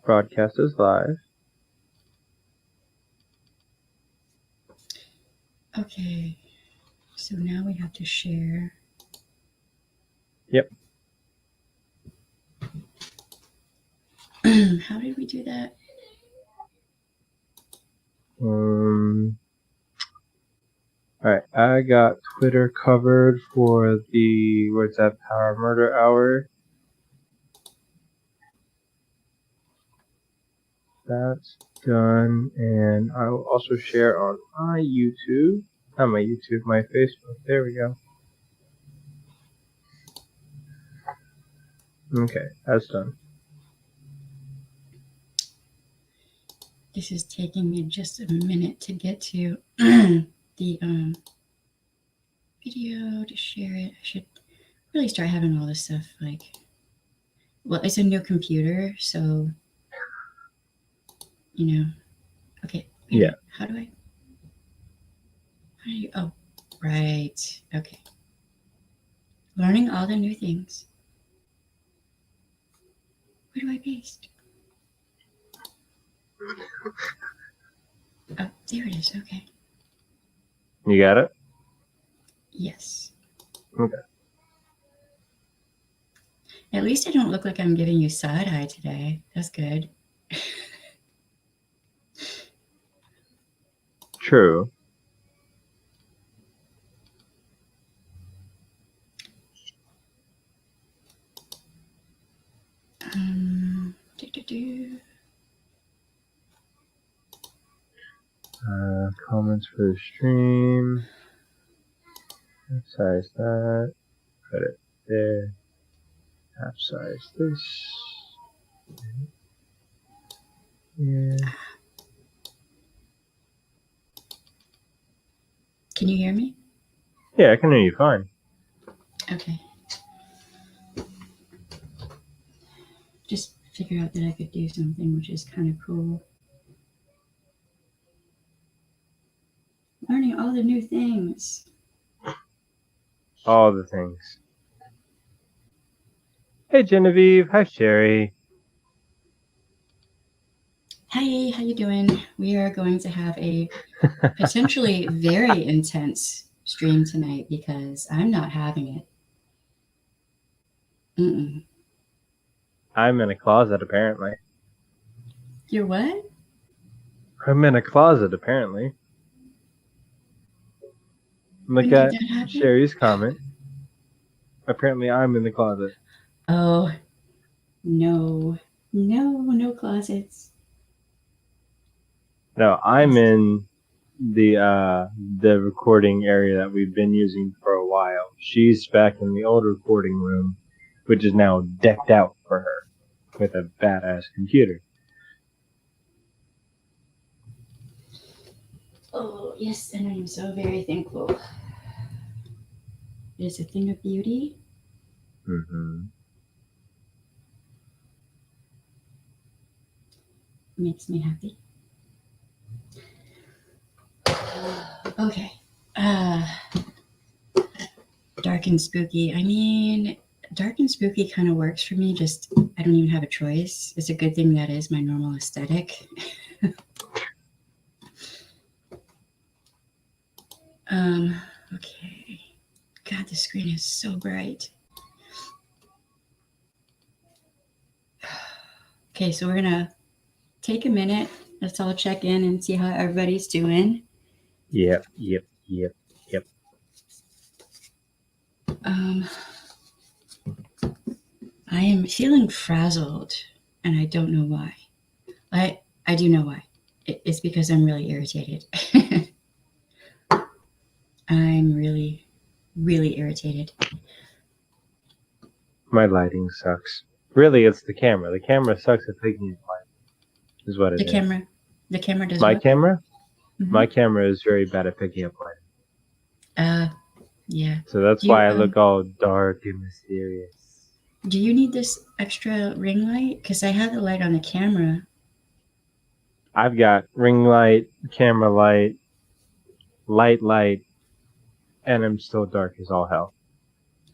Broadcast is live. Okay, so now we have to share. Yep. How did we do that? Alright, I got Twitter covered for the Where's That Power Murder Hour. That's done, and I will also share on my YouTube. Not my YouTube, my Facebook. There we go. Okay, that's done. This is taking me just a minute to get to the video to share it. I should really start having all this stuff like. Well, it's a new computer, so you know. Okay. Yeah. How do you? Oh, right. Okay. Learning all the new things. Where do I paste? Oh, there it is. Okay. You got it? Yes. Okay. At least I don't look like I'm giving you side eye today. That's good. True. Comments for the stream. Size that. Put it there. Half size this. Yeah. Can you hear me? Yeah, I can hear you fine. Okay. Just figure out that I could do something which is kind of cool. Learning all the new things. All the things. Hey Genevieve, hi Sherry. Hey, how you doing? We are going to have a potentially very intense stream tonight because I'm not having it. Mm-mm. I'm in a closet apparently. You're what? I'm in a closet apparently. Look at Sherry's comment. Apparently I'm in the closet. Oh, no closets. No, I'm in the recording area that we've been using for a while. She's back in the old recording room, which is now decked out for her with a badass computer. Oh, yes, and I am so very thankful. It is a thing of beauty. Mm-hmm. Makes me happy. Okay. Dark and spooky. I mean, dark and spooky kind of works for me. Just, I don't even have a choice. It's a good thing that is my normal aesthetic. Okay. God, the screen is so bright. Okay, so we're gonna take a minute. Let's all check in and see how everybody's doing. Yep. I am feeling frazzled, and I don't know why. I do know why. It's because I'm really irritated. I'm really, really irritated. My lighting sucks. Really, it's the camera. The camera sucks at taking light. Is what it is. The camera does my what? camera? Mm-hmm. My camera is very bad at picking up light. Yeah. So that's why I look all dark and mysterious. Do you need this extra ring light? Because I have the light on the camera. I've got ring light, camera light, light, and I'm still dark as all hell.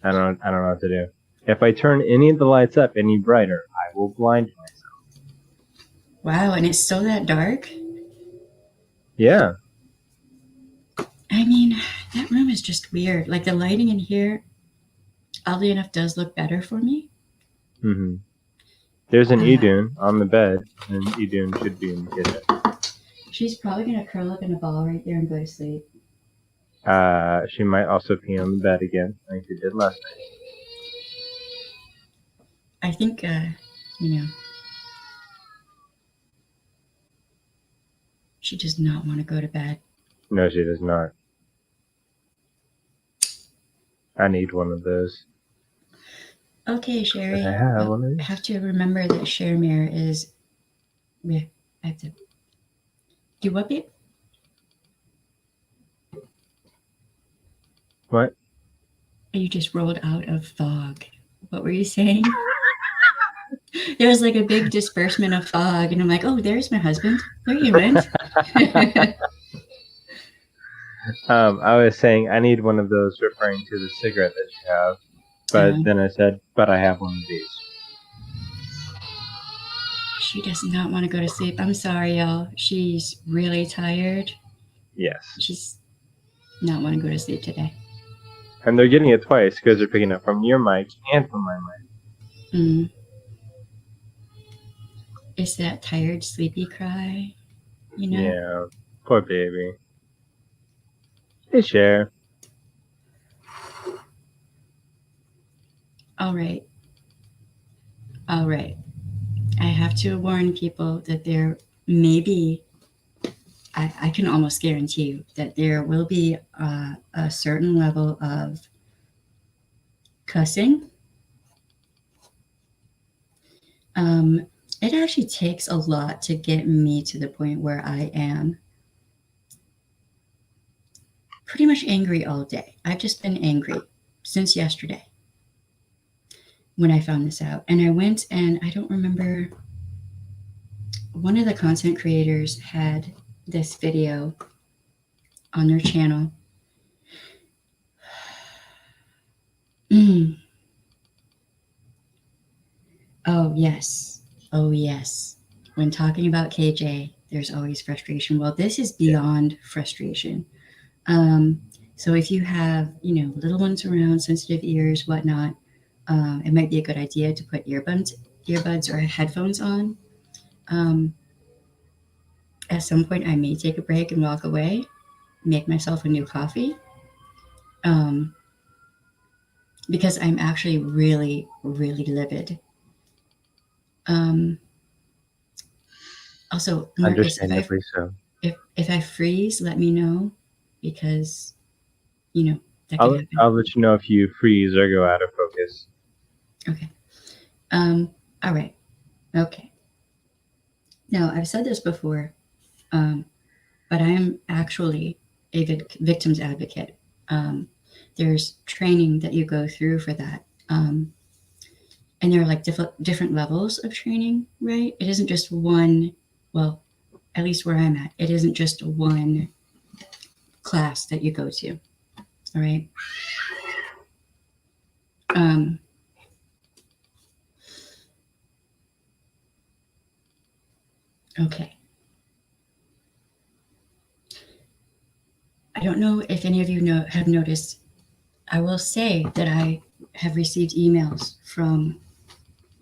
I don't know what to do. If I turn any of the lights up any brighter, I will blind myself. Wow, and it's still that dark? Yeah. I mean, that room is just weird. Like the lighting in here, oddly enough, does look better for me. Hmm. There's an Uh, Idun on the bed, and Idun should be in the kitchen. she's probably gonna curl up in a ball right there and go to sleep. She might also pee on the bed again, like she did last I think, you know, she does not want to go to bed. night. No, she does not. I need one of those. Okay, But I Sherry. have Oh, one of I these. have to remember that Shermere is. Yeah, I have to. Do what, babe? What? You just rolled out of fog. What were you saying? There was like a big disbursement of fog, and I'm like, oh, there's my husband. There you went. I was saying I need one of those, referring to the cigarette that you have. But then I said, but I have one of these. She does not want to go to sleep. I'm sorry, y'all. She's really tired. Yes. She's not want to go to sleep today. And they're getting it twice because they're picking up from your mic and from my mic. Mm. It's that tired, sleepy cry, you know? Yeah. Poor baby. Hey, Cher. All right. All right. I have to warn people that there may be, I can almost guarantee you that there will be a certain level of cussing. Um, it actually takes a lot to get me to the point where I am pretty much angry all day. I've just been angry since yesterday when I found this out. And I went and I don't remember, one of the content creators had this video on their channel. Mm. Oh, yes. Oh, yes. When talking about KJ, there's always frustration. Well, this is beyond frustration. So if you have, little ones around, sensitive ears, whatnot, it might be a good idea to put earbuds or headphones on. Um, at some point, I may take a break and walk away, make myself a new coffee, um, because I'm actually really, really livid. Um, Also, Marcus, Understandably so. if I freeze, let me know because you know that could happen. I'll let you know if you freeze or go out of focus. Okay. All right. Okay. Now I've said this before, but I am actually a victim's advocate. There's training that you go through for that, and there are like different levels of training, right? It isn't just one. Well, at least where I'm at, it isn't just one class that you go to. All right. Um, okay. I don't know if any of you have noticed. I will say that I have received emails from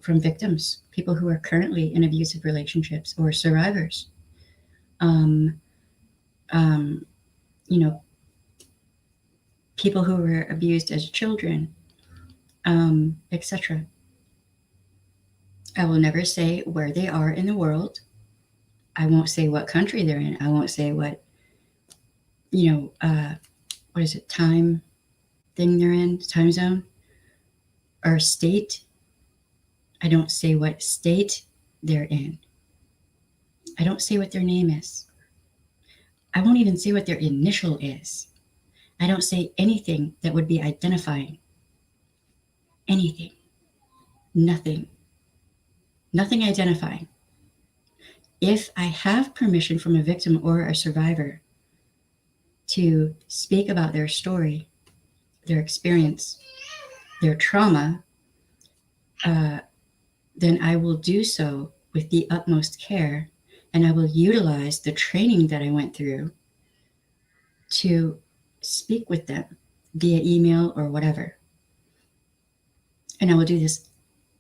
victims, people who are currently in abusive relationships or survivors. Um, um, you know, people who were abused as children, etc. I will never say where they are in the world. I won't say what country they're in. I won't say what what is it, time thing they're in, time zone or state. I don't say what state they're in. I don't say what their name is. I won't even say what their initial is. I don't say anything that would be identifying. Anything. Nothing. Nothing identifying. If I have permission from a victim or a survivor to speak about their story, their experience, their trauma, then I will do so with the utmost care, and I will utilize the training that I went through to speak with them via email or whatever. And I will do this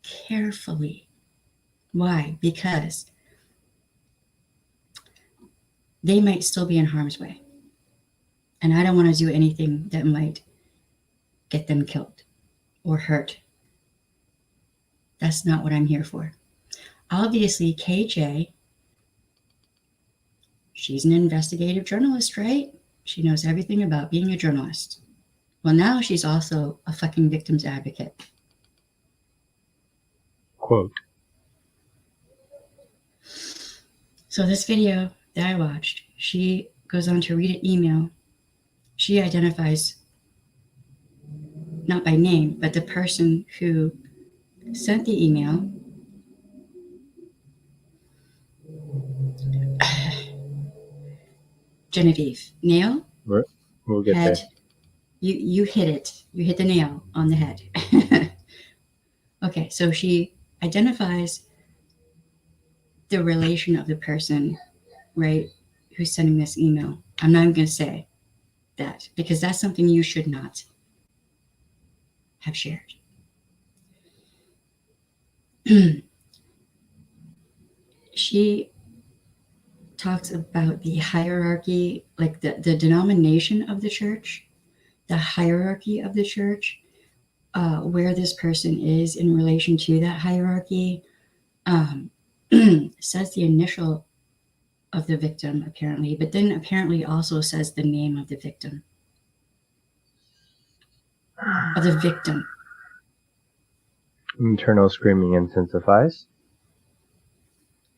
carefully. Why? Because they might still be in harm's way. And I don't want to do anything that might get them killed or hurt. That's not what I'm here for. Obviously, KJ, she's an investigative journalist, right? She knows everything about being a journalist. Well, now she's also a fucking victim's advocate. Quote. So this video that I watched, she goes on to read an email. She identifies, not by name, but the person who sent the email. Genevieve. Nail? We'll get head. there. You hit it. You hit the nail on the head. Okay, so she identifies the relation of the person, right, who's sending this email. I'm not even going to say that because that's something you should not have shared. She talks about the hierarchy, like the denomination of the church, the hierarchy of the church, where this person is in relation to that hierarchy. Says the initial of the victim, apparently, but then apparently also says the name of the victim. Of the victim. Internal screaming intensifies.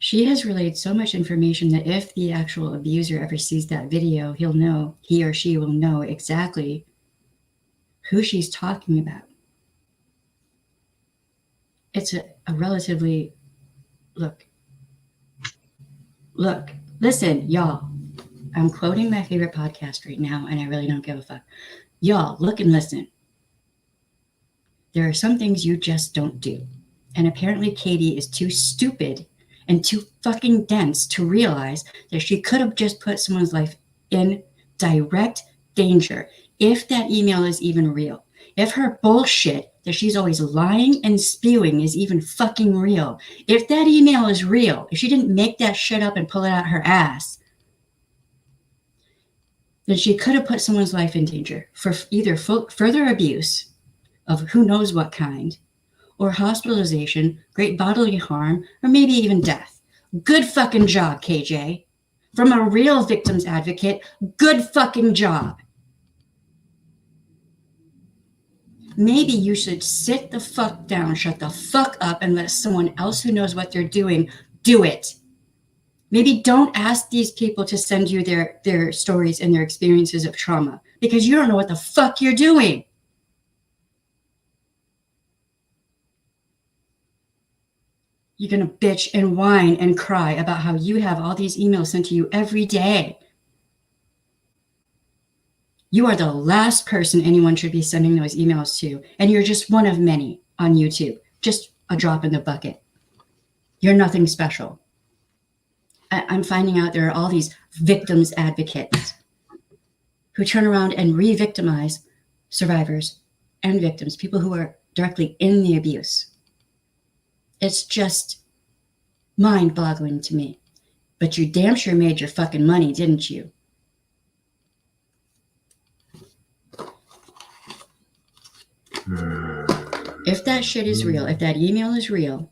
She has relayed so much information that if the actual abuser ever sees that video, he or she will know exactly who she's talking about. It's a relatively, look, listen, y'all. I'm quoting my favorite podcast right now, and I really don't give a fuck. Y'all, look and listen. There are some things you just don't do. And apparently Katie is too stupid and too fucking dense to realize that she could have just put someone's life in direct danger if that email is even real. If her bullshit that she's always lying and spewing is even fucking real. If that email is real, if she didn't make that shit up and pull it out her ass, then she could have put someone's life in danger for either further abuse of who knows what kind, or hospitalization, great bodily harm, or maybe even death. Good fucking job, KJ. From a real victim's advocate, good fucking job. Maybe you should sit the fuck down, shut the fuck up, and let someone else who knows what they're doing do it. Maybe don't ask these people to send you their stories and their experiences of trauma because you don't know what the fuck you're doing. You're going to bitch and whine and cry about how you have all these emails sent to you every day. You are the last person anyone should be sending those emails to, and you're just one of many on YouTube. Just a drop in the bucket. You're nothing special. I'm finding out there are all these victims advocates who turn around and re-victimize survivors and victims, people who are directly in the abuse. It's just mind-boggling to me. But you damn sure made your fucking money, didn't you? If that shit is real, if that email is real,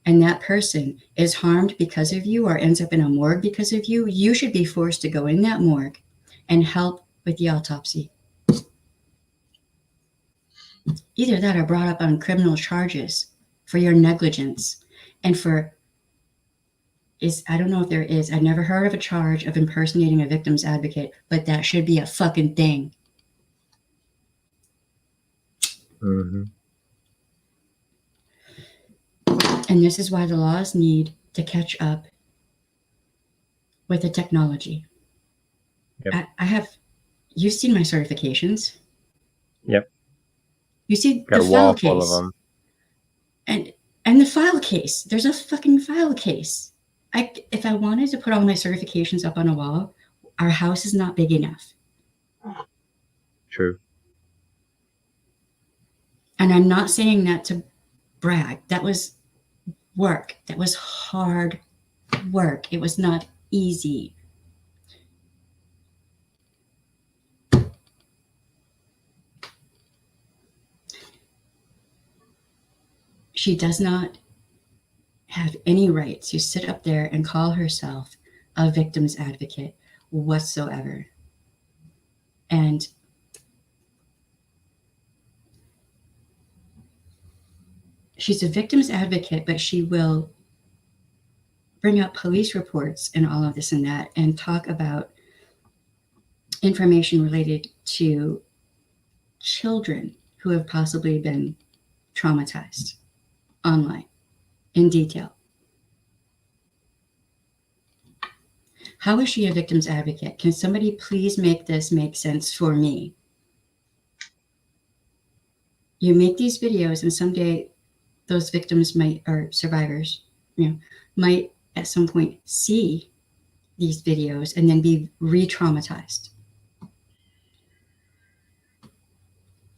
and that person is harmed because of you or ends up in a morgue because of you, you should be forced to go in that morgue and help with the autopsy. Either that or brought up on criminal charges for your negligence and for I don't know if there is. I've never heard of a charge of impersonating a victim's advocate, but that should be a fucking thing. Mm-hmm. And this is why the laws need to catch up with the technology. Yep. I have, you've seen my certifications. Yep. You see Got the a wall file full case. of them. And And the file case. There's a fucking file case. If I wanted to put all my certifications up on a wall, our house is not big enough. True. And I'm not saying that to brag. That was work. That was hard work. It was not easy. She does not have any right to sit up there and call herself a victim's advocate whatsoever. And she's a victim's advocate, but she will bring up police reports and all of this and that and talk about information related to children who have possibly been traumatized online in detail. How is she a victim's advocate? Can somebody please make this make sense for me? You make these videos and someday those victims might, or survivors, might at some point see these videos and then be re-traumatized.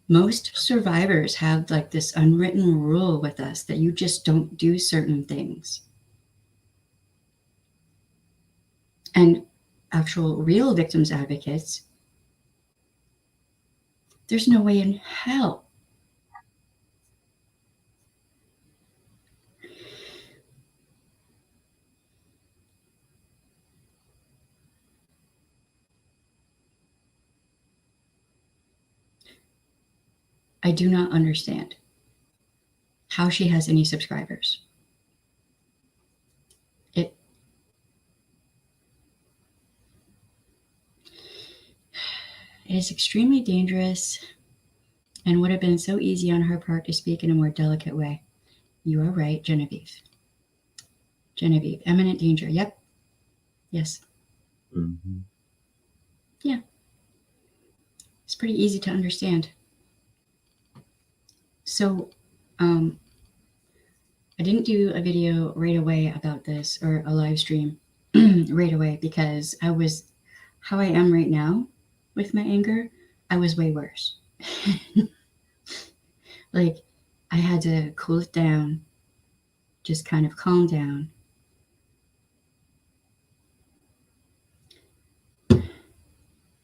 Most survivors have like this unwritten rule with us that you just don't do certain things. And actual real victims advocates, there's no way in hell I do not understand how she has any subscribers. It is extremely dangerous and would have been so easy on her part to speak in a more delicate way. You are right, Genevieve. Genevieve, imminent danger. Yep. Yes. Mm-hmm. Yeah. It's pretty easy to understand. So, I didn't do a video right away about this or a live stream right away because I was how I am right now with my anger. I was way worse. Like, I had to cool it down, just kind of calm down.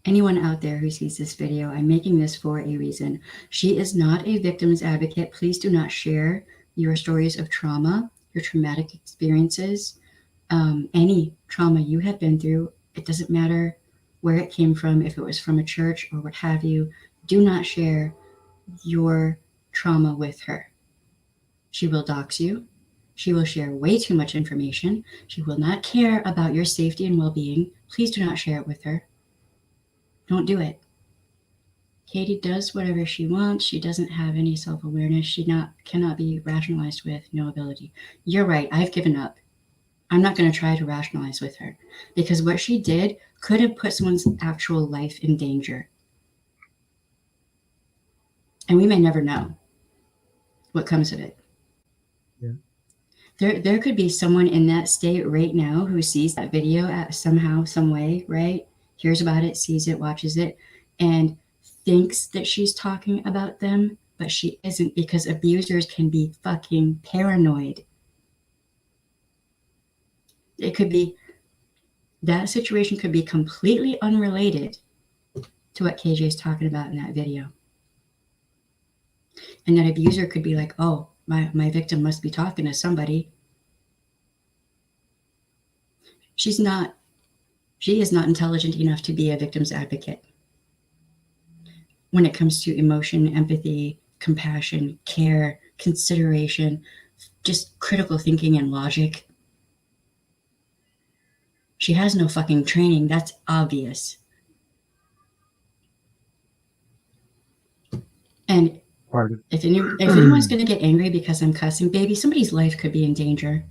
Anyone out there who sees this video, I'm making this for a reason. She is not a victim's advocate. Please do not share your stories of trauma, your traumatic experiences, any trauma you have been through. It doesn't matter where it came from, if it was from a church or what have you. Do not share your trauma with her. She will dox you. She will share way too much information. She will not care about your safety and well-being. Please do not share it with her. Don't do it. Katie does whatever she wants. She doesn't have any self-awareness. She cannot be rationalized with, no ability. You're right. I've given up. I'm not going to try to rationalize with her because what she did could have put someone's actual life in danger. And we may never know what comes of it. Yeah. There could be someone in that state right now who sees that video at somehow, some way, right? Hears about it, sees it, watches it, and thinks that she's talking about them, but she isn't because abusers can be fucking paranoid. It could be, that situation could be completely unrelated to what KJ is talking about in that video. And that abuser could be like, oh, my victim must be talking to somebody. She is not intelligent enough to be a victim's advocate. When it comes to emotion, empathy, compassion, care, consideration, just critical thinking and logic. She has no fucking training. That's obvious. And if anyone's going to get angry because I'm cussing, baby, somebody's life could be in danger.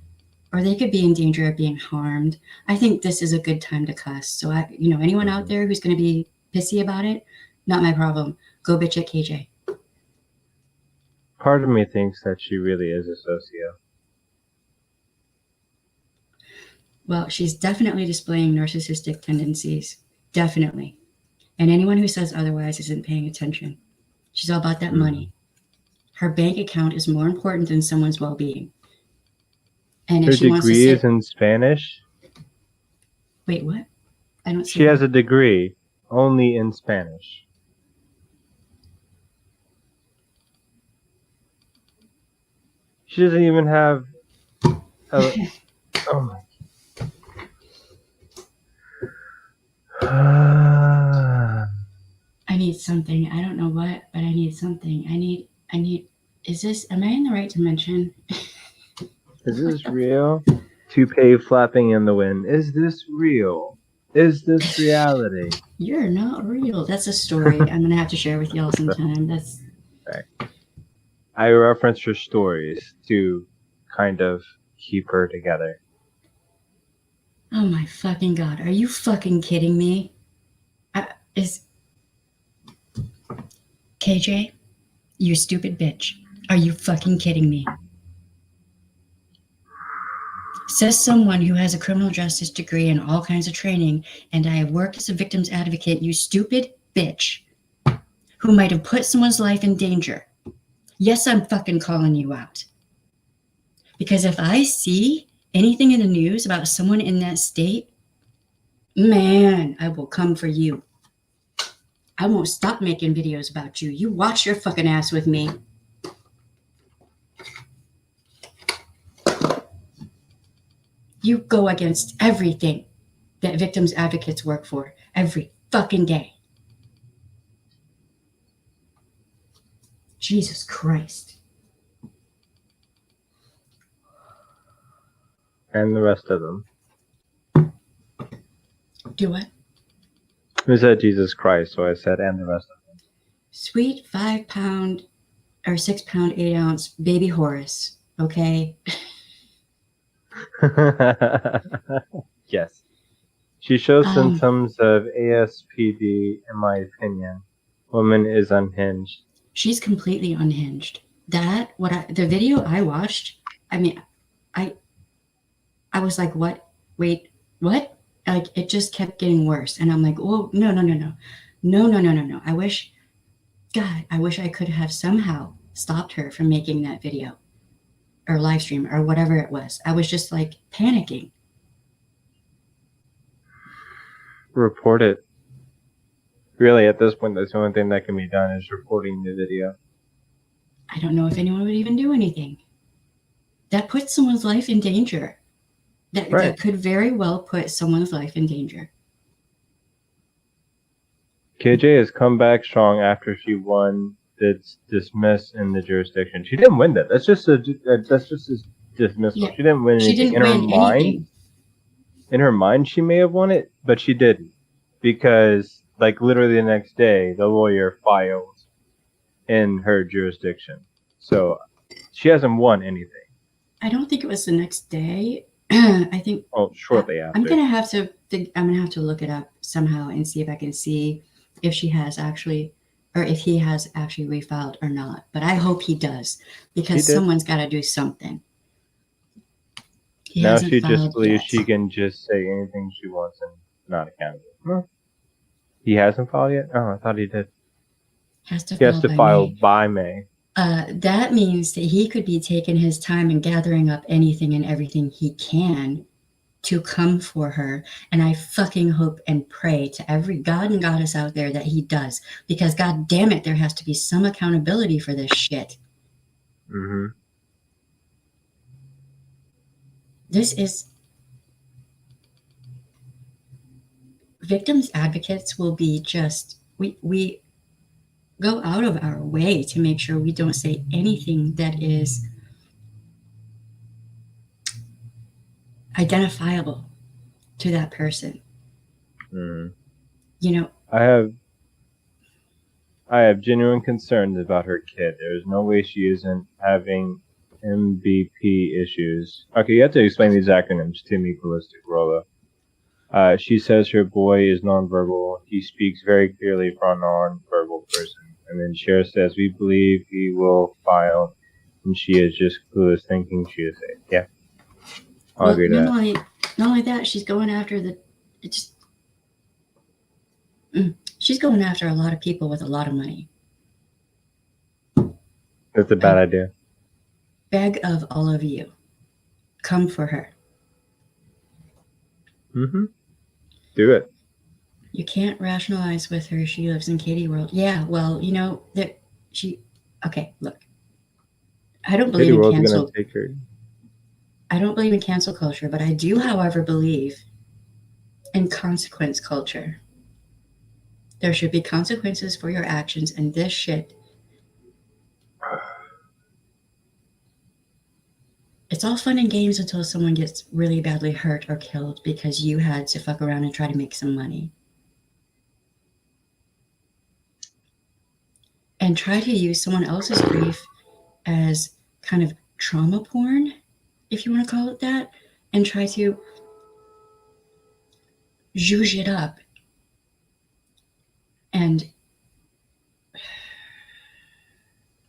Or they could be in danger of being harmed. I think this is a good time to cuss. So, anyone out there who's going to be pissy about it, not my problem. Go bitch at KJ. Part of me thinks that she really is a socio. Well, she's definitely displaying narcissistic tendencies. Definitely. And anyone who says otherwise isn't paying attention. She's all about that money. Her bank account is more important than someone's well-being. And Her if she wants to degree is say, in Spanish. wait, what? I don't see She has a degree only in Spanish. She doesn't even have a. Oh my. I need something. I don't know what, but I need something. I need, is this, am I in the right dimension? Is this real? Toupee flapping in the wind. Is this real? Is this reality? You're not real. That's a story I'm going to have to share with y'all sometime. That's. Right. I referenced her stories to kind of keep her together. Oh my fucking God. Are you fucking kidding me? Is. KJ, you stupid bitch. Are you fucking kidding me? Says someone who has a criminal justice degree and all kinds of training, and I have worked as a victim's advocate, you stupid bitch, who might have put someone's life in danger. Yes, I'm fucking calling you out. Because if I see anything in the news about someone in that state, man, I will come for you. I won't stop making videos about you. You watch your fucking ass with me. You go against everything that victims advocates work for every fucking day. Jesus Christ. And the rest of them. Do what? Who said Jesus Christ? So I said, and the rest of them. Sweet 5 pound or 6 pound 8 ounce baby Horace. Okay. Yes. She shows symptoms of ASPD, in my opinion. Woman is unhinged. She's completely unhinged. The video I watched, I mean, I was like, what? Wait, what? Like, it just kept getting worse. And I'm like, oh, no. No. I wish I could have somehow stopped her from making that video or live stream or whatever it was. I was just like panicking. Report it. Really, at this point, that's the only thing that can be done is reporting the video. I don't know if anyone would even do anything. That puts someone's life in danger. That could very well put someone's life in danger. KJ has come back strong after she won this dismiss in the jurisdiction. She didn't win that. That's just a dismissal. Yeah. She didn't win anything. She didn't win anything. In her mind, she may have won it, but she didn't. Because, like, literally the next day, the lawyer filed in her jurisdiction. So, she hasn't won anything. I don't think it was the next day. I think. Oh, shortly after. I'm gonna have to look it up somehow and see if I can see if she has actually, or if he has actually refiled or not. But I hope he does, because someone's got to do something. Now she just believes she can just say anything she wants and not accountable. Huh? He hasn't filed yet? Oh, I thought he did. He has to file by May. That means that he could be taking his time and gathering up anything and everything he can to come for her. And I fucking hope and pray to every god and goddess out there that he does. Because god damn it, there has to be some accountability for this shit. Mm-hmm. This is... Victims advocates will be just... We go out of our way to make sure we don't say anything that is identifiable to that person. Mm. You know, I have genuine concerns about her kid. There's no way she isn't having MVP issues. Okay, you have to explain these acronyms to me, Ballistic Rolla. She says her boy is nonverbal. He speaks very clearly for a nonverbal person. And then Cher says, we believe he will file. And she is just clueless, thinking she is safe. Yeah. I'll agree to that. Not only that, she's going after the. It just she's going after a lot of people with a lot of money. That's a I bad idea. beg of all of you, come for her. Mm-hmm. Do it. You can't rationalize with her. She lives in Katie World. Yeah, well, that she. Okay, look. I don't believe Katie in World's gonna cancel. take her. I don't believe in cancel culture, but I do, however, believe in consequence culture. There should be consequences for your actions, and this shit. It's all fun and games until someone gets really badly hurt or killed because you had to fuck around and try to make some money. And try to use someone else's grief as kind of trauma porn, if you want to call it that, and try to zhuzh it up. And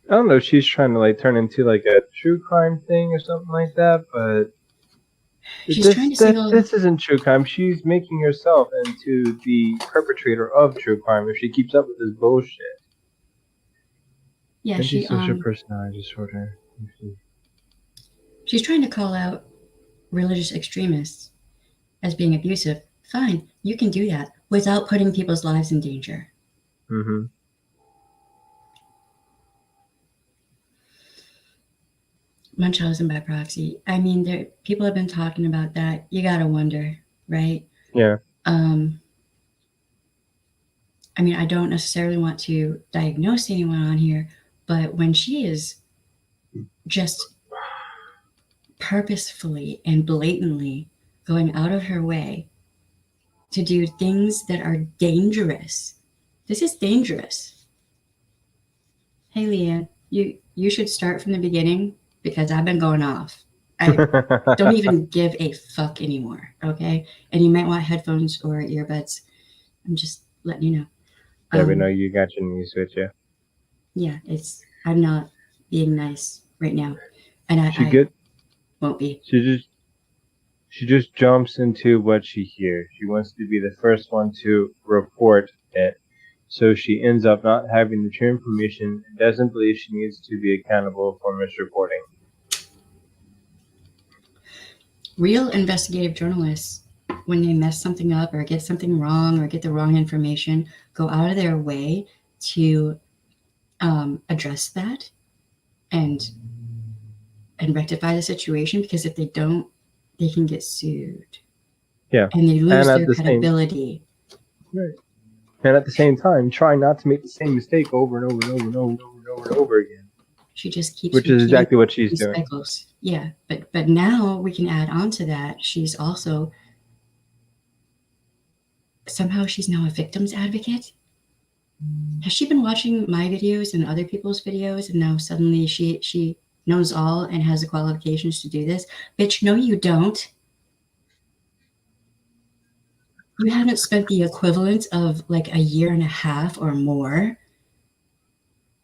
I don't know if she's trying to like turn into like a true crime thing or something like that, but she's trying to single. this isn't true crime. She's making herself into the perpetrator of true crime if she keeps up with this bullshit. Yeah, Antisocial personality disorder. she's trying to call out religious extremists as being abusive. Fine, you can do that without putting people's lives in danger. Mm-hmm. Munchausen by proxy. I mean, people have been talking about that. You gotta wonder, right? Yeah. I mean, I don't necessarily want to diagnose anyone on here, but when she is just purposefully and blatantly going out of her way to do things that are dangerous, this is dangerous. Hey, Leanne, you should start from the beginning because I've been going off. I don't even give a fuck anymore, okay? And you might want headphones or earbuds. I'm just letting you know. Yeah, we know you got your knees with you. Yeah, I'm not being nice right now, and I won't be. She just jumps into what she hears. She wants to be the first one to report it. So she ends up not having the true information and doesn't believe she needs to be accountable for misreporting. Real investigative journalists, when they mess something up or get something wrong or get the wrong information, go out of their way to address that and rectify the situation, because if they don't, they can get sued. Yeah. And they lose and their credibility. Right. And at the same time, try not to make the same mistake over and over and over and over and over and over and over again. She just keeps which is exactly what she's doing. Speckles. Yeah, but now we can add on to that. She's also somehow she's now a victim's advocate. Has she been watching my videos and other people's videos, and now suddenly she knows all and has the qualifications to do this? Bitch, no, you don't. You haven't spent the equivalent of like a year and a half or more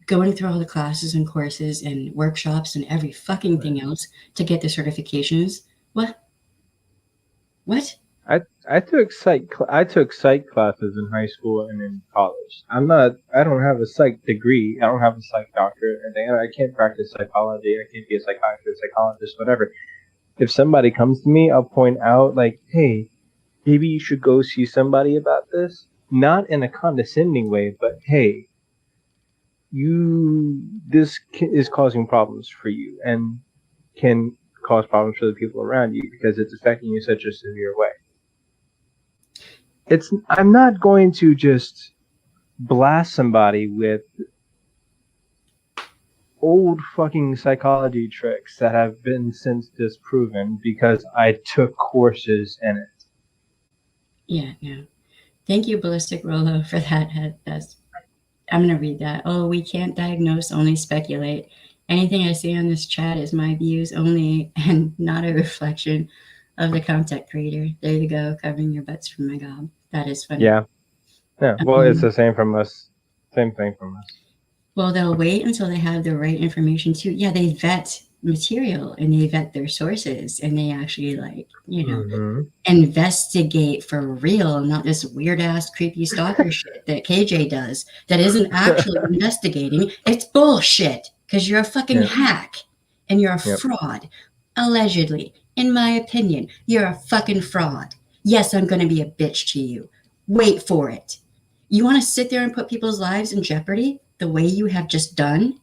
going through all the classes and courses and workshops and every fucking thing else to get the certifications. What? I took psych classes in high school and in college. I don't have a psych degree. I don't have a psych doctorate or anything. I can't practice psychology. I can't be a psychiatrist, psychologist, whatever. If somebody comes to me, I'll point out like, hey, maybe you should go see somebody about this. Not in a condescending way, but hey, this is causing problems for you and can cause problems for the people around you because it's affecting you in such a severe way. I'm not going to just blast somebody with old fucking psychology tricks that have been since disproven because I took courses in it. Yeah, no. Thank you, Ballistic Rolo, for that. I'm going to read that. Oh, we can't diagnose, only speculate. Anything I say on this chat is my views only and not a reflection of the content creator. There you go, covering your butts from my gob. That is funny. Yeah. Well, it's the same from us. Same thing from us. Well, they'll wait until they have the right information too. Yeah, they vet material and they vet their sources and they actually, like, Mm-hmm. investigate for real, not this weird ass creepy stalker shit that KJ does that isn't actually investigating. It's bullshit because you're a fucking Yep. hack and you're a Yep. fraud. Allegedly, in my opinion, you're a fucking fraud. Yes, I'm going to be a bitch to you. Wait for it. You want to sit there and put people's lives in jeopardy the way you have just done?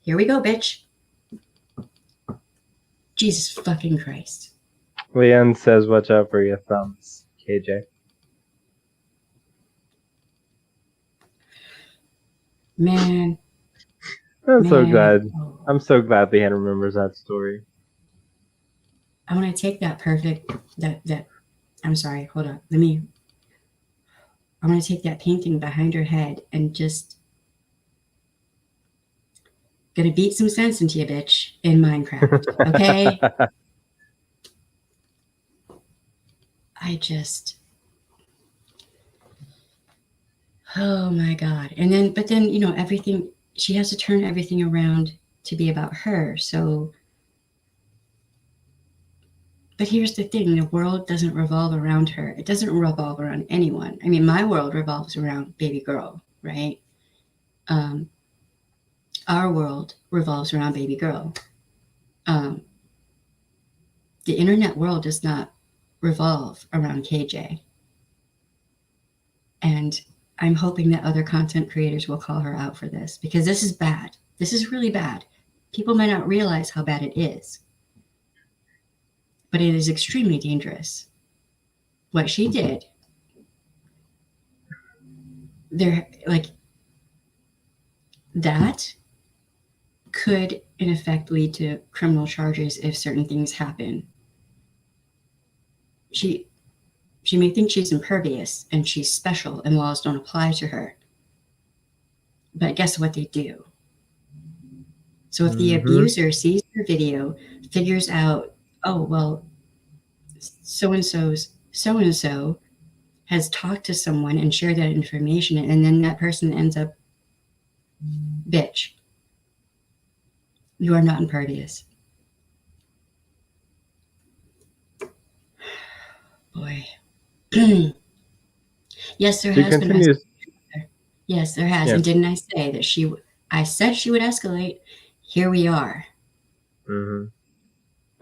Here we go, bitch. Jesus fucking Christ. Leanne says, "Watch out for your thumbs, KJ." Man. I'm so glad. Oh. I'm so glad Leanne remembers that story. I want to take that perfect, that, I'm sorry, hold on. I want to take that painting behind her head and just, gonna beat some sense into you, bitch, in Minecraft, okay? I just, oh my God. And then, but then, everything, she has to turn everything around to be about her. So, but here's the thing, the world doesn't revolve around her. It doesn't revolve around anyone. I mean, my world revolves around baby girl, right? Our world revolves around baby girl. The internet world does not revolve around KJ. And I'm hoping that other content creators will call her out for this because this is bad. This is really bad. People might not realize how bad it is, but it is extremely dangerous. What she did, that could in effect lead to criminal charges if certain things happen. She may think she's impervious and she's special and laws don't apply to her. But guess what they do? So if the abuser sees her video, figures out, oh, well, so-and-so has talked to someone and shared that information, and then that person ends up, bitch, you are not impervious. Boy. Yes, there has been. Yes, there has. Yeah. And didn't I say that I said she would escalate? Here we are. Mm-hmm.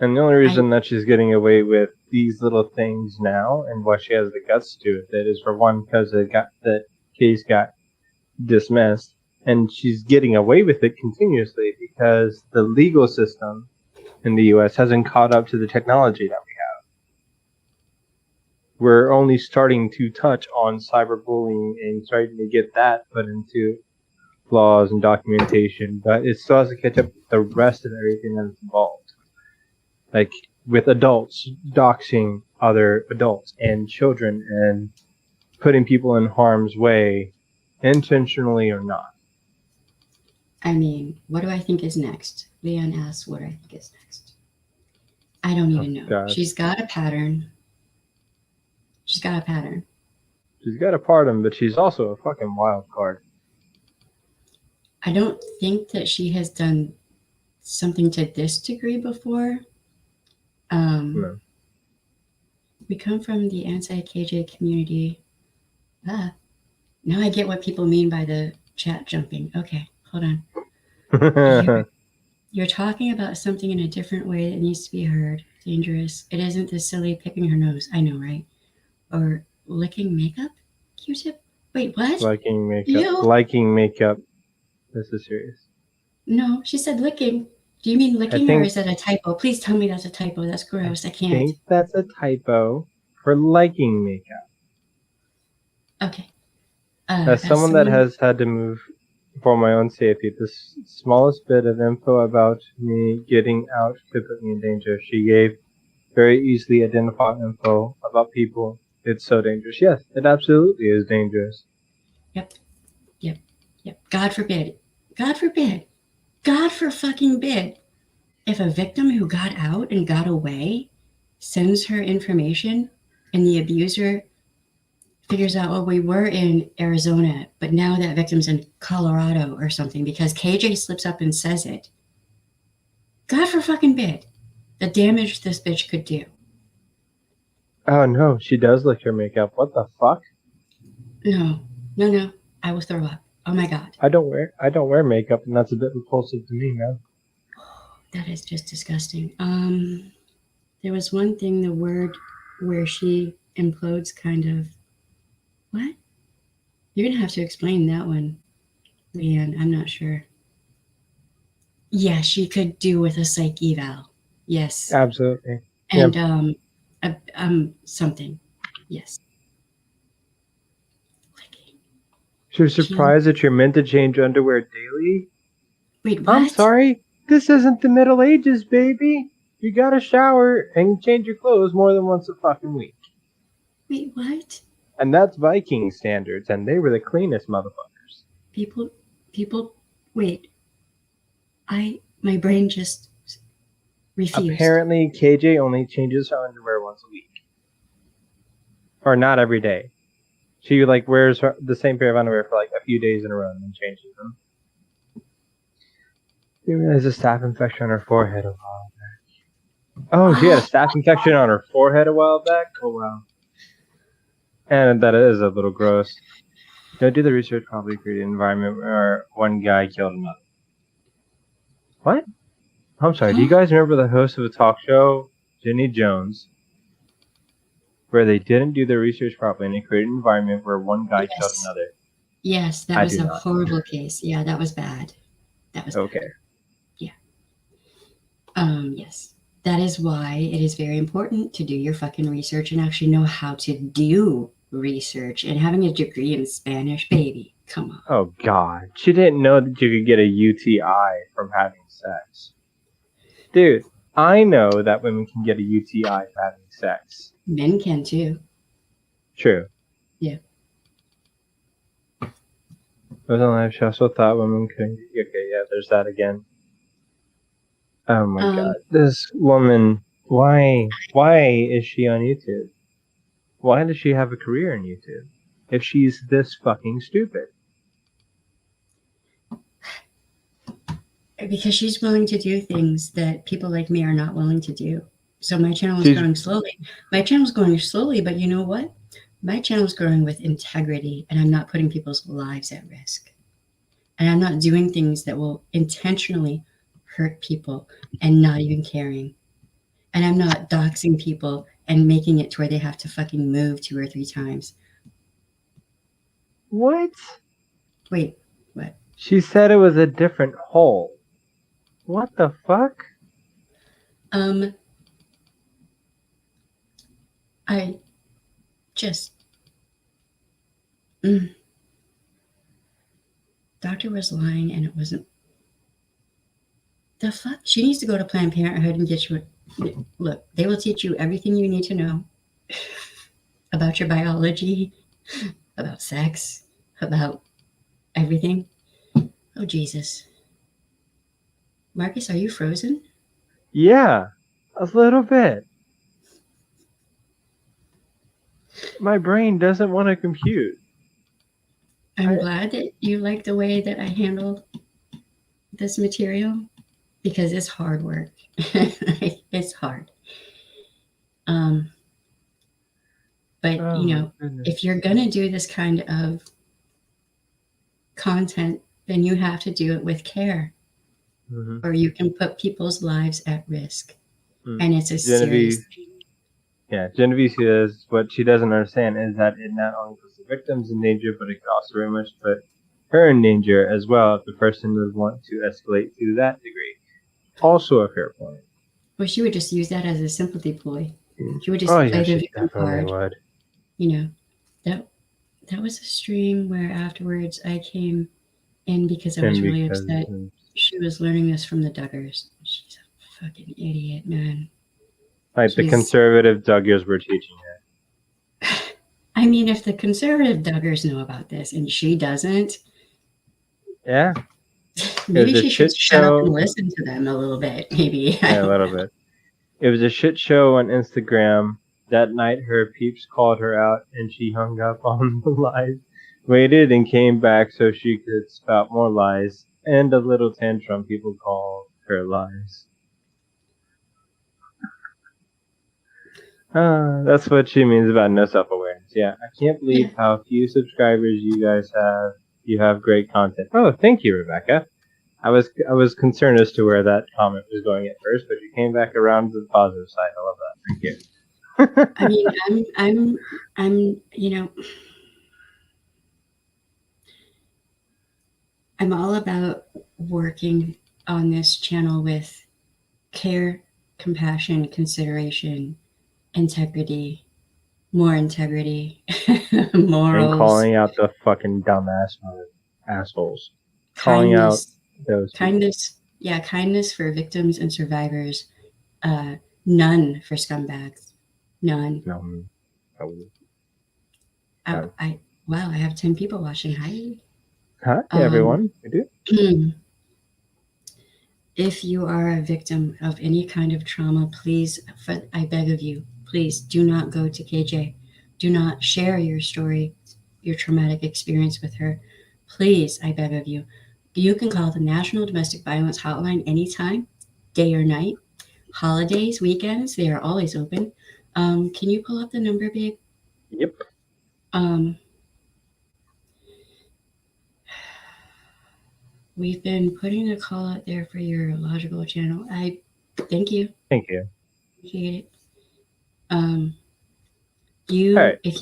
And the only reason that she's getting away with these little things now and why she has the guts to do it is, for one, because the case got dismissed, and she's getting away with it continuously because the legal system in the U.S. hasn't caught up to the technology that we have. We're only starting to touch on cyberbullying and starting to get that put into laws and documentation, but it still has to catch up with the rest of everything that's involved. Like with adults doxing other adults and children and putting people in harm's way, intentionally or not. I mean, what do I think is next? Leanne asks what I think is next. I don't even know. God. She's got a pattern. She's got a pattern, but she's also a fucking wild card. I don't think that she has done something to this degree before. No. We come from the anti-KJ community. Now I get what people mean by the chat jumping. Okay, hold on. You're talking about something in a different way that needs to be heard. Dangerous. It isn't the silly picking her nose. I know, right? Or licking makeup? Q-tip? Wait, what? Liking makeup. Liking makeup. This is serious. No, she said licking. Do you mean licking, or is that a typo? Please tell me that's a typo. That's gross. I can't. I think that's a typo for liking makeup. Okay. As someone that has had to move for my own safety, the smallest bit of info about me getting out could put me in danger. She gave very easily identifiable info about people. It's so dangerous. Yes, it absolutely is dangerous. Yep. God forbid. God for fucking bid. If a victim who got out and got away sends her information and the abuser figures out, oh, we were in Arizona, but now that victim's in Colorado or something because KJ slips up and says it. God for fucking bid. The damage this bitch could do. Oh no, she does lick her makeup. What the fuck? No, no, no. I will throw up. Oh my god. I don't wear makeup, and that's a bit repulsive to me, man. That is just disgusting. There was one thing, the word where she implodes, kind of. What? You're gonna have to explain that one, Leanne. I'm not sure. Yeah, she could do with a psych eval. Yes, Absolutely. and Yep. something. Yes. You're She. surprised that you're meant to change underwear daily? Wait, I'm what? sorry. This isn't the Middle Ages, baby. You gotta shower and change your clothes more than once a fucking week. Wait, what? And that's Viking standards, and they were the cleanest motherfuckers. People, people. Wait. My brain just refused. Apparently, KJ only changes her underwear once a week. Or not every day. She wears the same pair of underwear for a few days in a row and then changes them. There's a staph infection on her forehead a while back. Oh, she had a staph infection on her forehead a while back? Oh, wow. And that is a little gross. Don't do the research, probably create an environment where one guy killed another. What? I'm sorry, do you guys remember the host of a talk show, Jenny Jones, where they didn't do their research properly and they created an environment where one guy killed Yes. another? Yes, that I was do a not. horrible case. Yeah, that was bad. That was Okay. bad. Yes. That is why it is very important to do your fucking research and actually know how to do research. And having a degree in Spanish, baby, come on. Oh, God. She didn't know that you could get a UTI from having sex. Dude, I know that women can get a UTI from having sex. Men can too. True. Yeah. It was on live. She also thought women couldn't. Okay, yeah, there's that again. Oh my God. This woman, why is she on YouTube? Why does she have a career on YouTube if she's this fucking stupid? Because she's willing to do things that people like me are not willing to do. So my channel is growing slowly. My channel's growing slowly, but you know what? My channel's growing with integrity, and I'm not putting people's lives at risk. And I'm not doing things that will intentionally hurt people and not even caring. And I'm not doxing people and making it to where they have to fucking move 2 or 3 times. What? Wait, what? She said it was a different hole. What the fuck? I just. Doctor was lying and it wasn't. The fuck? She needs to go to Planned Parenthood and get you. Look, they will teach you everything you need to know about your biology, about sex, about everything. Oh, Jesus. Marcus, are you frozen? Yeah, a little bit. My brain doesn't want to compute. I'm glad that you like the way that I handle this material because it's hard work. It's hard. But, if you're going to do this kind of content, then you have to do it with care. Mm-hmm. Or you can put people's lives at risk. And it's a serious thing. Yeah, Genevieve says what she doesn't understand is that it not only puts the victims in danger, but it could also very much put her in danger as well if the person would want to escalate to that degree. Also a fair point. Well, she would just use that as a sympathy ploy. She would just play the victim definitely card. would. That was a stream where afterwards I came in because I was really upset. She was learning this from the Duggars. She's a fucking idiot, man. The conservative Duggars were teaching her. I mean, if the conservative Duggars know about this and she doesn't, yeah, maybe she should shut up and listen to them a little bit. Maybe. Yeah, a little bit. It was a shit show on Instagram. That night, her peeps called her out, and she hung up on the lies, waited, and came back so she could spout more lies, and a little tantrum people call her lies. That's what she means about no self-awareness. Yeah, I can't believe Yeah. how few subscribers you guys have. You have great content. Oh, thank you, Rebecca. I was concerned as to where that comment was going at first, but you came back around to the positive side. I love that. Thank you. I mean, I'm, I'm all about working on this channel with care, compassion, consideration, integrity, more integrity, And morals, calling out the fucking dumbass assholes. Calling out kindness, those people. kindness. Yeah, kindness for victims and survivors. Uh, none for scumbags. None. No, no, I, no. I wow, I have 10 people watching. Hi. Hi, Um, everyone. We do. if you are a victim of any kind of trauma, please, I beg of you, please do not go to KJ. Do not share your story, your traumatic experience with her. Please, I beg of you. You can call the National Domestic Violence Hotline anytime, day or night, holidays, weekends, they are always open. Can you pull up the number, babe? Yep. Um, we've been putting a call out there for your logical channel. I thank you. Thank you. Appreciate it. Um, All right. if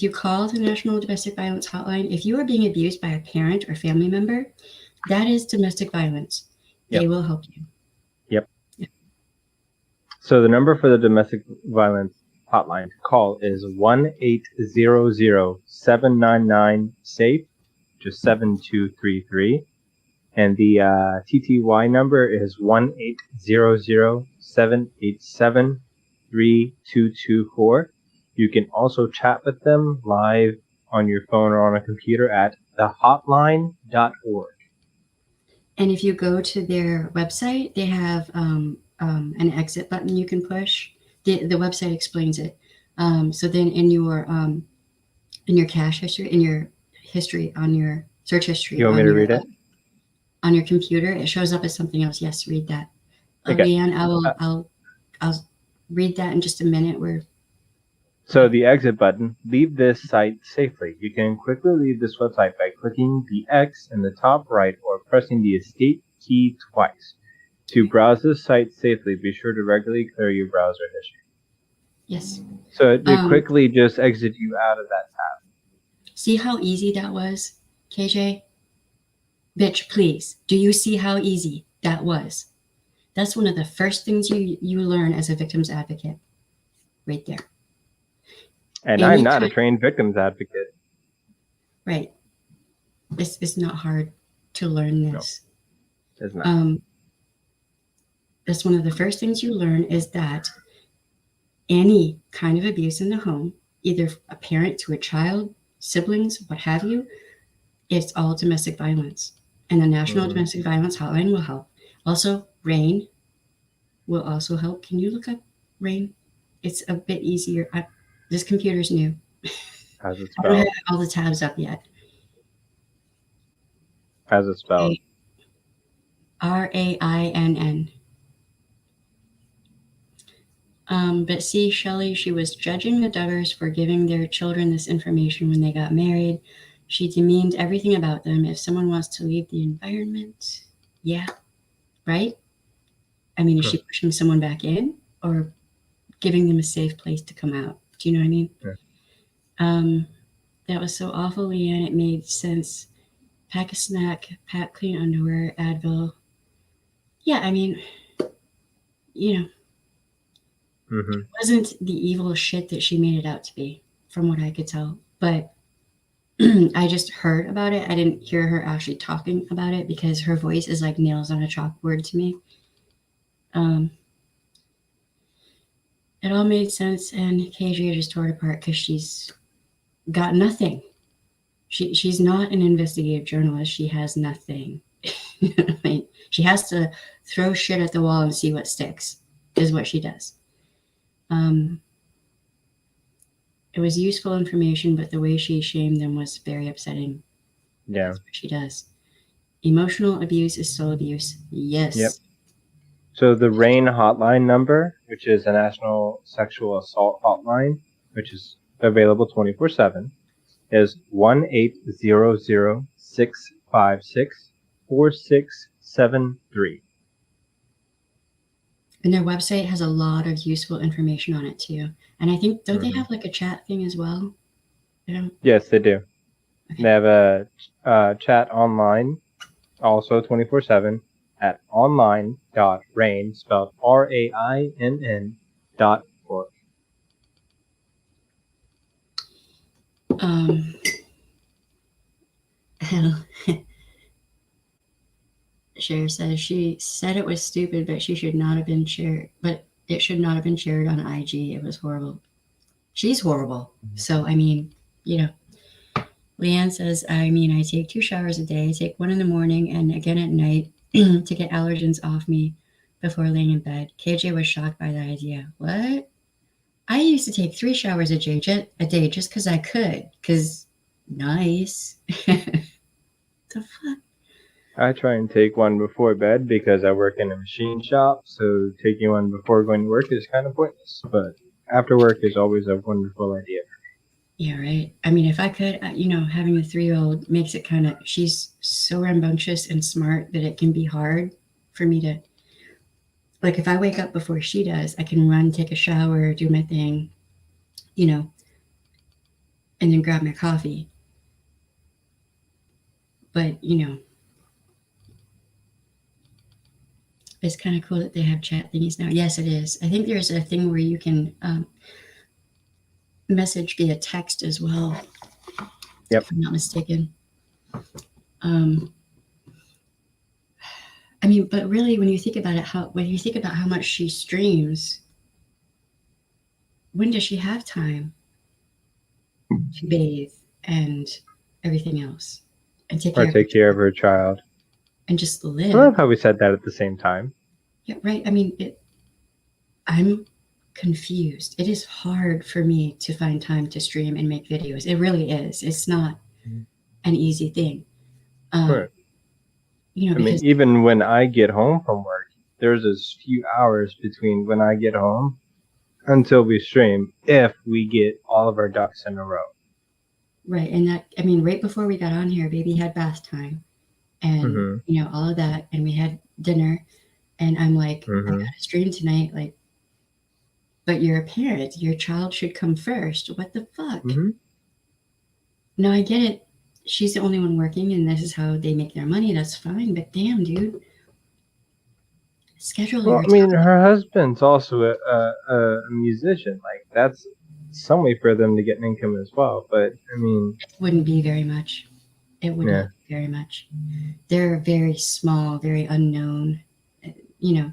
you call the National Domestic Violence Hotline, if you are being abused by a parent or family member, that is domestic violence. They Yep. will help you. Yep. Yeah. So the number for the domestic violence hotline to call is 1-800-799-SAFE, just 7233. And the TTY number is 1-800-787-3224. You can also chat with them live on your phone or on a computer at thehotline.org. And if you go to their website, they have an exit button you can push. The website explains it. So then in your cache history, in your history on your search history You want me to read it? on your computer, it shows up as something else. Yes, read that. Okay. Leanne, Uh, I'll read that in just a minute. So the exit button, leave this site safely. You can quickly leave this website by clicking the X in the top right or pressing the escape key twice. To browse this site safely, be sure to regularly clear your browser history. Yes. So it quickly just exit you out of that tab. See how easy that was, KJ? Bitch, please. Do you see how easy that was? That's one of the first things you learn as a victim's advocate, right there. And I'm Any not a kind, trained victims advocate. right? It's not hard to learn No, this. it's not. That's one of the first things you learn is that any kind of abuse in the home, either a parent to a child, siblings, what have you, it's all domestic violence. And the National Domestic Violence Hotline will help. Also, RAIN will also help. Can you look up RAIN? It's a bit easier. This computer's new. How's it I don't have spelled? all the tabs up yet. How's it spelled? RAINN. But see, Shelley, she was judging the Duggars for giving their children this information when they got married. She demeaned everything about them. If someone wants to leave the environment, yeah, right? I mean, is she pushing someone back in or giving them a safe place to come out? Do you know what I mean? Yeah. That was so awful, Leanne. It made sense. Pack a snack, pack clean underwear, Advil. Yeah, I mean, you know, it wasn't the evil shit that she made it out to be, from what I could tell. But I just heard about it. I didn't hear her actually talking about it because her voice is like nails on a chalkboard to me. It all made sense, and KJ just tore it apart because she's got nothing. She's not an investigative journalist. She has nothing. I mean, she has to throw shit at the wall and see what sticks, is what she does. It was useful information, but the way she shamed them was very upsetting. Yeah. That's what she does. Emotional abuse is still abuse. Yes. Yep. So the RAIN hotline number, which is a national sexual assault hotline, which is available 24/7, is 1-800-656-4673. And their website has a lot of useful information on it too. And I think, don't they Mm-hmm. have like a chat thing as well? I don't. Yes, they do. They Okay. have a chat online, also 24/7, at online.rain, spelled RAINN.org. Um. Hell. Cher says she said it was stupid, but she should not have been shared. But it should not have been shared on IG. It was horrible. She's horrible. So I mean, you know. Leanne says, I mean, I take 2 showers a day. I take one in the morning and again at night to get allergens off me before laying in bed. KJ was shocked by the idea. What? I used to take 3 showers a day just because I could. Because nice. The fuck? I try and take one before bed because I work in a machine shop, so taking one before going to work is kind of pointless. But after work is always a wonderful idea. Yeah, right. I mean, if I could, having a 3-year-old makes it kind of, she's so rambunctious and smart that it can be hard for me to, like, if I wake up before she does, I can run, take a shower, do my thing, you know, and then grab my coffee. But, it's kind of cool that they have chat thingies now. Yes, it is. I think there's a thing where you can message via text as well, Yep. if I'm not mistaken. Um, I mean, but really, when you think about it, when you think about how much she streams, when does she have time to bathe and everything else and take Or care of her take care of child her child. and just I live? love how we said that at the same time. Yeah, right. I mean, I'm confused. It is hard for me to find time to stream and make videos. It really is. It's not an easy thing. Um, Right. I mean, because even when I get home from work, there's a few hours between when I get home until we stream, if we get all of our ducks in a row. right, and that I mean, right before we got on here, baby had bath time, and Mm-hmm. all of that, and we had dinner, and I'm like, I Mm-hmm. gotta stream tonight, like, but you're a parent, your child should come first. What the fuck? Mm-hmm. No, I get it. She's the only one working, and this is how they make their money. That's fine, but damn, dude, schedule Well, your I mean, time. her husband's also a musician. Like, that's some way for them to get an income as well. But, I mean, It wouldn't be very much. It would not yeah. be very much. They're very small, very unknown. You know,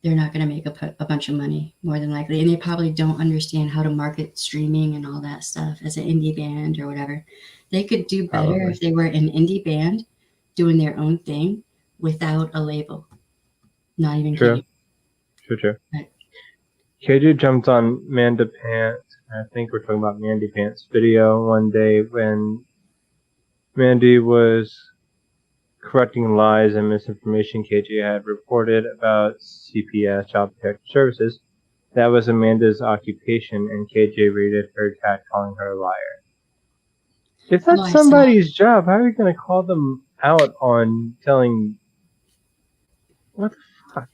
they're not going to make a bunch of money more than likely, and they probably don't understand how to market streaming and all that stuff as an indie band or whatever. They could do better Probably. if they were an indie band doing their own thing without a label. Not even True. kidding. True. But KJ jumped on Manda Pants. I think we're talking about Mandy Pants' video one day when Mandy was correcting lies and misinformation KJ had reported about CPS, Child Protective Services. That was Amanda's occupation, and KJ rated her cat, calling her a liar. If oh, that's I saw somebody's job, how are you going to call them out on telling? What the fuck?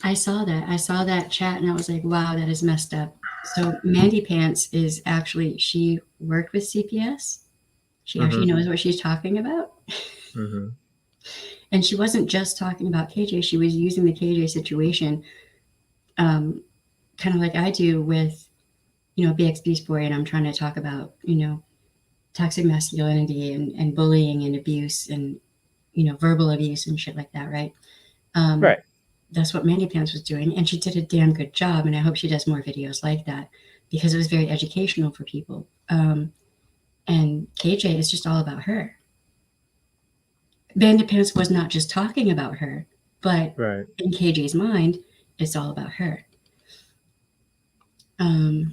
I saw that chat, and I was like, wow, that is messed up. So Mandy Pants is actually she worked with CPS. She actually Mm-hmm. knows what she's talking about. Mm-hmm. And she wasn't just talking about KJ, she was using the KJ situation, um, kind of like I do with, BX Beast Boy, and I'm trying to talk about, toxic masculinity and bullying and abuse and, verbal abuse and shit like that, right? Um, Right. that's what Mandy Pants was doing, and she did a damn good job, and I hope she does more videos like that because it was very educational for people. And KJ is just all about her. Mandy Pants was not just talking about her, but Right. in KJ's mind, it's all about her. Um,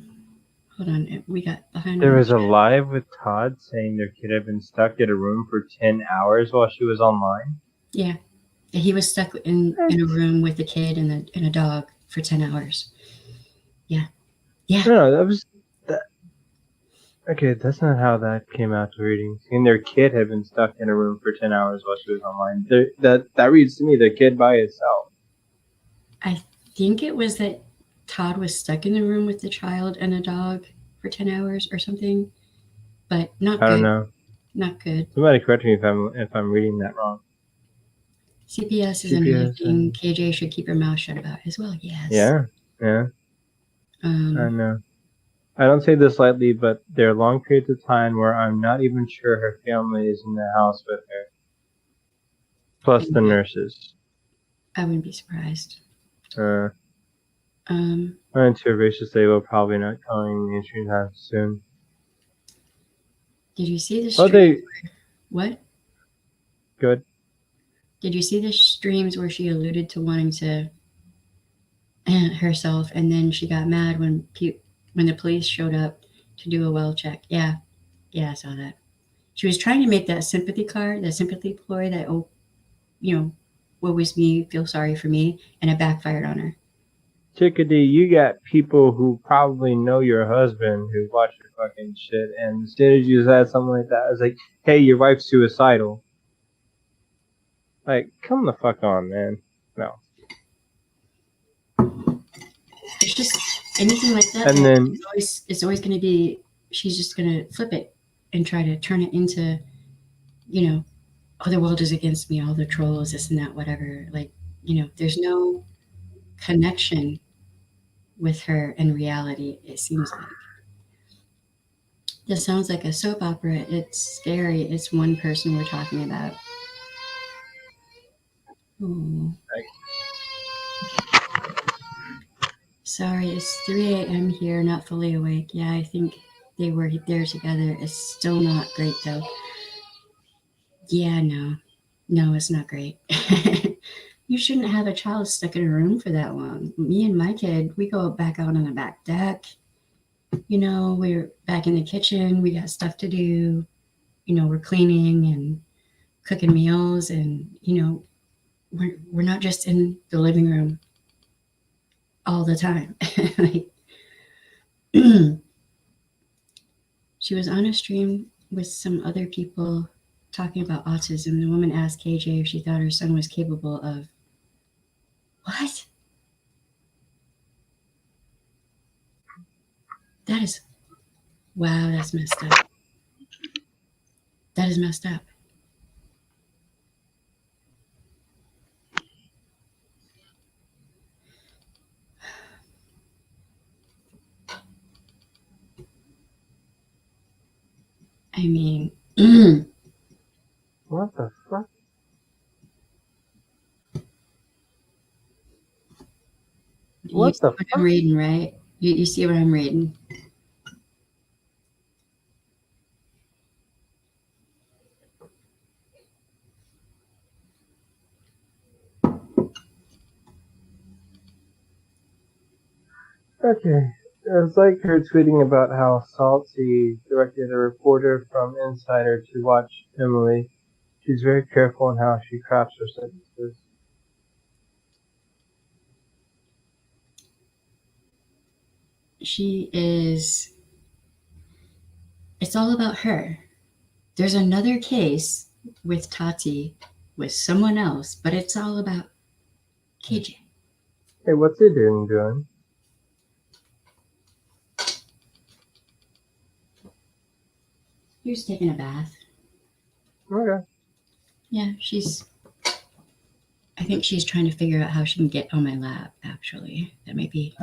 hold on, we got behind There on the was a chat. live with Todd saying their kid had been stuck in a room for 10 hours while she was online. Yeah, He was stuck in a room with a kid and a dog for 10 hours. Yeah. Yeah. No, that was that. Okay, that's not how that came out to reading. And their kid had been stuck in a room for 10 hours while she was online. That reads to me the kid by itself. I think it was that Todd was stuck in the room with the child and a dog for 10 hours or something, but not I don't good. know. Not good. Somebody correct me if I'm reading that wrong. CPS is another CPS thing and KJ should keep her mouth shut about as well. Yes. yeah, yeah, I Um, know. I don't say this lightly, but there are long periods of time where I'm not even sure her family is in the house with her, plus the nurses. I wouldn't be surprised. Uh, Um, I'm too racist. They will probably not calling mainstream time soon. did you see the Oh, stream? they What? good. Did you see the streams where she alluded to wanting to herself, and then she got mad when the police showed up to do a well check? Yeah, yeah, I saw that. She was trying to make that sympathy card, that sympathy ploy, that oh, what was me, feel sorry for me, and it backfired on her. Chickadee, you got people who probably know your husband who watch your fucking shit, and as soon as you said something like that, I was like, hey, your wife's suicidal. Like, come the fuck on, man. No. It's just anything like that. And then, It's always going to be. She's just going to flip it and try to turn it into, you know, oh, the world is against me, all the trolls, this and that, whatever. Like, there's no connection with her in reality. It seems like this sounds like a soap opera. It's scary. It's one person we're talking about. Ooh. like, Sorry, it's 3 a.m. here, not fully awake. Yeah, I think they were there together. It's still not great though. Yeah, no. No, it's not great. You shouldn't have a child stuck in a room for that long. Me and my kid, we go back out on the back deck. We're back in the kitchen. We got stuff to do. We're cleaning and cooking meals, and we're not just in the living room all the time. Like, she was on a stream with some other people talking about autism. The woman asked KJ if she thought her son was capable of what? That is wow. That's messed up. That is messed up. I mean, what the fuck? you What see the what I'm fuck? reading, right? You see what I'm reading. Okay. It's like her tweeting about how Salty directed a reporter from Insider to watch Emily. She's very careful in how she crafts her sentences. She is. It's all about her. There's another case with Tati with someone else, but it's all about KJ. Hey, what's he doing? Here's taking a bath. Okay. Yeah, I think she's trying to figure out how she can get on my lap, actually. That might be.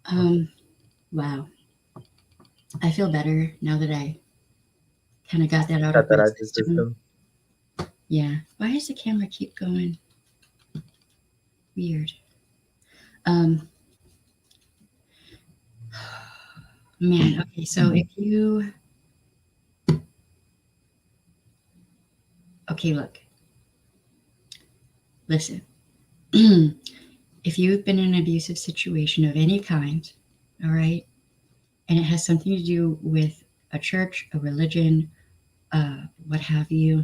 Um, wow. I feel better now that I kind of got that out Got of that my out of the system. system. Yeah. Why does the camera keep going? Weird. Um, man, okay, so if you. Okay, look. Listen. If you've been in an abusive situation of any kind, all right, and it has something to do with a church, a religion, what have you,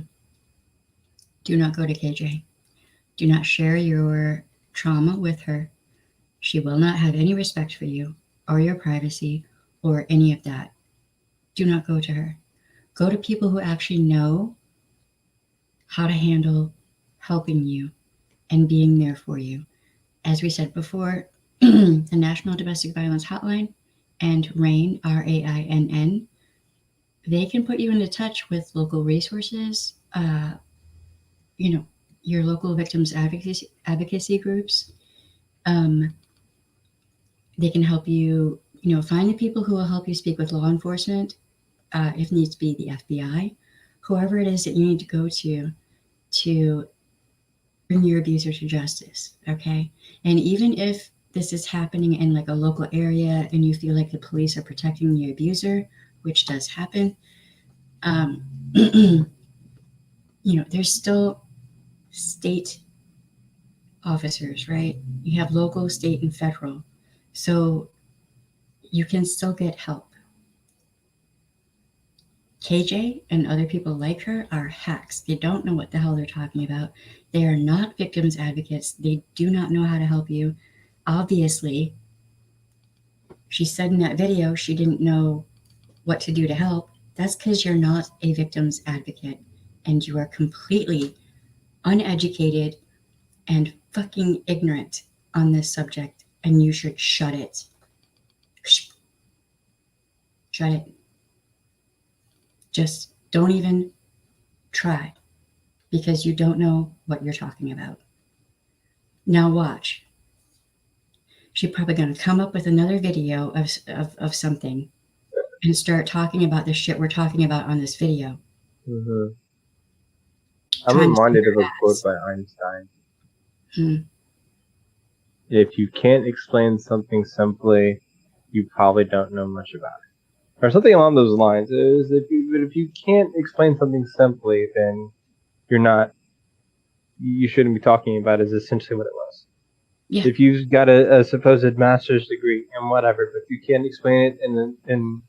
do not go to KJ. Do not share your trauma with her. She will not have any respect for you or your privacy or any of that. Do not go to her. Go to people who actually know how to handle helping you and being there for you. As we said before, the National Domestic Violence Hotline and RAINN, RAINN, they can put you into touch with local resources, your local victims advocacy groups. They can help you, find the people who will help you speak with law enforcement, if needs be the FBI, whoever it is that you need to go to bring your abuser to justice. Okay. And even if this is happening in like a local area and you feel like the police are protecting the abuser, which does happen, there's still state officers, right? You have local, state, and federal. So you can still get help. KJ and other people like her are hacks. They don't know what the hell they're talking about. They are not victims advocates. They do not know how to help you. Obviously, she said in that video she didn't know what to do to help. That's because you're not a victims advocate and you are completely uneducated and fucking ignorant on this subject, and you should shut it. Shut it. Just don't even try, because you don't know what you're talking about. Now watch. She's probably going to come up with another video of something and start talking about the shit we're talking about on this video. Mm-hmm. I'm reminded of a quote by Einstein. If you can't explain something simply, you probably don't know much about it. Or something along those lines. Is if you can't explain something simply, then you shouldn't be talking about it, is essentially what it was. Yeah. If you've got a supposed master's degree and whatever, but if you can't explain it in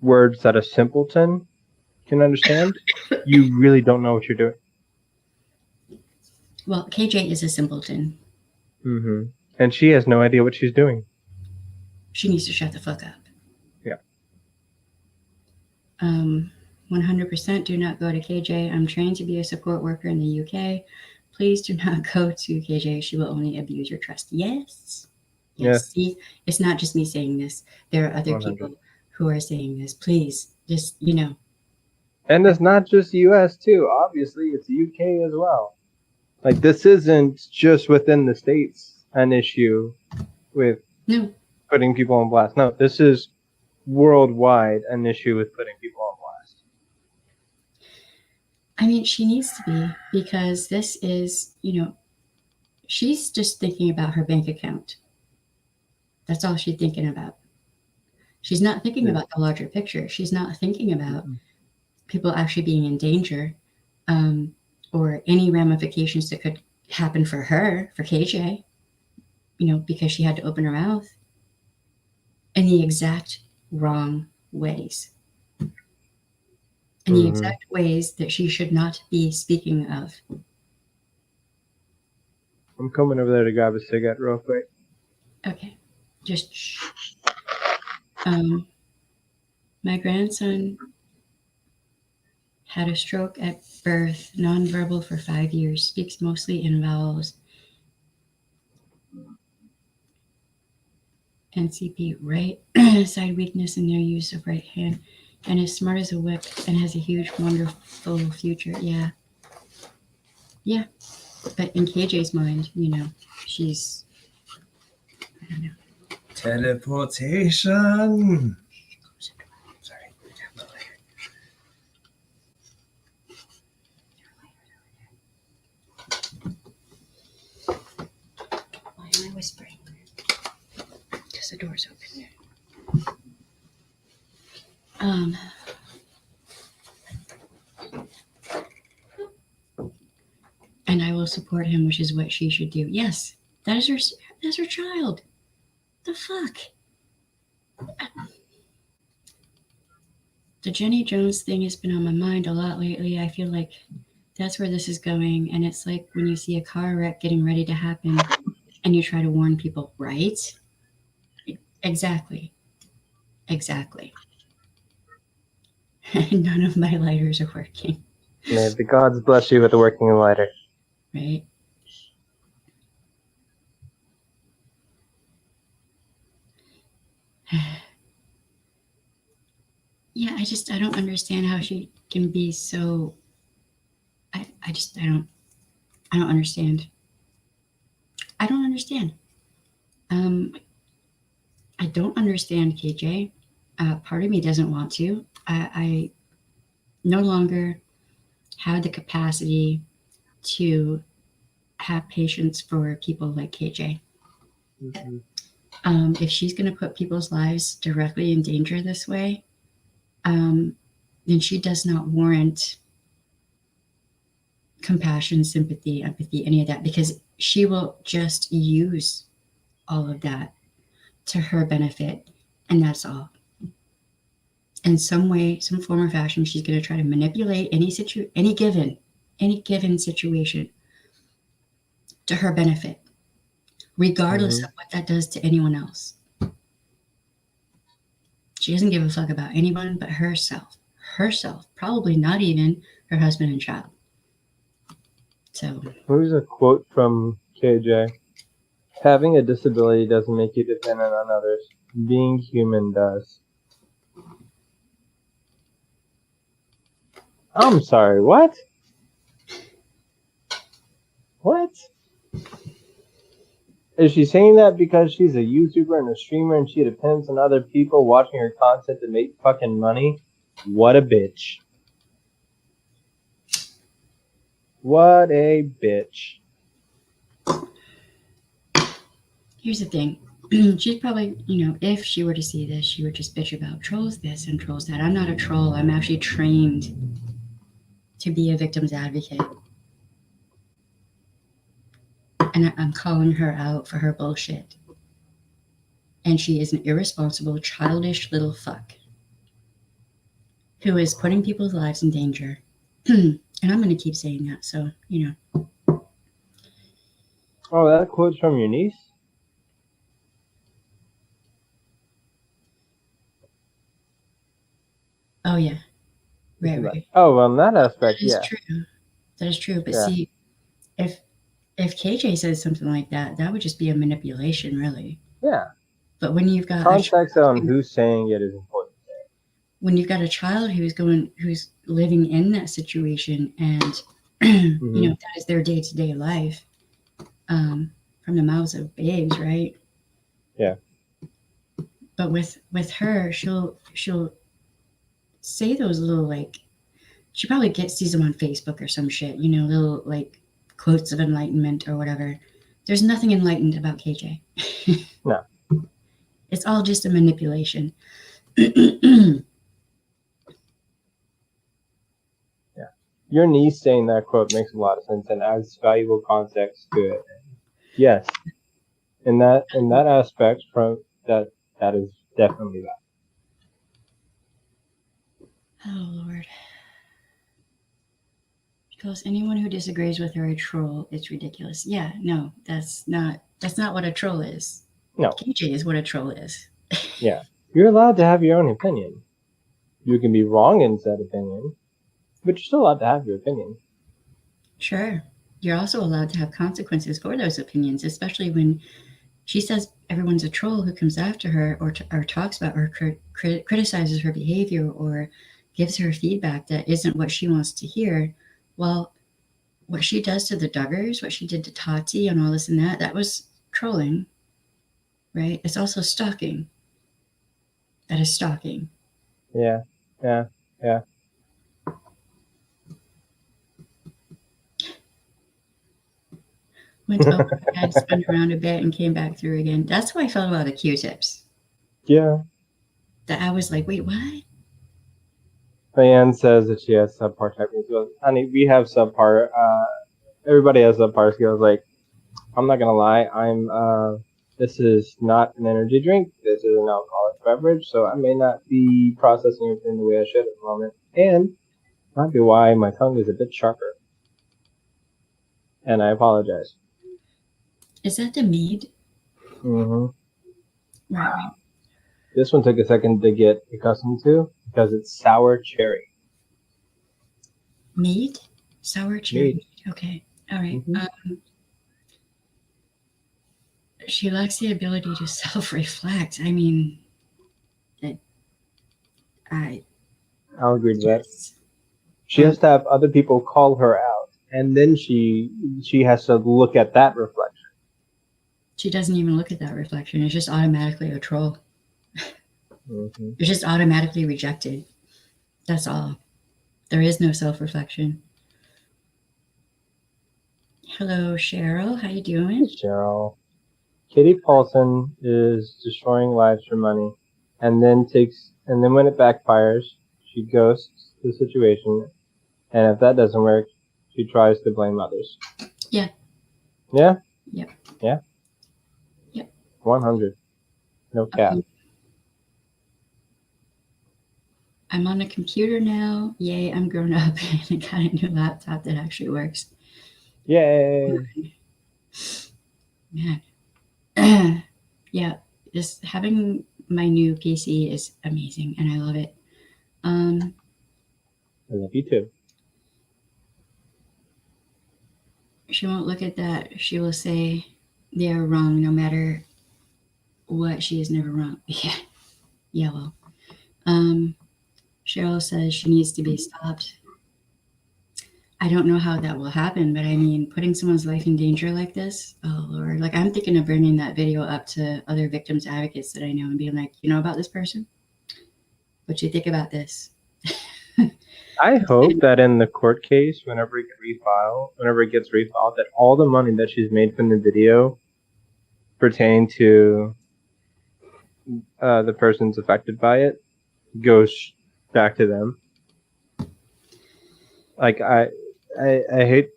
words that a simpleton can understand, you really don't know what you're doing. Well, KJ is a simpleton. Mm-hmm. And she has no idea what she's doing. She needs to shut the fuck up. Yeah. 100% do not go to KJ. I'm trained to be a support worker in the UK. Please do not go to KJ. She will only abuse your trust. Yes. See, it's not just me saying this. There are other 100. people who are saying this. Please, just, And it's not just US too. Obviously, it's UK as well. Like, this isn't just within the States an issue with putting people on blast. No, this is worldwide an issue with putting people on blast. I mean, she needs to be, because this is, she's just thinking about her bank account. That's all she's thinking about. She's not thinking about the larger picture. She's not thinking about people actually being in danger, or any ramifications that could happen for her, for KJ, because she had to open her mouth in the exact wrong ways. In the exact ways that she should not be speaking of. I'm coming over there to grab a cigarette real quick. Okay. Just shh. My grandson had a stroke at birth, nonverbal for 5 years, speaks mostly in vowels. NCP, right side weakness in their use of right hand, and is smart as a whip and has a huge, wonderful future. Yeah. But in KJ's mind, she's, I don't know. Teleportation. Sorry, I got the lighter. Why am I whispering? Because the door's open. And I will support him, which is what she should do. Yes, that's her child. The fuck? The Jenny Jones thing has been on my mind a lot lately. I feel like That's where this is going. And it's like when you see a car wreck getting ready to happen and you try to warn people, right? Exactly. Exactly. None of my lighters are working, May the gods bless you with a working lighter. right? Yeah, I don't understand how she can be so. I don't understand. I don't understand. Um, I don't understand KJ. Part of me doesn't want to. I no longer have the capacity to have patience for people like KJ. Mm-hmm. If she's going to put people's lives directly in danger this way, um, then she does not warrant compassion, sympathy, empathy, any of that, because she will just use all of that to her benefit, and that's all. In some way, some form or fashion, she's going to try to manipulate any given situation to her benefit, regardless Mm-hmm. of what that does to anyone else. She doesn't give a fuck about anyone but herself. Herself, probably not even her husband and child. So, Here's a quote from KJ. Having a disability doesn't make you dependent on others. Being human does. I'm sorry, what? What? Is she saying that because she's a YouTuber and a streamer and she depends on other people watching her content to make fucking money? What a bitch. What a bitch. here's the thing. She's probably, if she were to see this, she would just bitch about trolls this and trolls that. I'm not a troll. I'm actually trained to be a victim's advocate. And I'm calling her out for her bullshit. And she is an irresponsible, childish little fuck who is putting people's lives in danger. And I'm going to keep saying that. So, Oh, that quote's from your niece? Oh, yeah. Right. Oh, well, in that aspect, That is yeah. true. That is true. But Yeah. see, if KJ says something like that, that would just be a manipulation, really. Yeah. But when you've got Context on who's saying it is important. when you've got a child who's living in that situation, and Mm-hmm. that is their day-to-day life, from the mouths of babes, right? Yeah. But with her, she'll say those little, like, she probably sees them on Facebook or some shit, little like quotes of enlightenment or whatever. There's nothing enlightened about KJ. No. It's all just a manipulation. Yeah. Your niece saying that quote makes a lot of sense and adds valuable context to it. Yes. In that aspect, from that is definitely that. Oh Lord. Because anyone who disagrees with her a troll, it's ridiculous. Yeah, no, that's not what a troll is. No. KJ is what a troll is. Yeah. You're allowed to have your own opinion. You can be wrong in said opinion, but you're still allowed to have your opinion. Sure. You're also allowed to have consequences for those opinions, especially when she says everyone's a troll who comes after her or talks about or criticizes her behavior or gives her feedback that isn't what she wants to hear. Well, what she does to the Duggars, what she did to Tati and all this and that was trolling, right? It's also stalking. That is stalking. Yeah. Went overhead, spun around a bit, and came back through again. That's how I felt about the Q-tips. Yeah. That I was like, wait, what? Diane says that she has subpar technique skills. Honey, we have subpar. Everybody has subpar skills. Like, I'm not gonna lie. This is not an energy drink. This is an alcoholic beverage, so I may not be processing it in the way I should at the moment, and might be why my tongue is a bit sharper. and I apologize. Is that the mead? Mm-hmm. Right. This one took a second to get accustomed to because it's sour cherry. Mead? Sour cherry. Mead. Okay. All right. Mm-hmm. She lacks the ability to self-reflect. I mean, I'll agree to that. yes. She has to have other people call her out, and then she has to look at that reflection. She doesn't even look at that reflection. It's just automatically a troll. Mm-hmm. It's just automatically rejected. That's all. There is no self-reflection. Hello, Cheryl. How you doing? Cheryl. Kitty Paulson is destroying lives for money, and then when it backfires, she ghosts the situation, and if that doesn't work, she tries to blame others. Yeah. Yeah? Yep. Yeah? Yep. 100. No cap. I'm on a computer now. Yay, I'm grown up and I got a new laptop that actually works. Yay! Man. Yeah, just having my new PC is amazing and I love it. I love you too. She won't look at that. She will say they are wrong no matter what. She is never wrong. Yeah. Yeah, well. Cheryl says she needs to be stopped. I don't know how that will happen, but I mean, putting someone's life in danger like this, oh Lord. Like, I'm thinking of bringing that video up to other victims advocates that I know and being like, you know about this person? What you think about this? I hope that in the court case, whenever it gets refiled, that all the money that she's made from the video pertaining to the persons affected by it goes back to them. Like I hate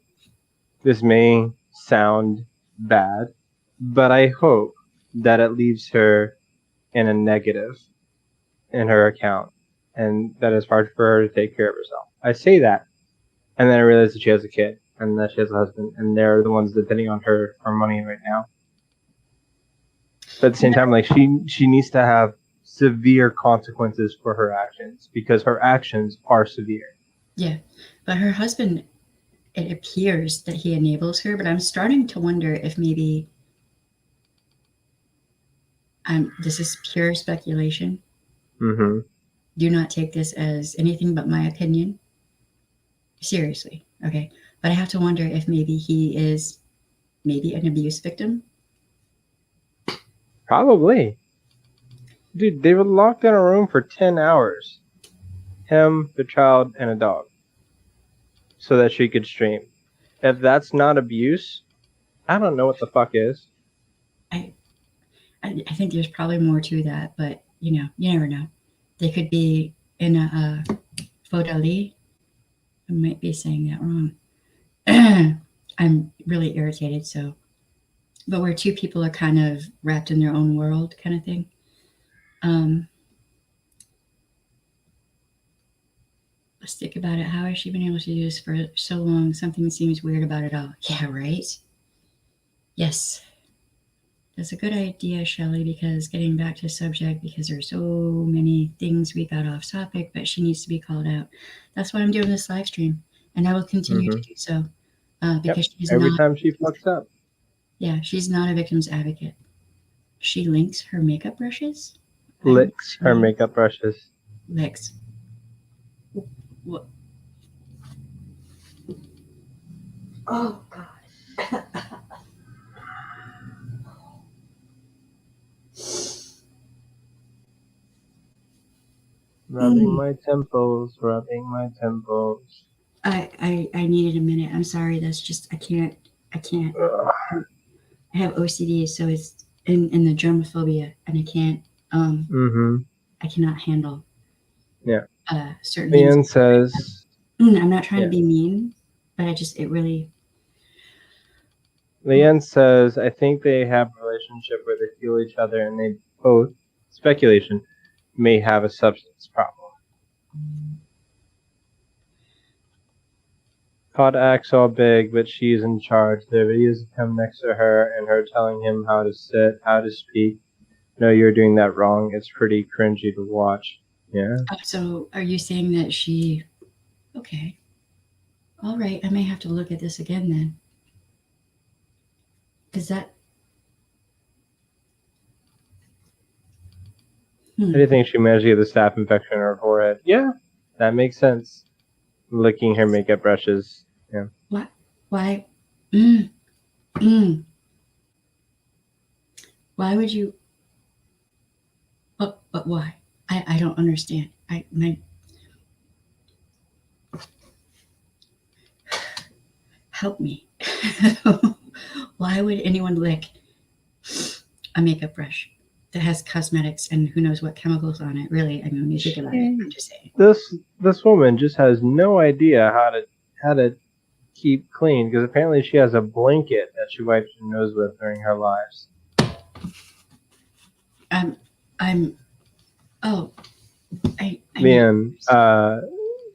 this may sound bad, but I hope that it leaves her in a negative in her account, and that it's hard for her to take care of herself. I say that, and then I realize that she has a kid and that she has a husband, and they're the ones depending on her for money right now. But at the same time, like she needs to have severe consequences for her actions because her actions are severe. Yeah, but her husband, it appears that he enables her, but I'm starting to wonder if maybe this is pure speculation. Mm-hmm. Do not take this as anything but my opinion. Seriously, okay? But I have to wonder if maybe he is maybe an abuse victim. Probably. Dude, they were locked in a room for 10 hours. Him, the child, and a dog. So that she could stream. If that's not abuse, I don't know what the fuck is. I think there's probably more to that, but you know, you never know. They could be in a fodali. I might be saying that wrong. I'm really irritated, so. But where two people are kind of wrapped in their own world, kind of thing. Let's think about it. How has she been able to do this for so long? Something seems weird about it all. Yeah, right? Yes. That's a good idea, Shelley, because getting back to subject, because there's so many things we got off topic, but she needs to be called out. That's why I'm doing this live stream, and I will continue to do so because she's Every not. time she fucks up. Yeah, she's not a victim's advocate. She links her makeup brushes. Licks her makeup brushes. Licks. What? Oh God. Rubbing my temples, rubbing my temples. I needed a minute. I'm sorry. That's just I can't. Ugh. I have OCD, so it's in the germophobia, and I can't. I cannot handle. Yeah. Certain Leanne things. says. I'm not trying to be mean, but it really. Leanne says, I think they have a relationship where they feel each other and they both, speculation, may have a substance problem. Pod acts all big, but she's in charge. There are videos of him next to her and her telling him how to sit, how to speak. No, you're doing that wrong. It's pretty cringy to watch. Yeah. So are you saying that she... Okay. All right. I may have to look at this again then. Is that... How do you think she managed to get the staph infection in her forehead? Yeah, that makes sense. Licking her makeup brushes. Yeah. What? Why? Mm, mm. Why would you... But why? I don't understand. Help me. Why would anyone lick a makeup brush that has cosmetics and who knows what chemicals on it? Really, I mean, when you think about it, I'm just saying. This woman just has no idea how to keep clean because apparently she has a blanket that she wipes her nose with during her lives. I'm. Oh, I Man,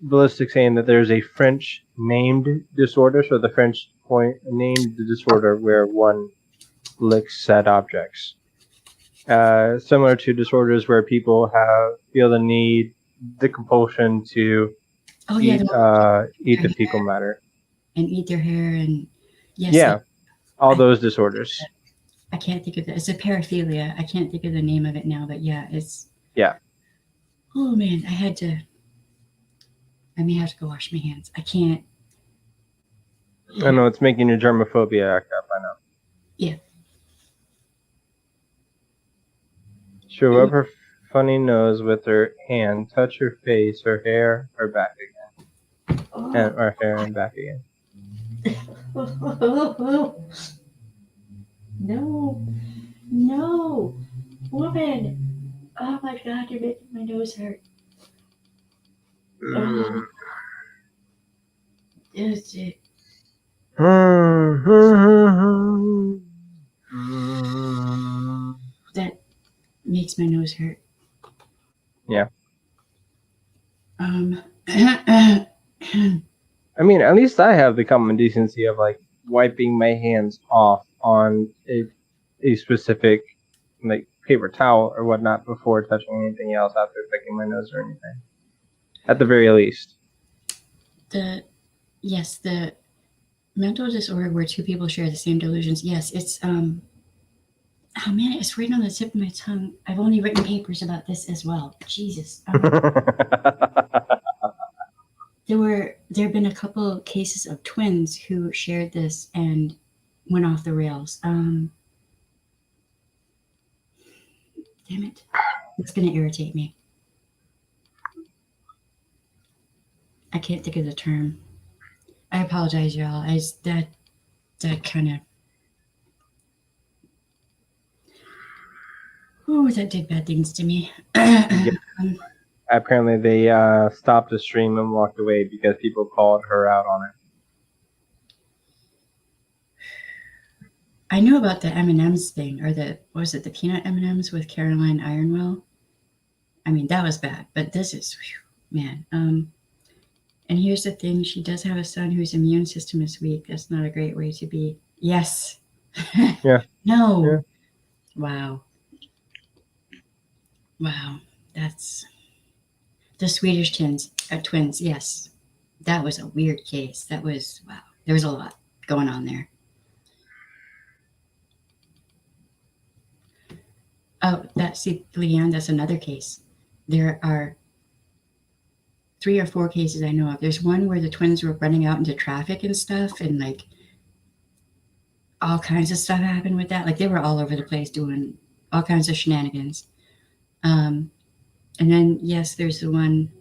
ballistic saying that there's a French named disorder, so the French point named the disorder where one licks said objects. Similar to disorders where people feel the need, the compulsion to Oh yeah, eat the fecal matter. and eat their hair and yes, Yeah, all those disorders. I can't think of it. It's a paraphilia. I can't think of the name of it now, but yeah, it's... Yeah. Oh man, I may have to go wash my hands. I can't. I know it's making your germophobia act up. I know. Yeah. She rub her funny nose with her hand, touch her face, her hair, her back again, and her hair and back again. No, no, woman! Oh my God, you're making my nose hurt. Is it? That makes my nose hurt. Yeah. I mean, at least I have the common decency of like wiping my hands off on a specific like paper towel or whatnot before touching anything else after picking my nose or anything. At the very least. the mental disorder where two people share the same delusions. Yes, it's oh man, it's right on the tip of my tongue. I've only written papers about this as well. Jesus. There have been a couple cases of twins who shared this and went off the rails. Damn it. It's going to irritate me. I can't think of the term. I apologize, y'all. That kind of... Oh, that did bad things to me. Yeah. Apparently, they stopped the stream and walked away because people called her out on it. I knew about the M&M's thing, or what was it, the peanut M&M's with Caroline Ironwell? I mean, that was bad, but this is, man. And here's the thing, she does have a son whose immune system is weak. That's not a great way to be. Yes. Yeah. No. Yeah. Wow. That's the Swedish twins. Yes. That was a weird case. That was, wow. There was a lot going on there. Oh, Leanne, that's another case. There are 3 or 4 cases I know of. There's one where the twins were running out into traffic and stuff, and like all kinds of stuff happened with that. Like they were all over the place doing all kinds of shenanigans. And then, yes, there's the one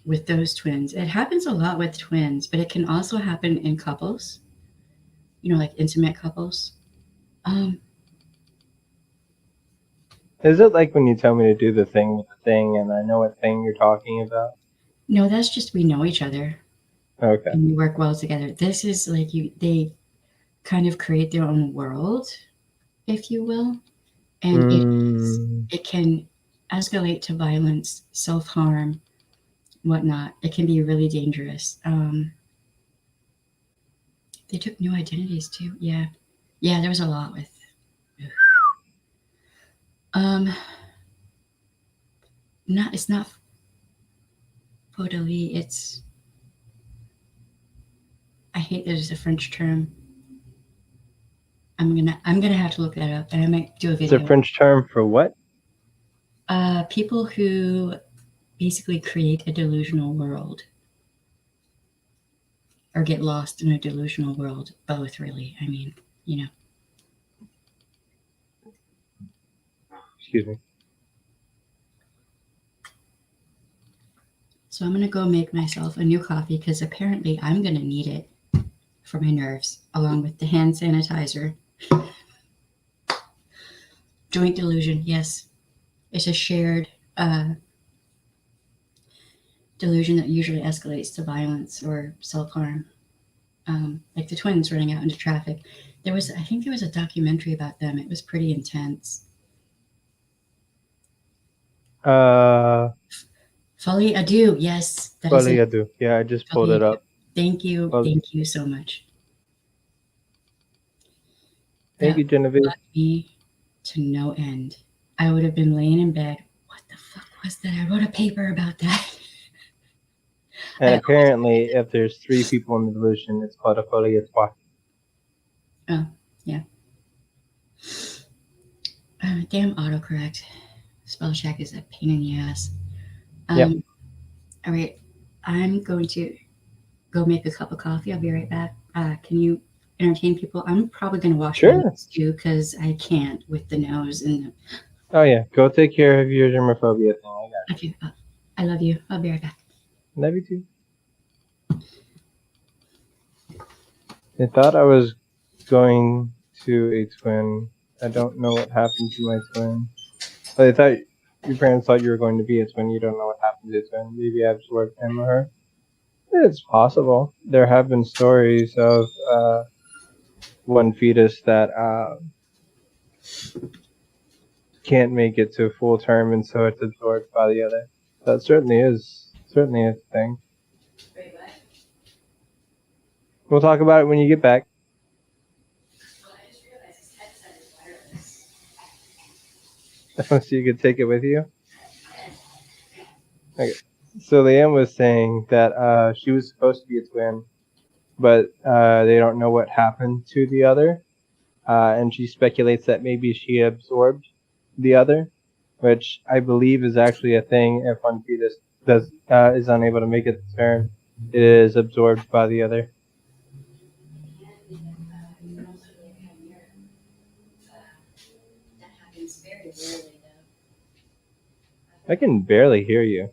with those twins. It happens a lot with twins, but it can also happen in couples, like intimate couples. Is it like when you tell me to do the thing with the thing and I know what thing you're talking about? No, that's just we know each other. Okay. And we work well together. This is like they kind of create their own world, if you will. And it can escalate to violence, self-harm, whatnot. It can be really dangerous. They took new identities too. Yeah. Yeah, there was a lot with. It's not Podoli, it's. I hate there's a French term. I'm gonna have to look that up, and I might do a It's a video. French term for what? People who basically create a delusional world or get lost in a delusional world. Both, really. I mean, you know. Excuse me. So I'm gonna go make myself a new coffee because apparently I'm gonna need it for my nerves, along with the hand sanitizer. Joint delusion, yes. It's a shared delusion that usually escalates to violence or self-harm. Like the twins running out into traffic. I think there was a documentary about them. It was pretty intense. Folie à deux, yes, that is it. Yeah, I just pulled Folie à it deux. up. Thank you, Folie. thank you so much. Thank you, Genevieve. Got me to no end. I would have been laying in bed. What the fuck was that? I wrote a paper about that. And apparently, if there's 3 people in the delusion, it's called a folie à trois. Oh, yeah. Damn autocorrect. Spell check is a pain in the ass. Yep. All right. I'm going to go make a cup of coffee. I'll be right back. Can you entertain people? I'm probably going to wash my nose too because I can't with the nose and the... Oh, yeah. Go take care of your germophobia thing. I got Okay. I love you. I'll be right back. Love you too. I thought I was going to a twin. I don't know what happened to my twin. I thought your parents thought you were going to be a twin. You don't know what happened to a twin. Maybe I absorbed him or her. It's possible. There have been stories of one fetus that can't make it to full term, and so it's absorbed by the other. That certainly is a thing. We'll talk about it when you get back. So you could take it with you. Okay. So Leanne was saying that she was supposed to be a twin, but they don't know what happened to the other, and she speculates that maybe she absorbed the other, which I believe is actually a thing. If one fetus is unable to make it to term, it is absorbed by the other. That happens very rarely, though. I can barely hear you.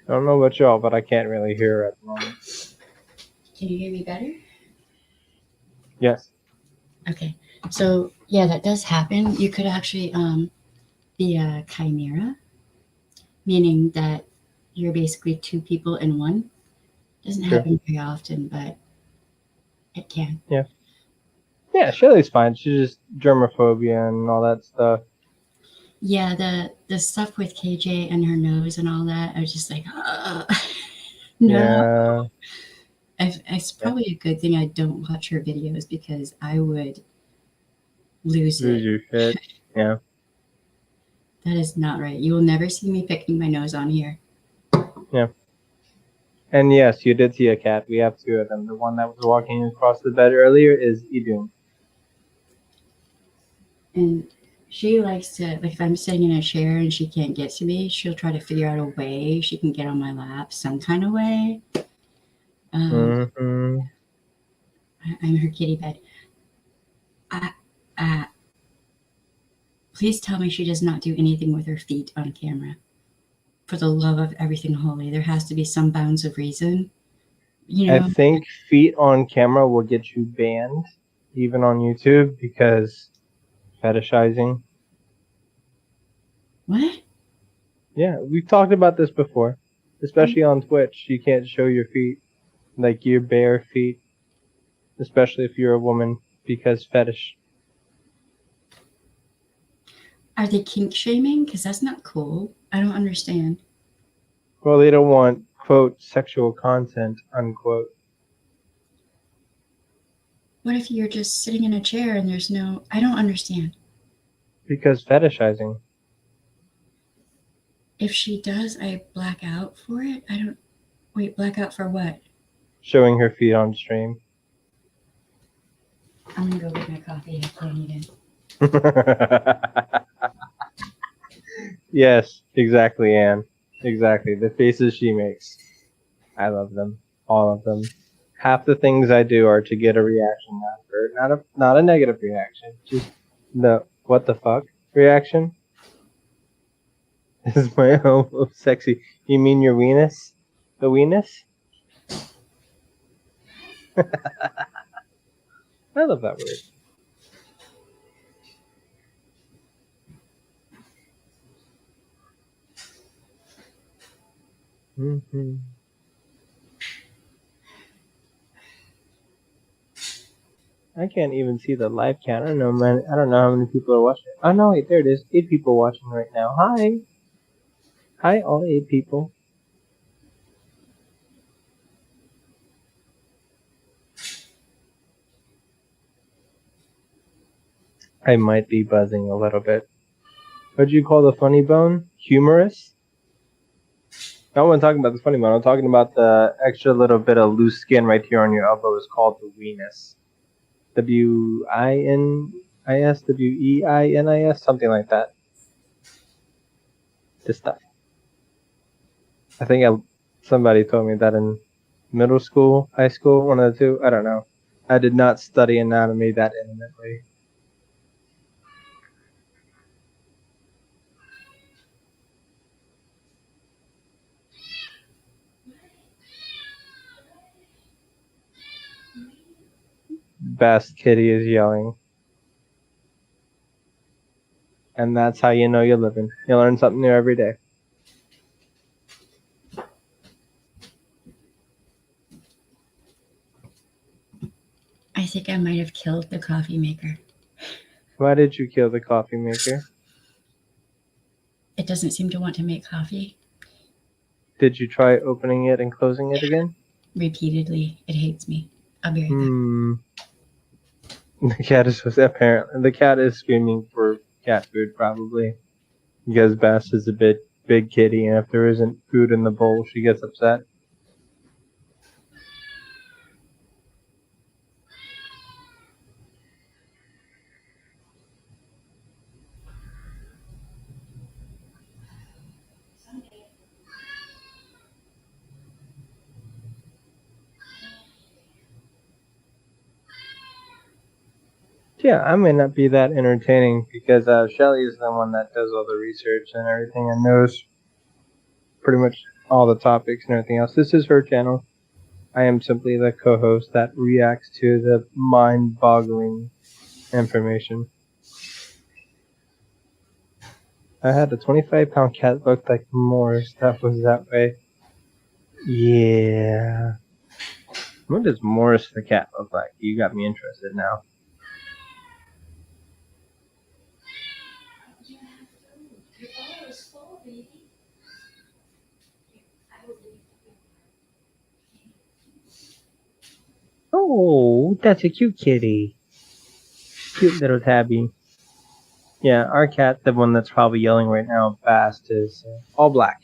I don't know about y'all, but I can't really hear at the moment. Can you hear me better? Yes. Okay. So yeah, that does happen. You could actually be a chimera, meaning that you're basically 2 people in one. Doesn't happen very often, but it can. Yeah. Yeah, Shelly's fine. She's just germophobia and all that stuff. Yeah, the stuff with KJ and her nose and all that, I was just like, no. Yeah. It's probably a good thing I don't watch her videos because I would lose it. Your shit. Yeah. That is not right. You will never see me picking my nose on here. Yeah. And yes, you did see a cat. We have 2 of them. The one that was walking across the bed earlier is Idun. And she likes to, like, if I'm sitting in a chair and she can't get to me, she'll try to figure out a way she can get on my lap, some kind of way. Mm-hmm. I'm her kitty bed. Please tell me she does not do anything with her feet on camera. For the love of everything holy, there has to be some bounds of reason. You know? I think feet on camera will get you banned, even on YouTube, because fetishizing. What? Yeah, we've talked about this before, especially on Twitch. You can't show your feet, like your bare feet, especially if you're a woman, because fetish. Are they kink shaming? Because that's not cool. I don't understand. Well, they don't want, quote, sexual content, unquote. What if you're just sitting in a chair and there's no... I don't understand. Because fetishizing. If she does, I black out for it? I don't... Wait, black out for what? Showing her feet on stream. I'm gonna go get my coffee. I can't even. Yes, exactly, Anne. Exactly. The faces she makes. I love them. All of them. Half the things I do are to get a reaction out of her. Not a negative reaction. Just the what the fuck reaction. This is my own sexy. You mean your weenus? The weenus? I love that word. Mm-hmm. I can't even see the live count. I don't know, man. I don't know how many people are watching. Oh no, wait, there it is. 8 people watching right now. Hi, hi, all 8 people. I might be buzzing a little bit. What'd you call the funny bone? Humorous? I wasn't talking about the funny bone. I'm talking about the extra little bit of loose skin right here on your elbow is called the weenus. W-I-N-I-S, W-E-I-N-I-S, something like that. This stuff. I think somebody told me that in middle school, high school, one of the two. I don't know. I did not study anatomy that intimately. Best Kitty is yelling. And that's how you know you're living. You learn something new every day. I think I might have killed the coffee maker. Why did you kill the coffee maker? It doesn't seem to want to make coffee. Did you try opening it and closing it again? Repeatedly. It hates me. I'll be right back. The cat is apparently the cat is screaming for cat food probably because Bass is a big kitty, and if there isn't food in the bowl, she gets upset. Yeah, I may not be that entertaining because Shelly is the one that does all the research and everything and knows pretty much all the topics and everything else. This is her channel. I am simply the co-host that reacts to the mind-boggling information. I had a 25-pound cat looked like Morris that was that way. Yeah. What does Morris the cat look like? You got me interested now. Oh, that's a cute kitty. Cute little tabby. Yeah, our cat, the one that's probably yelling right now, Bast, is all black.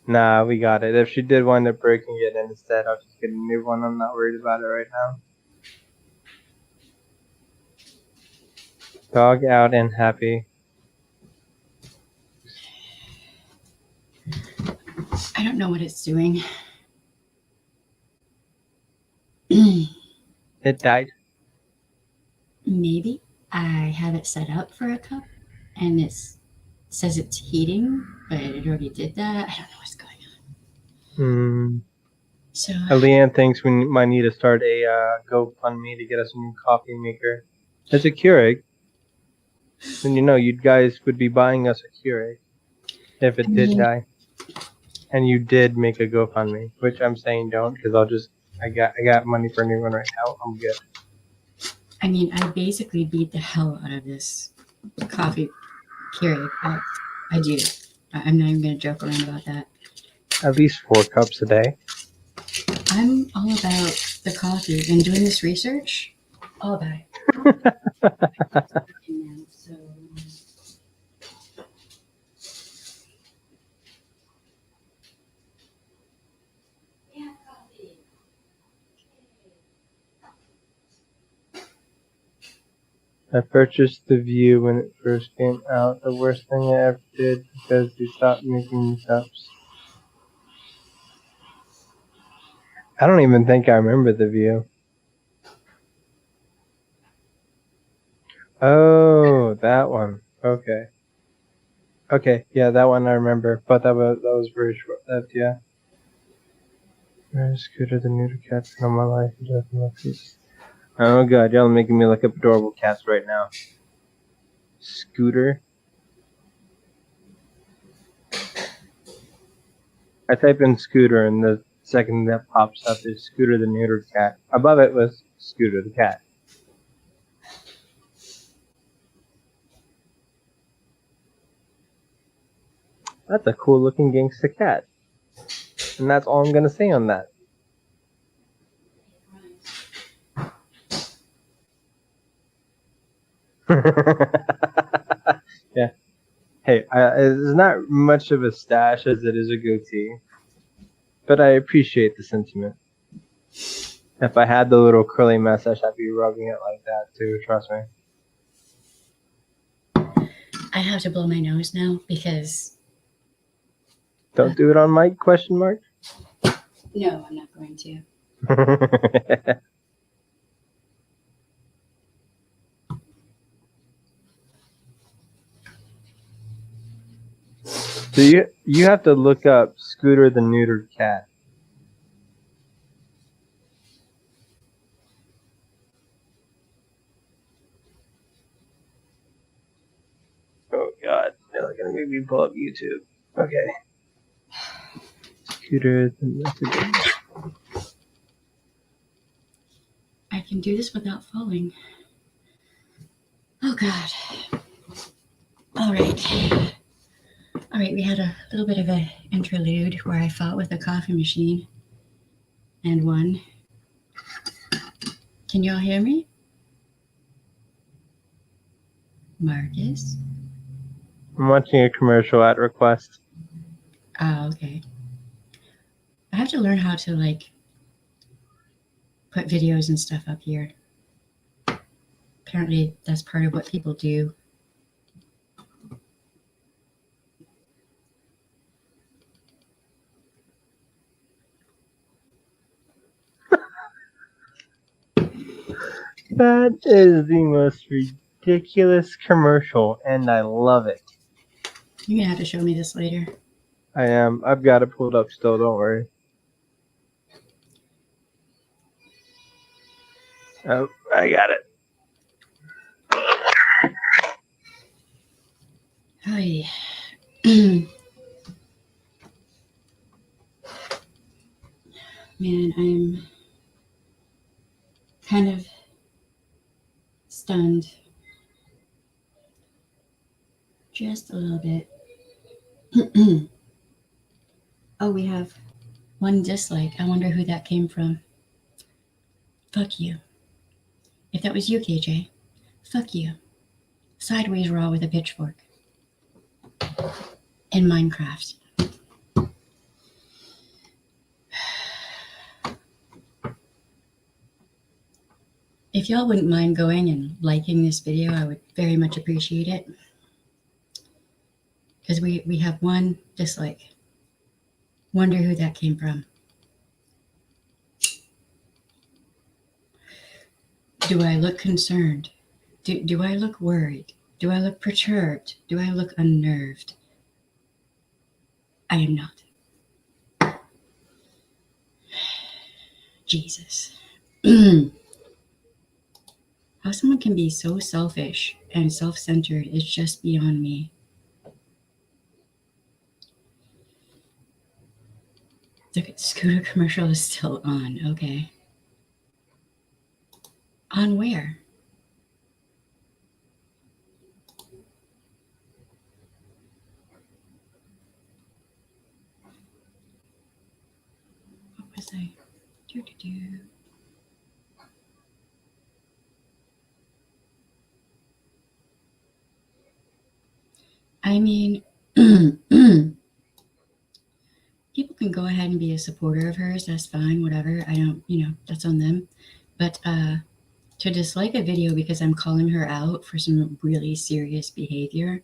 Nah, we got it. If she did wind up breaking it instead, I'll just get a new one. I'm not worried about it right now. Dog out and happy. I don't know what it's doing. It died. Maybe I have it set up for a cup and it says it's heating, but it already did that. I don't know what's going on. So Leanne thinks we might need to start a GoFundMe to get us a new coffee maker. It's a Keurig. And you guys would be buying us a Keurig if it did die. And you did make a GoFundMe, which I'm saying don't, because I'll just I got money for a new one right now. I'm good. I mean, I basically beat the hell out of this coffee Keurig. I do. I'm not even going to joke around about that. At least 4 cups a day. I'm all about the coffee and doing this research. All about it. So, yeah, coffee. I purchased the View when it first came out. The worst thing I ever did because they stopped making the cups. I don't even think I remember the View. Oh, that one. Okay. Okay, yeah, that one I remember, but that was very short-lived. Yeah. Scooter the neuter cat's been on my life. Oh god, y'all are making me look up adorable cats right now. Scooter. I type in Scooter, and the second that pops up is Scooter the neuter cat. Above it was Scooter the cat. That's a cool looking gangsta cat. And that's all I'm gonna say on that. Yeah. Hey, it's not much of a stash as it is a goatee. But I appreciate the sentiment. If I had the little curly mustache, I'd be rubbing it like that too, trust me. I have to blow my nose now because. Don't do it on mic, question mark? No, I'm not going to. So you have to look up Scooter the neutered cat. Oh god, they're gonna make me pull up YouTube. Okay. Scooter the I can do this without falling. Oh god. All right. All right, we had a little bit of an interlude where I fought with a coffee machine and won. Can you all hear me? Marcus? I'm watching a commercial at request. Oh, okay. I have to learn how to put videos and stuff up here. Apparently that's part of what people do. That is the most ridiculous commercial, and I love it. You're gonna have to show me this later. I am. I've got it pulled up still, don't worry. Oh, I got it. Hi. Man, I'm kind of stunned. Just a little bit. Oh, we have one dislike. I wonder who that came from. Fuck you. If that was you, KJ, fuck you. Sideways raw with a pitchfork. In Minecraft. If y'all wouldn't mind going and liking this video, I would very much appreciate it. Because we have one dislike. Wonder who that came from. Do I look concerned? Do I look worried? Do I look perturbed? Do I look unnerved? I am not. Jesus. How someone can be so selfish and self-centered is just beyond me. The scooter commercial is still on. Okay. On where? What was I? Do. I mean, people can go ahead and be a supporter of hers. That's fine, whatever. I don't, that's on them. But to dislike a video because I'm calling her out for some really serious behavior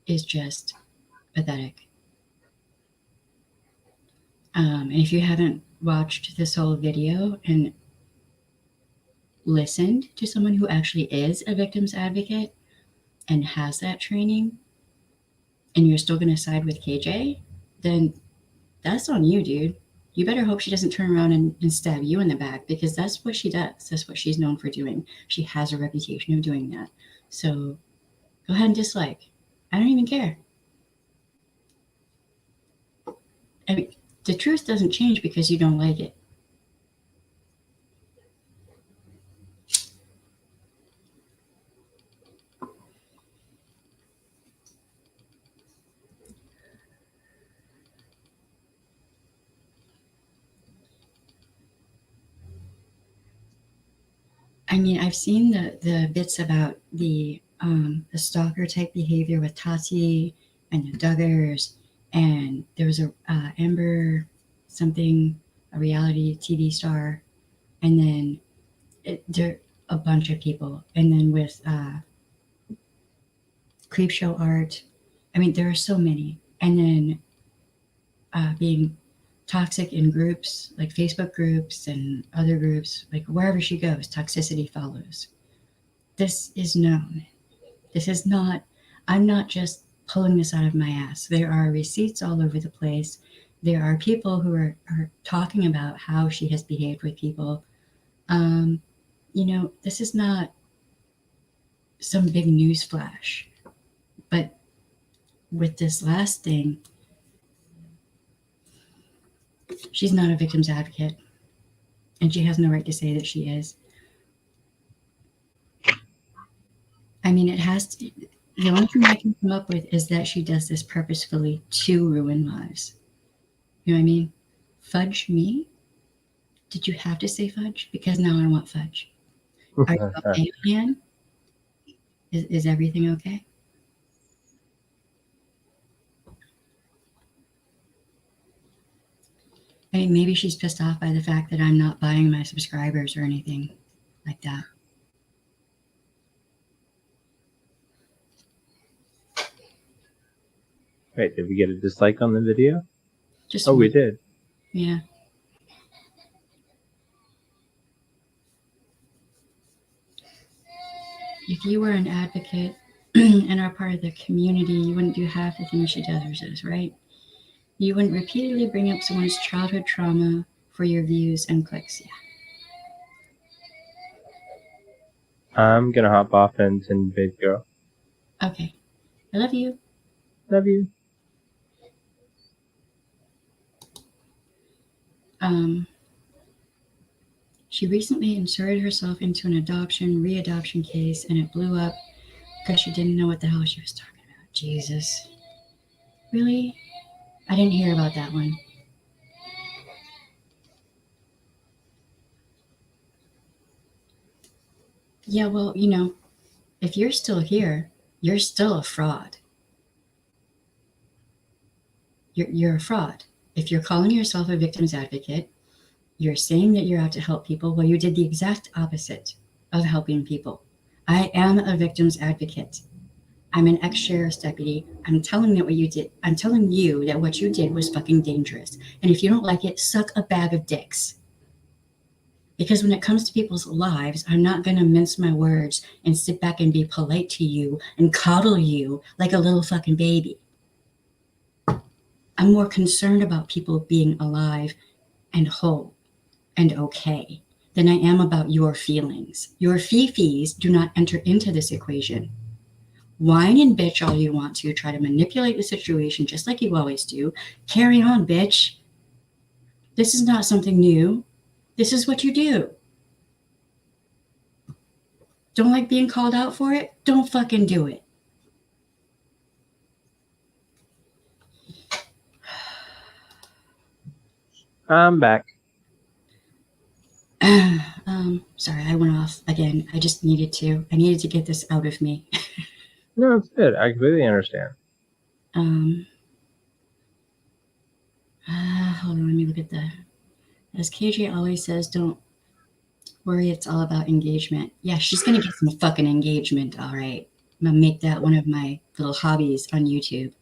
is just pathetic. And if you haven't watched this whole video and listened to someone who actually is a victim's advocate and has that training, and you're still going to side with KJ, then that's on you, dude. You better hope she doesn't turn around and stab you in the back, because that's what she does. That's what she's known for doing. She has a reputation of doing that. So go ahead and dislike. I don't even care. I mean, the truth doesn't change because you don't like it. I mean, I've seen the bits about the stalker type behavior with Tati and the Duggars, and there was a Amber something, a reality TV star, and then there a bunch of people, and then with Creepshow Art. I mean, there are so many, and then being toxic in groups like Facebook groups and other groups, like wherever she goes, toxicity follows. This is known. This is not, I'm not just pulling this out of my ass. There are receipts all over the place. There are people who are talking about how she has behaved with people. This is not some big news flash. But with this last thing, she's not a victim's advocate, and she has no right to say that she is. I mean, it has to. The only thing I can come up with is that she does this purposefully to ruin lives. You know what I mean? Fudge me? Did you have to say fudge? Because now I want fudge. Are you okay, man? Is everything okay? I mean, maybe she's pissed off by the fact that I'm not buying my subscribers or anything like that. Wait, did we get a dislike on the video? Just we one. did. Yeah. If you were an advocate and are part of the community, you wouldn't do half the things she does or says, right? You wouldn't repeatedly bring up someone's childhood trauma for your views and clicks. Yeah. I'm gonna hop off and send Big Girl. Okay. I love you. Love you. She recently inserted herself into an readoption case, and it blew up because she didn't know what the hell she was talking about. Jesus. Really? I didn't hear about that one. Yeah, well, if you're still here, you're still a fraud. You're a fraud. If you're calling yourself a victim's advocate, you're saying that you're out to help people. Well, you did the exact opposite of helping people. I am a victim's advocate. I'm an ex-sheriff's deputy. I'm telling you that what you did was fucking dangerous. And if you don't like it, suck a bag of dicks. Because when it comes to people's lives, I'm not going to mince my words and sit back and be polite to you and coddle you like a little fucking baby. I'm more concerned about people being alive and whole and okay than I am about your feelings. Your fifis do not enter into this equation. Whine and bitch all you want to, try to manipulate the situation just like you always do. Carry on, bitch. This is not something new. This is what you do. Don't like being called out for it? Don't fucking do it. I'm back. Sorry, I went off again. I just needed to. I needed to get this out of me. No, it's good. I completely understand. Hold on, let me look at the. As KJ always says, don't worry, it's all about engagement. Yeah, she's gonna get some fucking engagement, all right. I'm gonna make that one of my little hobbies on YouTube.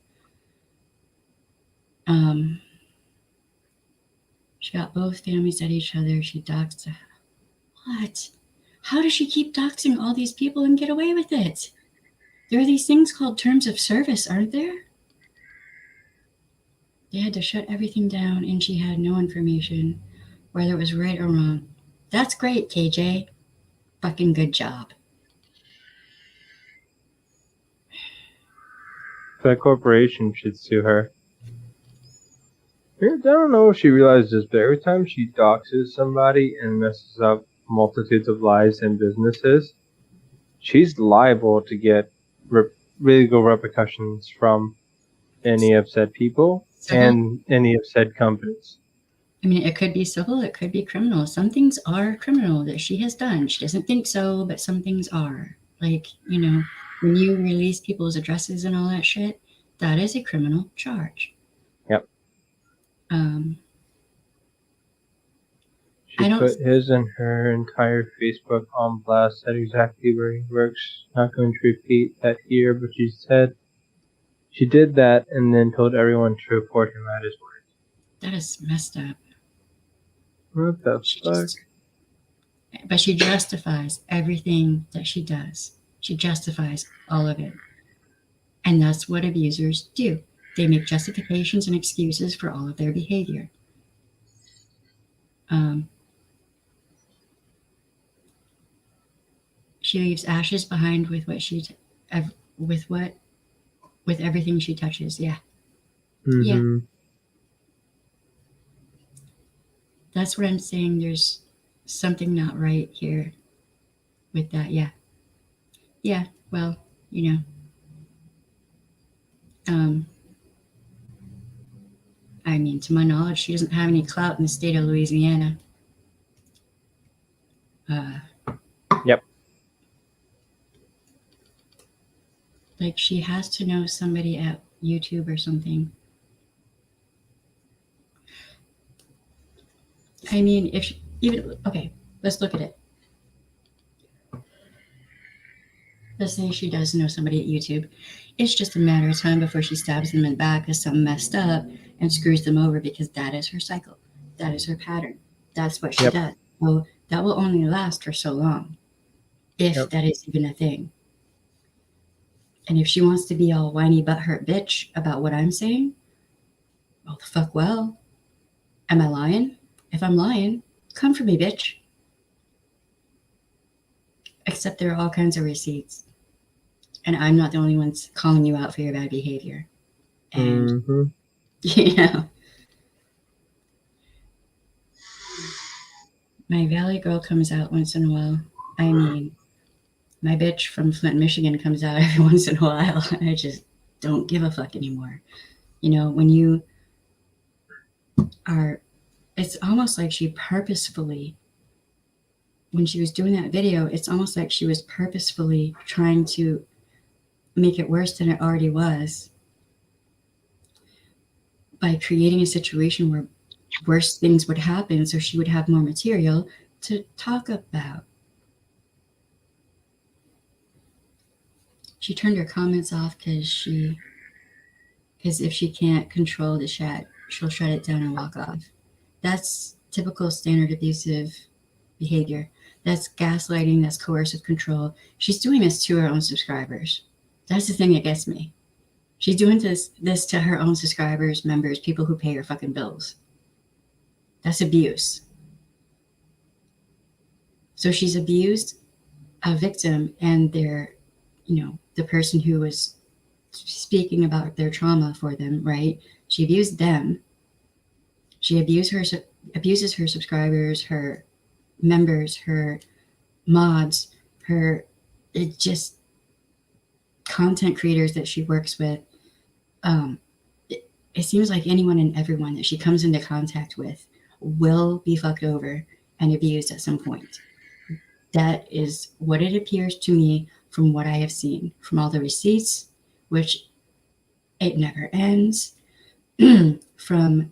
She got both families at each other. She doxed. What? How does she keep doxing all these people and get away with it? There are these things called terms of service, aren't there? They had to shut everything down, and she had no information, whether it was right or wrong. That's great, KJ. Fucking good job. That corporation should sue her. I don't know if she realized this, but every time she doxes somebody and messes up multitudes of lives and businesses, she's liable to get legal repercussions from any upset people and any upset companies. I mean, it could be civil, it could be criminal. Some things are criminal that she has done. She doesn't think so, but some things are. Like, you know, when you release people's addresses and all that shit, that is a criminal charge. Yep. She I don't. put his and her entire Facebook on blast, said exactly where he works. Not going to repeat that here, but she said she did that and then told everyone to report him at his work. That is messed up. What the fuck? But she justifies everything that she does. She justifies all of it. And that's what abusers do. They make justifications and excuses for all of their behavior. She leaves ashes behind with with everything she touches. Yeah. Mm-hmm. Yeah. That's what I'm saying. There's something not right here with that. Yeah. Yeah. Well, you know. I mean, to my knowledge, she doesn't have any clout in the state of Louisiana. Yep. Like, she has to know somebody at YouTube or something. I mean, if she, okay, let's look at it. Let's say she does know somebody at YouTube. It's just a matter of time before she stabs them in the back with something messed up and screws them over, because that is her cycle. That is her pattern. That's what she does. So that will only last for so long, if that is even a thing. And if she wants to be all whiny butthurt bitch about what I'm saying, well, the fuck well. Am I lying? If I'm lying, come for me, bitch. Except there are all kinds of receipts. And I'm not the only one calling you out for your bad behavior. And, you know, my Valley girl comes out once in a while. I mean, my bitch from Flint, Michigan comes out every once in a while. I just don't give a fuck anymore. You know, when you are, it's almost like she purposefully, when she was doing that video, it's almost like she was purposefully trying to make it worse than it already was by creating a situation where worse things would happen, so she would have more material to talk about. She turned her comments off because if she can't control the chat, she'll shut it down and walk off. That's typical standard abusive behavior. That's gaslighting, that's coercive control. She's doing this to her own subscribers. That's the thing that gets me. She's doing this to her own subscribers, members, people who pay her fucking bills. That's abuse. So she's abused a victim and their, you know, the person who was speaking about their trauma for them, right? She abused them. She abused abuses her subscribers, her members, her mods, her it just content creators that she works with. It seems like anyone and everyone that she comes into contact with will be fucked over and abused at some point. That is what it appears to me from what I have seen, from all the receipts, which it never ends, from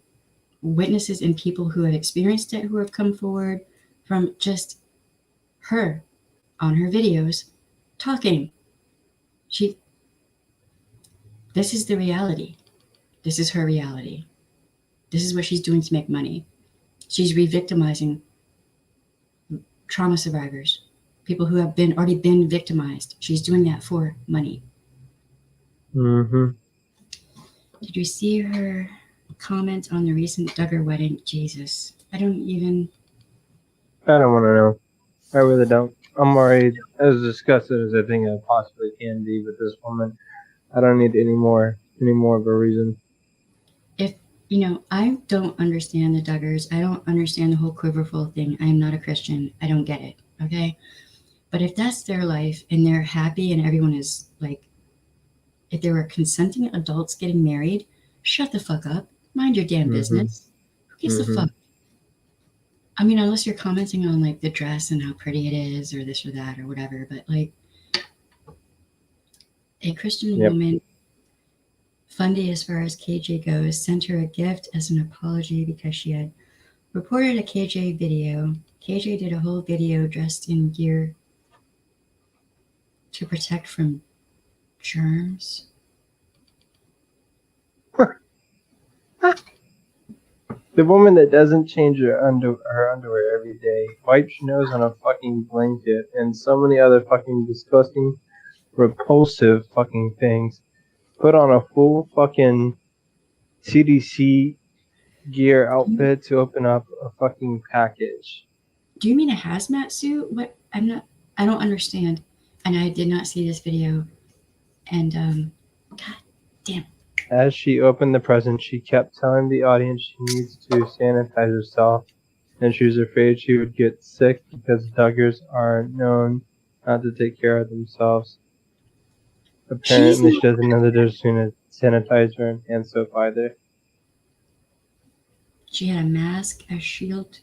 witnesses and people who have experienced it who have come forward, from just her on her videos talking. This is the reality. This is her reality. This is what she's doing to make money. She's re-victimizing trauma survivors, people who have already been victimized. She's doing that for money. Mm-hmm. Did you see her comment on the recent Duggar wedding? Jesus, I don't want to know. I really don't. I'm already as disgusted as I think I possibly can be with this woman. I don't need any more of a reason. I don't understand the Duggars. I don't understand the whole quiverful thing. I am not a Christian. I don't get it. Okay. But if that's their life and they're happy and everyone is like, if they were consenting adults getting married, shut the fuck up. Mind your damn business. Who gives a fuck? I mean, unless you're commenting on like the dress and how pretty it is or this or that or whatever, but like a Christian woman, Fundy as far as KJ goes, sent her a gift as an apology because she had reported a KJ video. KJ did a whole video dressed in gear to protect from germs. The woman that doesn't change her underwear every day, wipes her nose on a fucking blanket, and so many other fucking disgusting, repulsive fucking things, put on a full fucking CDC gear outfit to open up a fucking package. Do you mean a hazmat suit? What? I don't understand. And I did not see this video. And god damn. As she opened the present, she kept telling the audience she needs to sanitize herself, and she was afraid she would get sick because Duggars are known not to take care of themselves. Apparently, she doesn't know that there's sanitizer and hand soap either. She had a mask, a shield,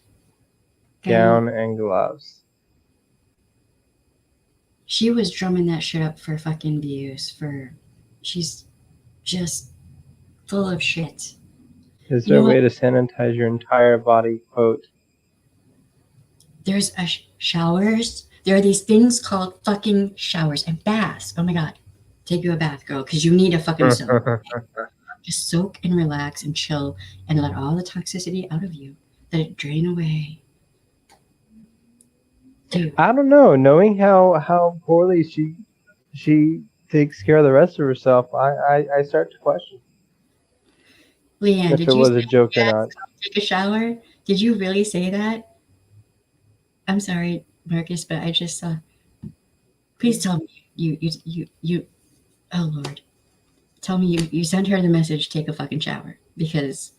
gown, and gloves. She was drumming that shit up for fucking views. She's just full of shit. Is there a way to sanitize your entire body? Quote. There's showers. There are these things called fucking showers and baths. Oh my god. Take you a bath, girl, because you need a fucking soak. Just soak and relax and chill and let all the toxicity out of you. Let it drain away. Dude. I don't know. Knowing how poorly she takes care of the rest of herself, I start to question. Leanne, if it was a joke or not. Take a shower? Did you really say that? I'm sorry, Marcus, but I just saw. Please tell me you. Oh Lord, tell me you sent her the message. Take a fucking shower, because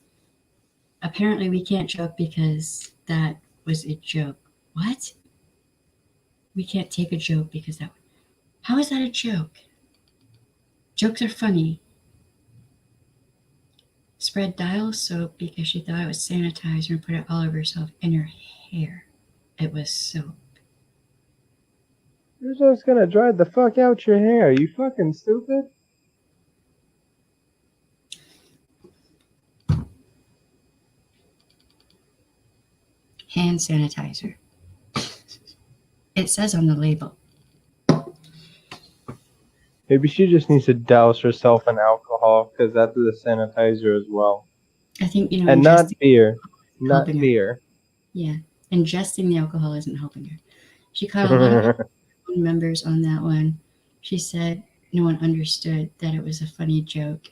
apparently we can't joke because that was a joke. What? We can't take a joke because that. How is that a joke? Jokes are funny. Spread dial soap because she thought it was sanitizer and put it all over herself and her hair. It was soap. You're just gonna dry the fuck out your hair. You fucking stupid. Hand sanitizer. It says on the label. Maybe she just needs to douse herself in alcohol, because that's the sanitizer as well. I think, and not beer. Not beer. Yeah, ingesting the alcohol isn't helping her. She caught a lot of members on that one. She said no one understood that it was a funny joke.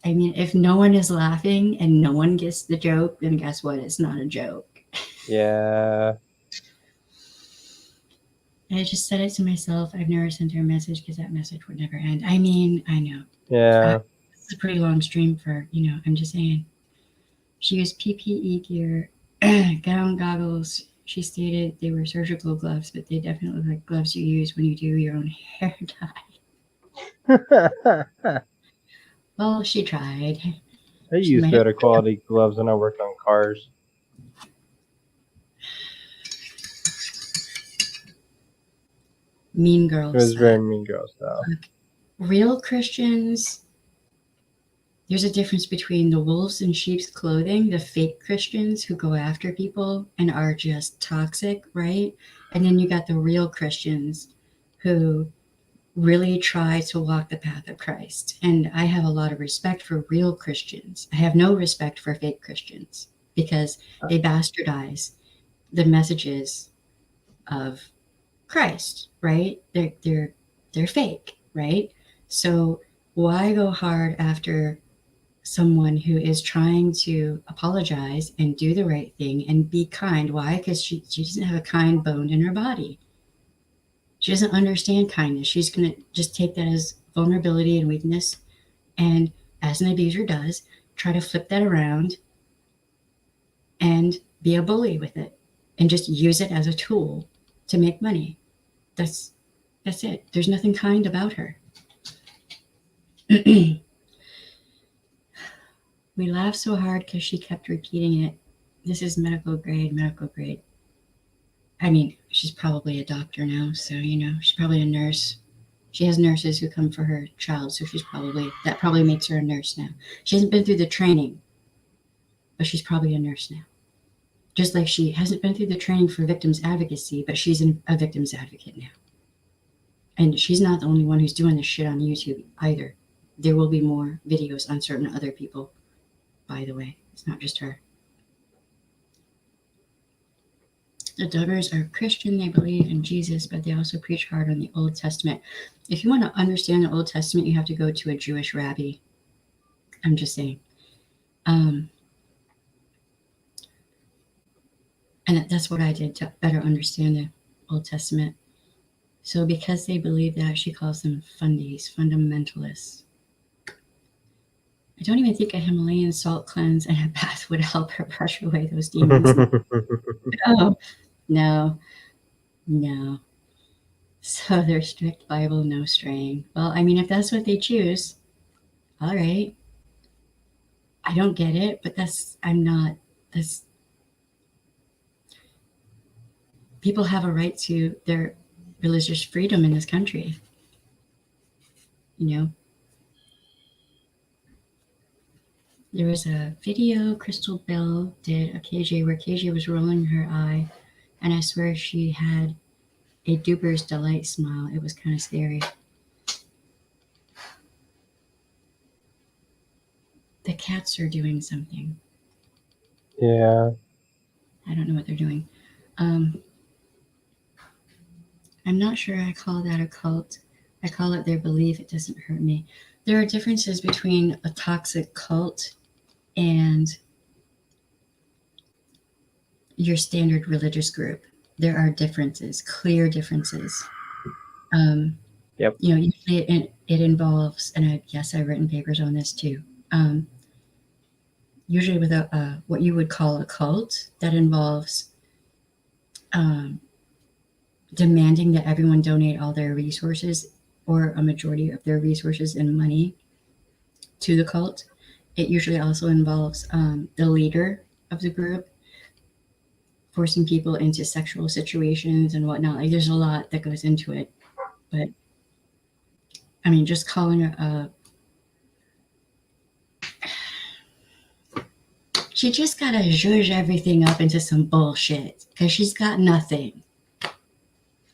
I mean, if no one is laughing and no one gets the joke, then guess what? It's not a joke. Yeah. I just said it to myself. I've never sent her a message because that message would never end. I mean, I know. Yeah. It's a pretty long stream for, I'm just saying. She used PPE gear Gown goggles. She stated they were surgical gloves, but they definitely look like gloves you use when you do your own hair dye. Well, she tried. I She use might have. better quality gloves when I work on cars. Mean It Girl was very style. Mean Girl style. Real Christians, there's a difference between the wolves in sheep's clothing, the fake Christians who go after people and are just toxic, right? And then you got the real Christians who really try to walk the path of Christ. And I have a lot of respect for real Christians. I have no respect for fake Christians because they bastardize the messages of Christ, right? They're fake, right? So why go hard after someone who is trying to apologize and do the right thing and be kind? Why? Because she doesn't have a kind bone in her body. She doesn't understand kindness. She's going to just take that as vulnerability and weakness. And as an abuser does, try to flip that around and be a bully with it and just use it as a tool to make money. That's it. There's nothing kind about her. We laughed so hard because she kept repeating it. This is medical grade, medical grade. I mean, she's probably a doctor now, so she's probably a nurse. She has nurses who come for her child, so that probably makes her a nurse now. She hasn't been through the training, but she's probably a nurse now. Just like she hasn't been through the training for victims advocacy, but she's a victims advocate now. And she's not the only one who's doing this shit on YouTube either. There will be more videos on certain other people, by the way. It's not just her. The Duggars are Christian. They believe in Jesus, but they also preach hard on the Old Testament. If you want to understand the Old Testament, you have to go to a Jewish rabbi. I'm just saying. And that's what I did to better understand the Old Testament. So because they believe that, she calls them fundies, fundamentalists. I don't even think a Himalayan salt cleanse and a bath would help her brush away those demons. No. So they're strict Bible, no straying. Well, I mean, if that's what they choose, all right. I don't get it, but people have a right to their religious freedom in this country. There was a video Crystal Bell did of KJ where KJ was rolling her eye, and I swear she had a Duper's Delight smile. It was kind of scary. The cats are doing something. Yeah. I don't know what they're doing. I'm not sure I call that a cult. I call it their belief. It doesn't hurt me. There are differences between a toxic cult and your standard religious group. There are differences, clear differences. Yep. Usually it involves, and I've written papers on this too. Usually with what you would call a cult, that involves demanding that everyone donate all their resources or a majority of their resources and money to the cult. It usually also involves the leader of the group forcing people into sexual situations and whatnot. Like there's a lot that goes into it. But I mean, just calling she just gotta zhuzh everything up into some bullshit because she's got nothing.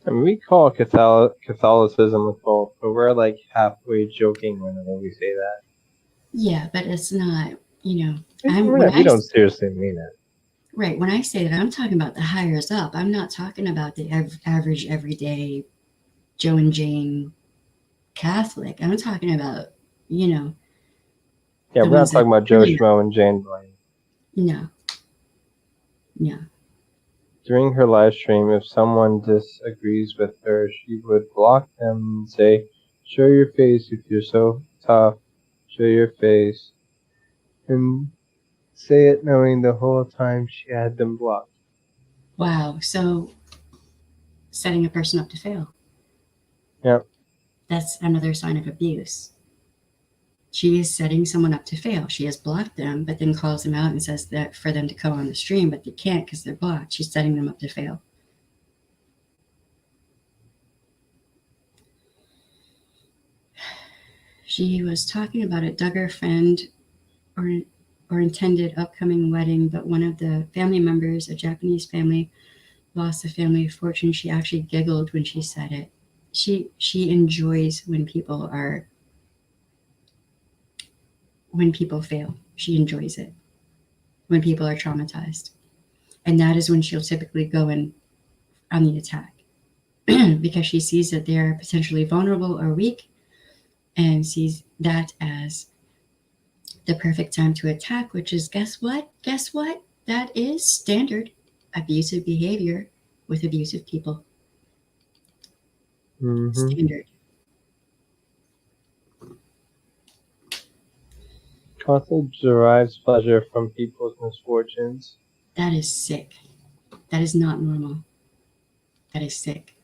I mean, we call Catholicism a cult, but we're like halfway joking whenever we say that. Yeah, but it's not, we don't seriously mean it. Right. When I say that, I'm talking about the hires up. I'm not talking about the average, everyday Joe and Jane Catholic. I'm talking about, Yeah, we're not talking about Joe Schmo and Jane Blaine. No. During her live stream, if someone disagrees with her, she would block them and say, "Show your face if you're so tough. Show your face." And say it knowing the whole time she had them blocked. Wow. So setting a person up to fail. Yep. That's another sign of abuse. She is setting someone up to fail. She has blocked them, but then calls them out and says that for them to come on the stream, but they can't because they're blocked. She's setting them up to fail. She was talking about it, dug her friend or intended upcoming wedding, but one of the family members, a Japanese family, lost a family fortune. She actually giggled when she said it. She enjoys when people fail. She enjoys it when people are traumatized, and that is when she'll typically go in on the attack because she sees that they're potentially vulnerable or weak, and sees that as the perfect time to attack, which is guess what? Guess what? That is standard abusive behavior with abusive people. Mm-hmm. Standard. Also derives pleasure from people's misfortunes. That is sick. That is not normal. That is sick.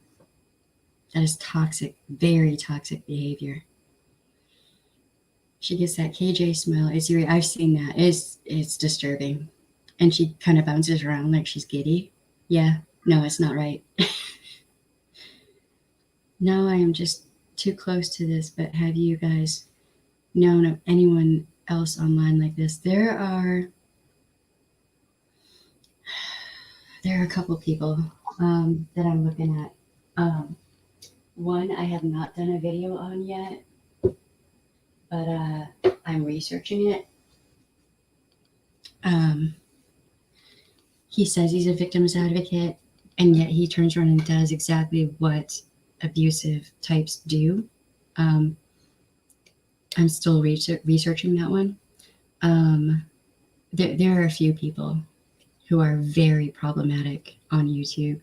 That is toxic, very toxic behavior. She gets that KJ smile. I've seen that. It's disturbing. And she kind of bounces around like she's giddy. Yeah, no, it's not right. No, I am just too close to this, but have you guys known of anyone else online like this? There are a couple people that I'm looking at. One I have not done a video on yet, but I'm researching it. He says he's a victim's advocate, and yet he turns around and does exactly what abusive types do. I'm still researching that one. There are a few people who are very problematic on YouTube.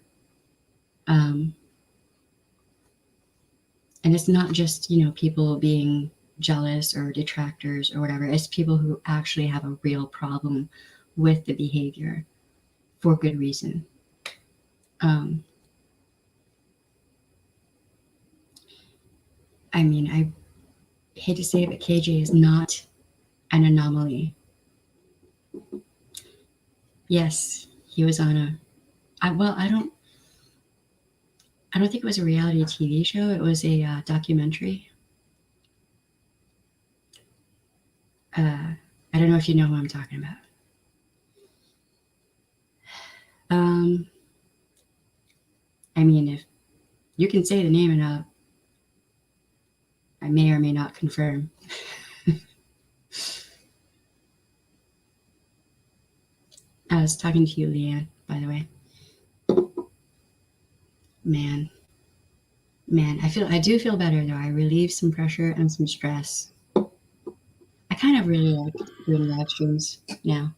And it's not just, people being jealous or detractors or whatever. It's people who actually have a real problem with the behavior for good reason. I mean, I hate to say it, but KJ is not an anomaly. Yes, he was on I don't think it was a reality TV show. It was a documentary. I don't know if you know who I'm talking about. I mean, if you can say the name enough, I may or may not confirm. I was talking to you, Leanne, by the way. Man, I do feel better though. I relieve some pressure and some stress. I kind of really like doing live streams now.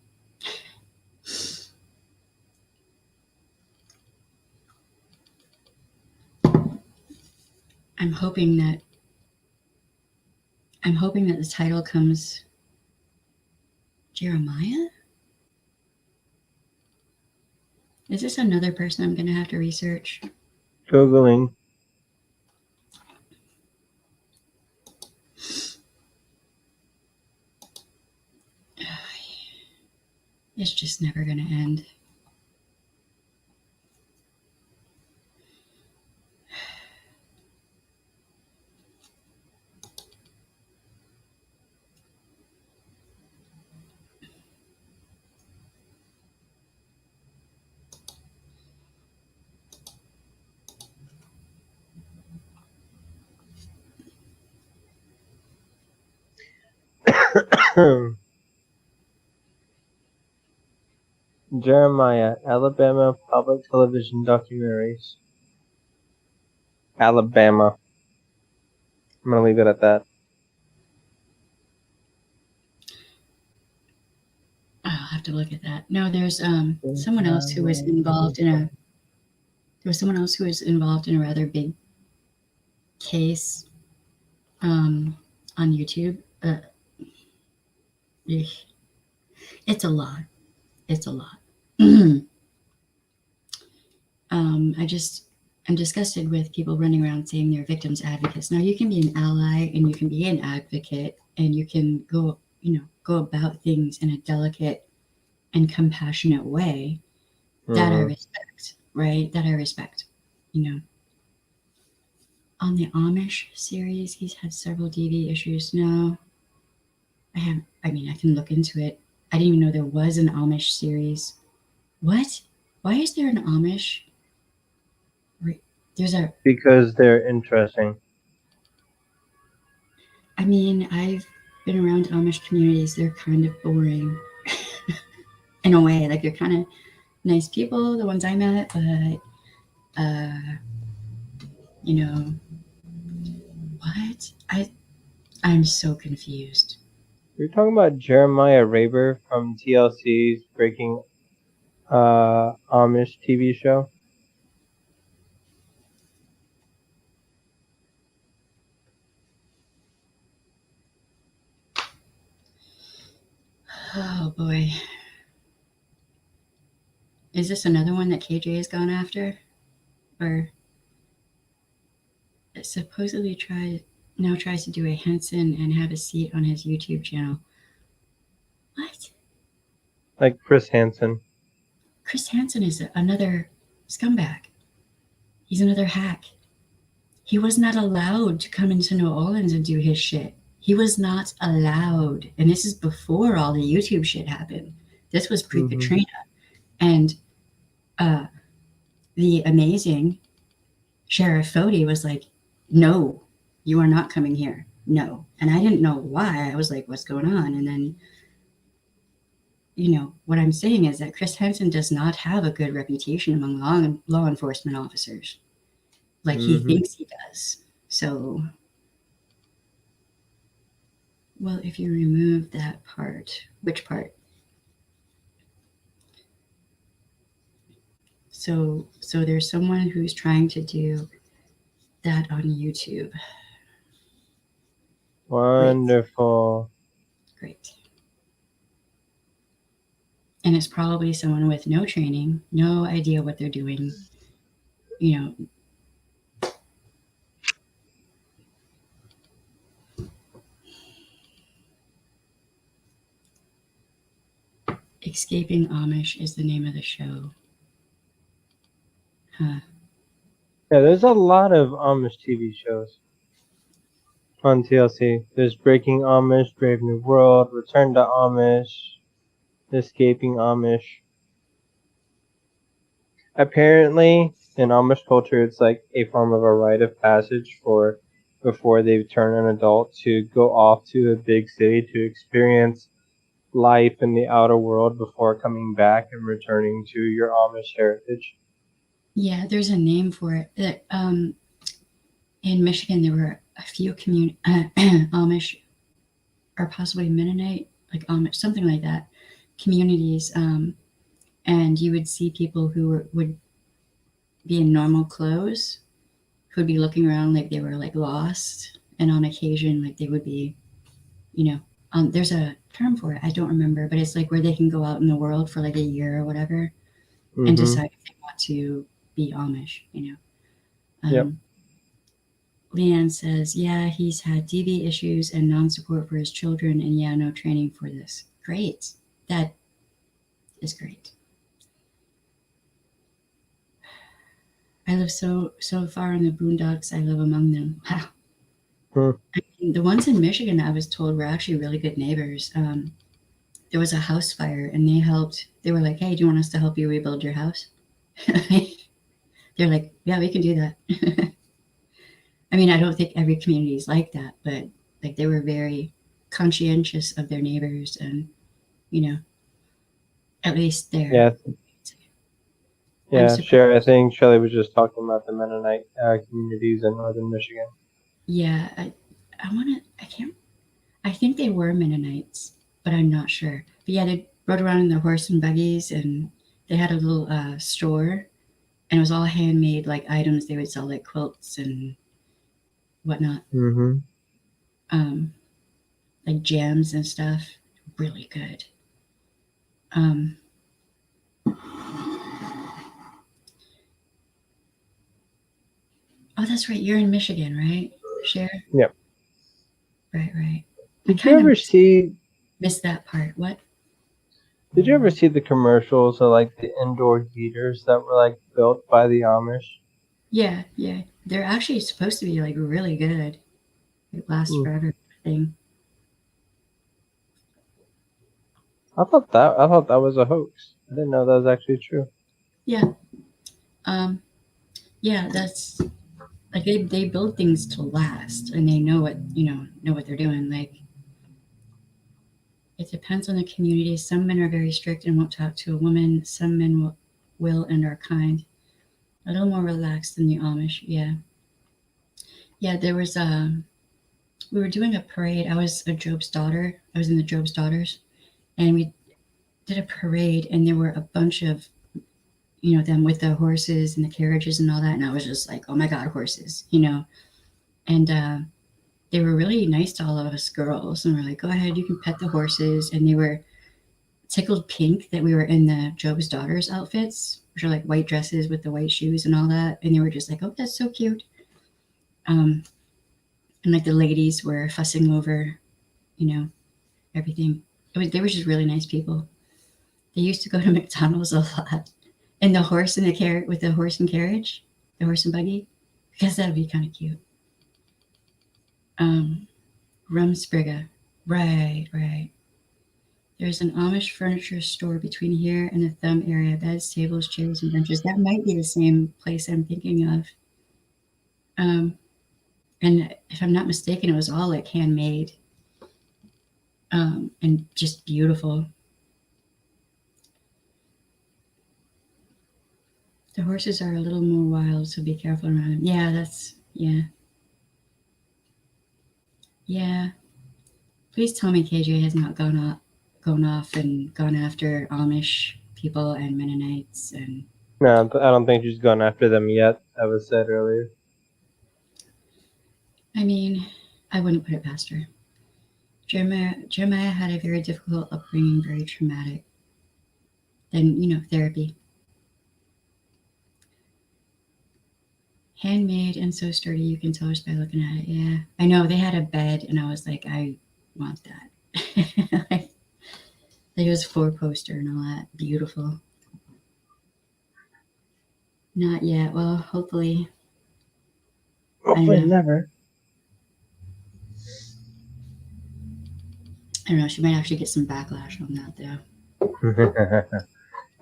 I'm hoping that the title comes Jeremiah? Is this another person I'm going to have to research? Googling. It's just never going to end. Jeremiah, Alabama public television documentaries. Alabama. I'm gonna leave it at that. I'll have to look at that. No, there's someone else who was involved in a rather big case on YouTube. It's a lot. It's a lot. I'm disgusted with people running around saying they're victims advocates. Now you can be an ally and you can be an advocate and you can go about things in a delicate and compassionate way. That I respect, right? That I respect. You know, on the Amish series, he's had several DV issues. No, I have. I mean, I can look into it. I didn't even know there was an Amish series. What? Why is there an Amish? There's a. Because they're interesting. I mean, I've been around Amish communities. They're kind of boring, in a way. Like they're kind of nice people, the ones I met, but you know, what? I'm so confused. You're talking about Jeremiah Raber from TLC's Breaking Amish TV show? Oh boy. Is this another one that KJ has gone after? Or it supposedly tries to do a Henson and have a seat on his YouTube channel. What? Like Chris Hansen. Chris Hansen is another scumbag. He's another hack. He was not allowed to come into New Orleans and do his shit. He was not allowed. And this is before all the YouTube shit happened. This was pre-Katrina. And the amazing Sheriff Fody was like, no, you are not coming here. No. And I didn't know why. I was like, what's going on? And then, what I'm saying is that Chris Henson does not have a good reputation among law enforcement officers. Like he thinks he does. So, well, if you remove that part, which part? So there's someone who's trying to do that on YouTube. Wonderful. Great. And it's probably someone with no training, no idea what they're doing, Escaping Amish is the name of the show. Huh. Yeah, there's a lot of Amish TV shows on TLC. There's Breaking Amish, Brave New World, Return to Amish, Escaping Amish. Apparently, in Amish culture, it's like a form of a rite of passage for before they turn an adult to go off to a big city to experience life in the outer world before coming back and returning to your Amish heritage. Yeah, there's a name for it. In Michigan, there were a few Amish or possibly Mennonite, like Amish, something like that, communities. And you would see people who would be in normal clothes, who would be looking around like they were like lost. And on occasion, like they would be, there's a term for it. I don't remember, but it's like where they can go out in the world for like a year or whatever and decide if they want to be Amish, Yep. Leanne says, yeah, he's had DV issues and non-support for his children, and yeah, no training for this. Great. That is great. I live so far in the boondocks. I live among them. Wow. I mean, the ones in Michigan, I was told, were actually really good neighbors. There was a house fire, and they helped. They were like, hey, do you want us to help you rebuild your house? They're like, yeah, we can do that. I mean, I don't think every community is like that, but like they were very conscientious of their neighbors and, at least there. Yeah, sure. I think Shelley was just talking about the Mennonite communities in northern Michigan. Yeah, I think they were Mennonites, but I'm not sure. But yeah, they rode around in their horse and buggies, and they had a little store, and it was all handmade, like items they would sell, like quilts and whatnot. Like jams and stuff. Really good. Um, oh, that's right. You're in Michigan, right? Cher? Yep. Right, right. I Did you kind of ever see? missed that part. What? Did you ever see the commercials of like the indoor heaters that were like built by the Amish? Yeah, yeah. They're actually supposed to be like really good. It lasts Hmm. forever thing. I thought that was a hoax. I didn't know that was actually true. Yeah. Um, yeah, that's like they build things to last and they know what they're doing. Like it depends on the community. Some men are very strict and won't talk to a woman. Some men will and are kind. A little more relaxed than the Amish. Yeah. Yeah, there was we were doing a parade. I was a Job's daughter. I was in the Job's daughters and we did a parade and there were a bunch of them with the horses and the carriages and all that and I was just like, oh my god, horses, and they were really nice to all of us girls and we're like, go ahead, you can pet the horses, and they were tickled pink that we were in the Job's daughters outfits, which are like white dresses with the white shoes and all that, and they were just like, oh, that's so cute. And like the ladies were fussing over you know everything. They were just really nice people. They used to go to McDonald's a lot. And the horse and the carrot with the horse and carriage, the horse and buggy, because that'd be kind of cute. Rumspriga. Right, right. There's an Amish furniture store between here and the Thumb area. Beds, tables, chairs, and benches. That might be the same place I'm thinking of. Um, and if I'm not mistaken, it was all like handmade and just beautiful. The horses are a little more wild, so be careful around them. Yeah. Please tell me KJ has not gone off and gone after Amish people and Mennonites and. No, I don't think she's gone after them yet. That was said earlier. I mean, I wouldn't put it past her. Jeremiah had a very difficult upbringing, very traumatic. Then, therapy. Handmade and so sturdy, you can tell just by looking at it. Yeah. I know, they had a bed, and I was like, I want that. Like, it was 4-poster and all that. Beautiful. Not yet. Well, hopefully. Hopefully never. I don't know. She might actually get some backlash on that, though.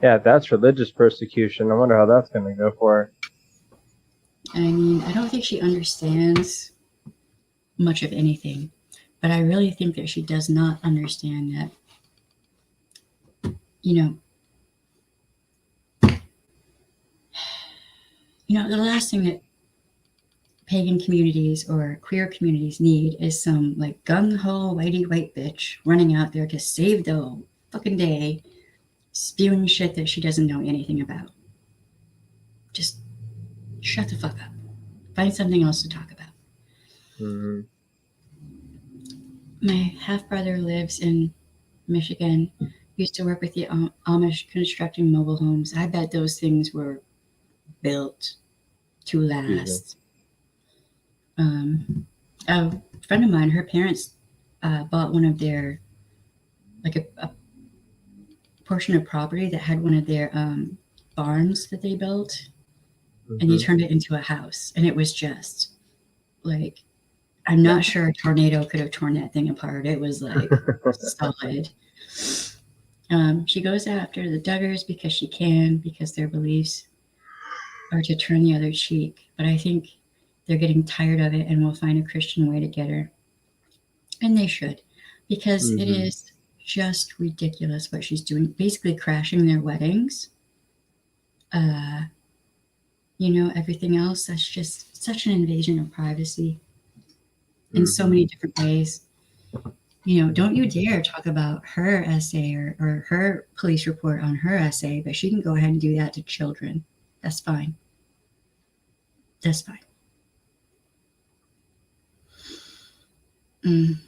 Yeah, that's religious persecution. I wonder how that's going to go for her. I mean, I don't think she understands much of anything, but I really think that she does not understand that, the last thing that pagan communities or queer communities need is some like gung-ho whitey white bitch running out there to save the fucking day, spewing shit that she doesn't know anything about. Just shut the fuck up. Find something else to talk about. Mm-hmm. My half-brother lives in Michigan. Used to work with the Amish constructing mobile homes. I bet those things were built to last. A friend of mine, her parents bought one of their, like a portion of property that had one of their barns that they built, and they turned it into a house. And it was just like, I'm not sure a tornado could have torn that thing apart. It was like solid. She goes after the Duggars because she can, because their beliefs are to turn the other cheek. But I think they're getting tired of it and will find a Christian way to get her. And they should, because it is just ridiculous what she's doing. Basically crashing their weddings. Everything else, that's just such an invasion of privacy in so many different ways. Don't you dare talk about her essay or her police report on her essay, but she can go ahead and do that to children. That's fine. That's fine. And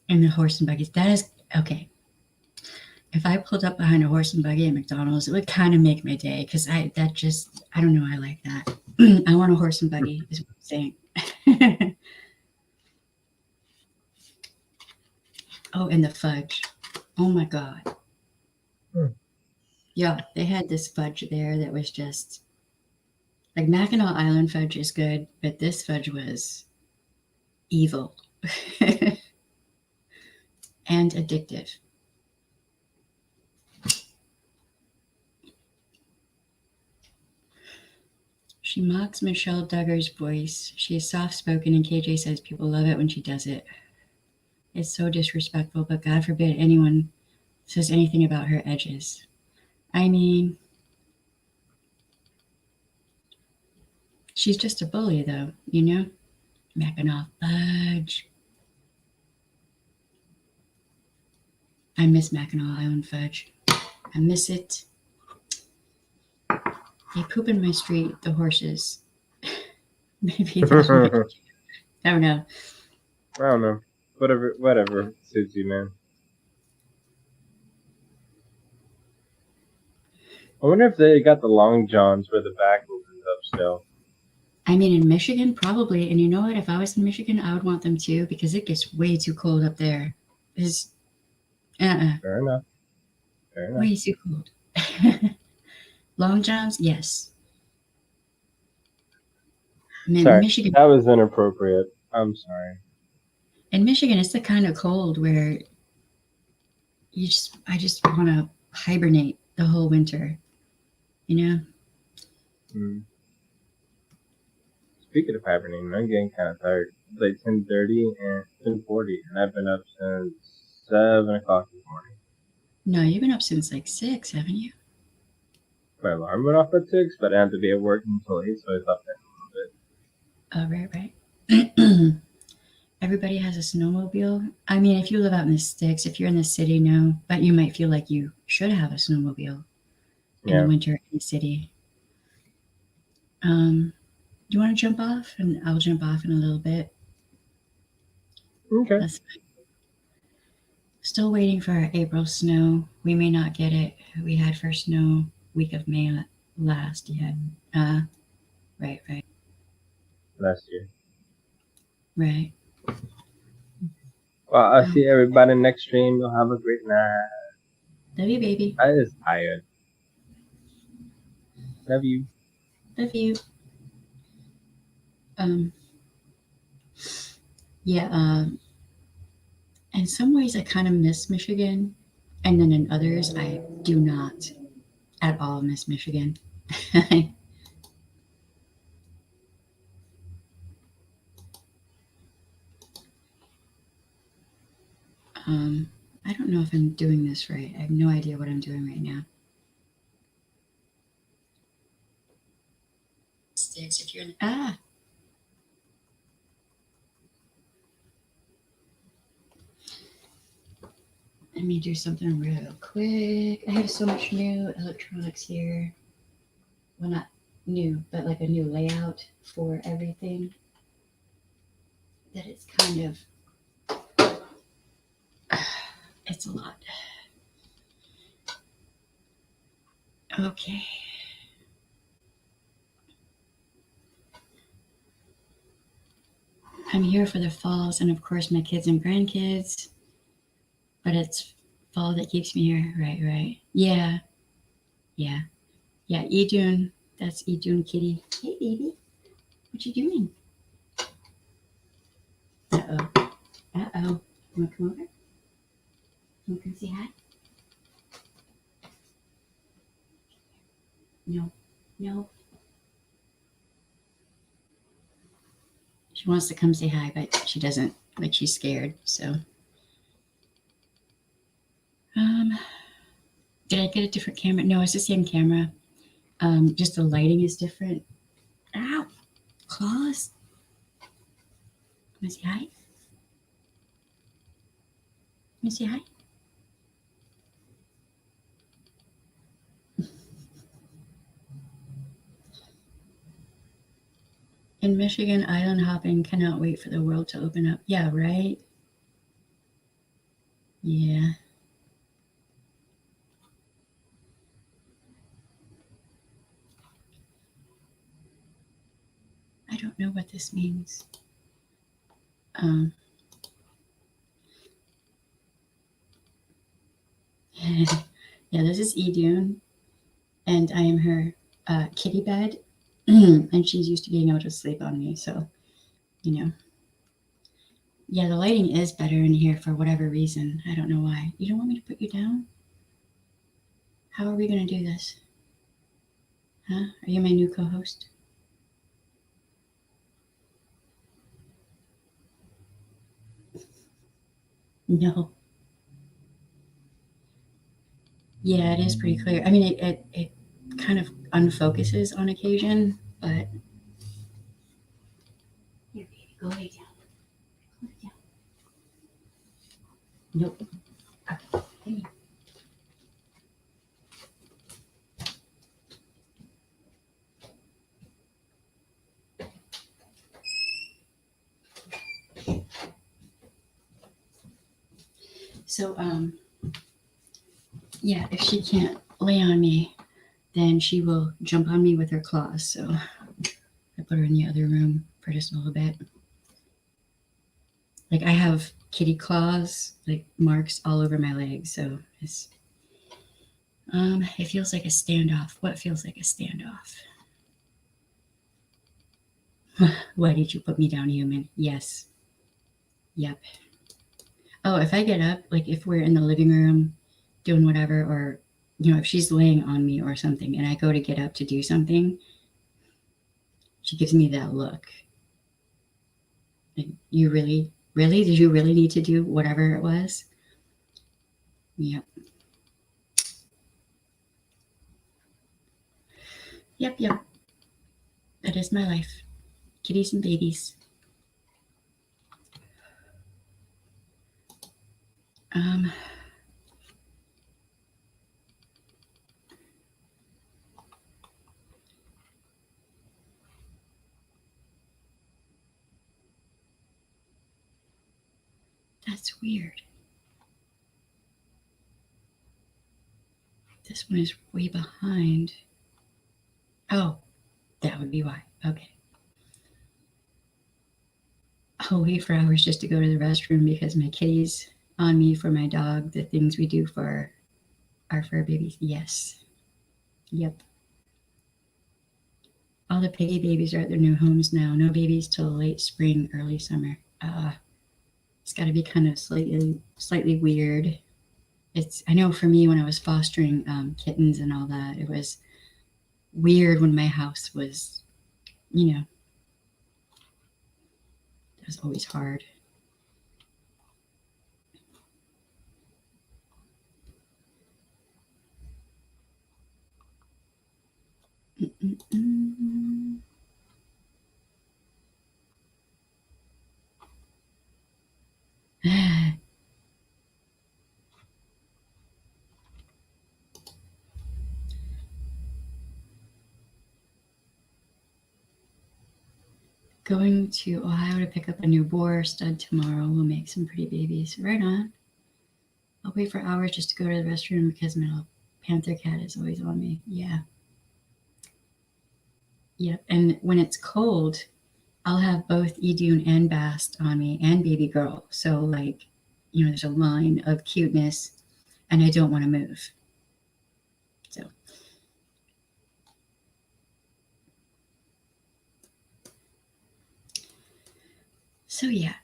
the horse and buggies. That is okay. if I pulled up behind a horse and buggy at McDonald's, it would kind of make my day because I don't know, I like that. I want a horse and buggy, is what I'm saying. Oh, and the fudge. Oh my God. Yeah, they had this fudge there that was just like Mackinac Island fudge is good, but this fudge was evil and addictive. She mocks Michelle Duggar's voice. She is soft spoken, and KJ says people love it when she does it. It's so disrespectful, but God forbid anyone says anything about her edges. I mean, she's just a bully, though, you know? Mackinac fudge. I miss Mackinac Island fudge. I miss it. They poop in my street, the horses. Maybe that's what I don't know. I don't know. Whatever suits you, man. I wonder if they got the long johns where the back opens up still. I mean, in Michigan, probably. And you know what? If I was in Michigan, I would want them too because it gets way too cold up there. It's Fair enough. way too cold. Long johns, yes. Sorry, Michigan. that was inappropriate. I'm sorry. In Michigan, it's the kind of cold where I just want to hibernate the whole winter. You know? Speaking of hibernating, I'm getting kind of tired. It's like 10:30 and 10:40, and I've been up since 7 o'clock this morning. No, you've been up since like 6, haven't you? My alarm went off at 6, but I had to be at work until 8, so I slept in a little bit. Oh, right. Everybody has a snowmobile. I mean, if you live out in the sticks, if you're in the city, no. But you might feel like you should have a snowmobile in the winter in the city. Do you want to jump off? And I'll jump off in a little bit. Okay. That's fine. Still waiting for our April snow. We may not get it. We had first snow week of May last yet. Right. Last year. Right. Well, I'll see everybody next stream. You'll have a great night. Love you, baby. I is tired. Love you. Love you. Yeah, in some ways I kind of miss Michigan, and then in others I do not at all miss Michigan. I don't know if I'm doing this right. I have no idea what I'm doing right now. Sticks, if you're Let me do something real quick. I have so much new electronics here. Well, not new, but like a new layout for everything that it's kind of it's a lot. Okay. I'm here for the falls and of course my kids and grandkids. But it's fall that keeps me here. Right. Yeah. Edun. That's Edun Kitty. Hey baby. What you doing? Uh-oh. You wanna come over? You wanna come say hi? No. She wants to come say hi, but she doesn't. Like she's scared, so. Did I get a different camera? No, it's the same camera. Just the lighting is different. Ow! Claws. Wanna say hi? Wanna say hi? In Michigan, island hopping, cannot wait for the world to open up. Yeah, right? Yeah. I don't know what this means. Yeah, this is Edune, and I am her kitty bed, and she's used to being able to sleep on me, so, you know. Yeah, the lighting is better in here for whatever reason. I don't know why. You don't want me to put you down? How are we going to do this? Huh? Are you my new co-host? No. Yeah, it is pretty clear. I mean, it kind of unfocuses on occasion, but... Here, baby, go lay down. Go lay down. Nope. Okay, hey. So, yeah, if she can't lay on me, then she will jump on me with her claws. So I put her in the other room for just a little bit. Like, I have kitty claws, like marks all over my legs. So it feels like a standoff. What feels like a standoff? Why did you put me down, human? Yes. Yep. Oh, if I get up, like if we're in the living room doing whatever, or, if she's laying on me or something and I go to get up to do something, she gives me that look. Like, you really? Did you really need to do whatever it was? Yep. Yep. That is my life. Kitties and babies. That's weird. This one is way behind. Oh, that would be why. Okay. I'll wait for hours just to go to the restroom because my kitty's on me for my dog, the things we do for our fur babies. Yes. Yep. All the piggy babies are at their new homes now. No babies till late spring, early summer. It's got to be kind of slightly weird. I know for me when I was fostering kittens and all that, it was weird when my house was, it was always hard. Going to Ohio to pick up a new boar stud tomorrow. We'll make some pretty babies. Right on. I'll wait for hours just to go to the restroom because my little panther cat is always on me. Yeah. Yep. And when it's cold, I'll have both Edune and Bast on me and baby girl. So, like, there's a line of cuteness and I don't want to move. So yeah.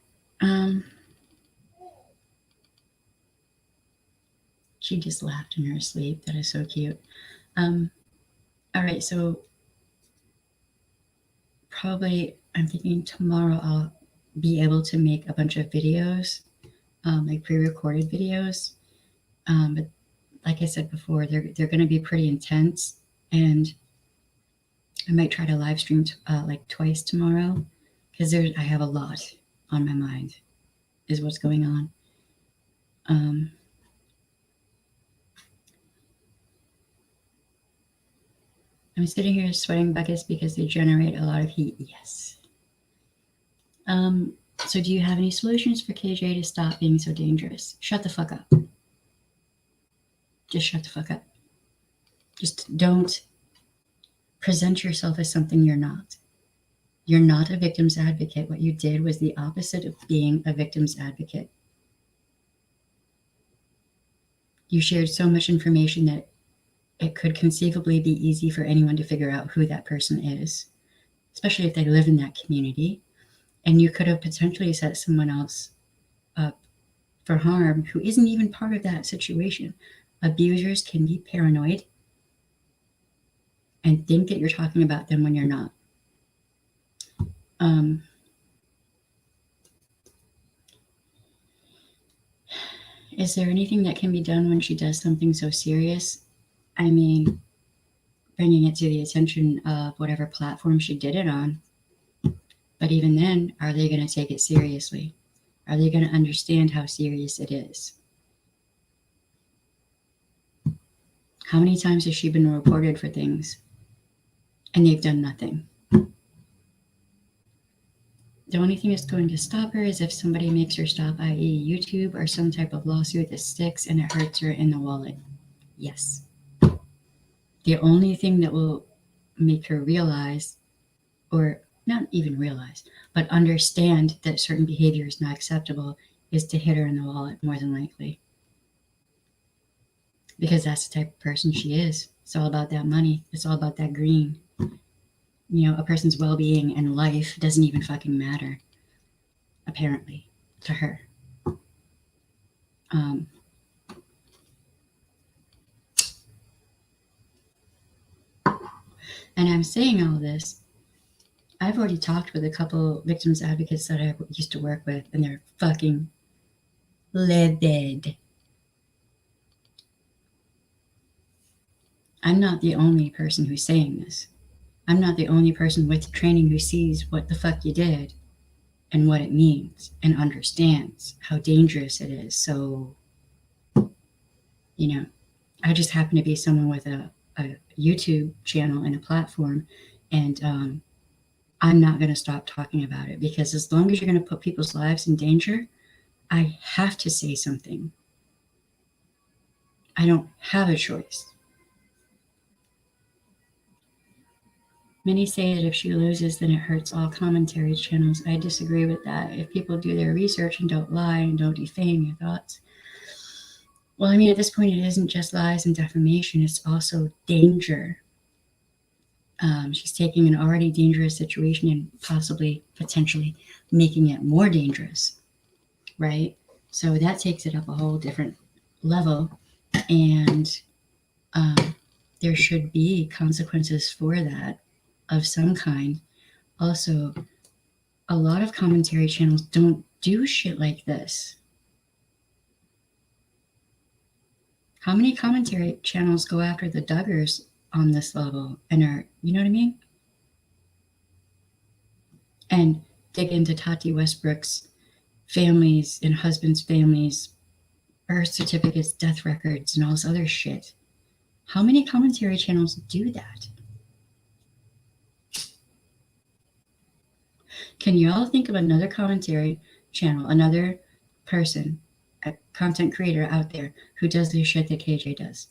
She just laughed in her sleep. That is so cute. All right, so probably I'm thinking tomorrow I'll be able to make a bunch of videos, like pre-recorded videos. But like I said before, they're going to be pretty intense, and I might try to live stream like twice tomorrow because I have a lot on my mind, is what's going on. I'm sitting here sweating buckets because they generate a lot of heat. Yes. So do you have any solutions for KJ to stop being so dangerous? Shut the fuck up. Just shut the fuck up. Just don't present yourself as something you're not. You're not a victim's advocate. What you did was the opposite of being a victim's advocate. You shared so much information that it could conceivably be easy for anyone to figure out who that person is, especially if they live in that community. And you could have potentially set someone else up for harm who isn't even part of that situation. Abusers can be paranoid and think that you're talking about them when you're not. Is there anything that can be done when she does something so serious? I mean, bringing it to the attention of whatever platform she did it on. But even then, are they going to take it seriously? Are they going to understand how serious it is? How many times has she been reported for things and they've done nothing? The only thing that's going to stop her is if somebody makes her stop, i.e. YouTube or some type of lawsuit that sticks and it hurts her in the wallet. Yes. The only thing that will make her realize, or not even realize, but understand that certain behavior is not acceptable is to hit her in the wallet, more than likely. Because that's the type of person she is. It's all about that money. It's all about that green. You know, a person's well-being and life doesn't even fucking matter, apparently, to her. And I'm saying all this. I've already talked with a couple victims advocates that I used to work with, and they're fucking livid. I'm not the only person who's saying this. I'm not the only person with training who sees what the fuck you did and what it means and understands how dangerous it is. So, you know, I just happen to be someone with a YouTube channel and a platform, and I'm not going to stop talking about it, because as long as you're going to put people's lives in danger, I have to say something. I don't have a choice. Many say that if she loses, then it hurts all commentary channels. I disagree with that. If people do their research and don't lie and don't defame your thoughts. Well, I mean, at this point, it isn't just lies and defamation. It's also danger. She's taking an already dangerous situation and possibly, potentially, making it more dangerous, right? So that takes it up a whole different level. And there should be consequences for that of some kind. Also, a lot of commentary channels don't do shit like this. How many commentary channels go after the Duggars on this level and are, you know what I mean? And dig into Tati Westbrook's families and husbands' families, birth certificates, death records, and all this other shit. How many commentary channels do that? Can you all think of another commentary channel, another person, a content creator out there who does the shit that KJ does?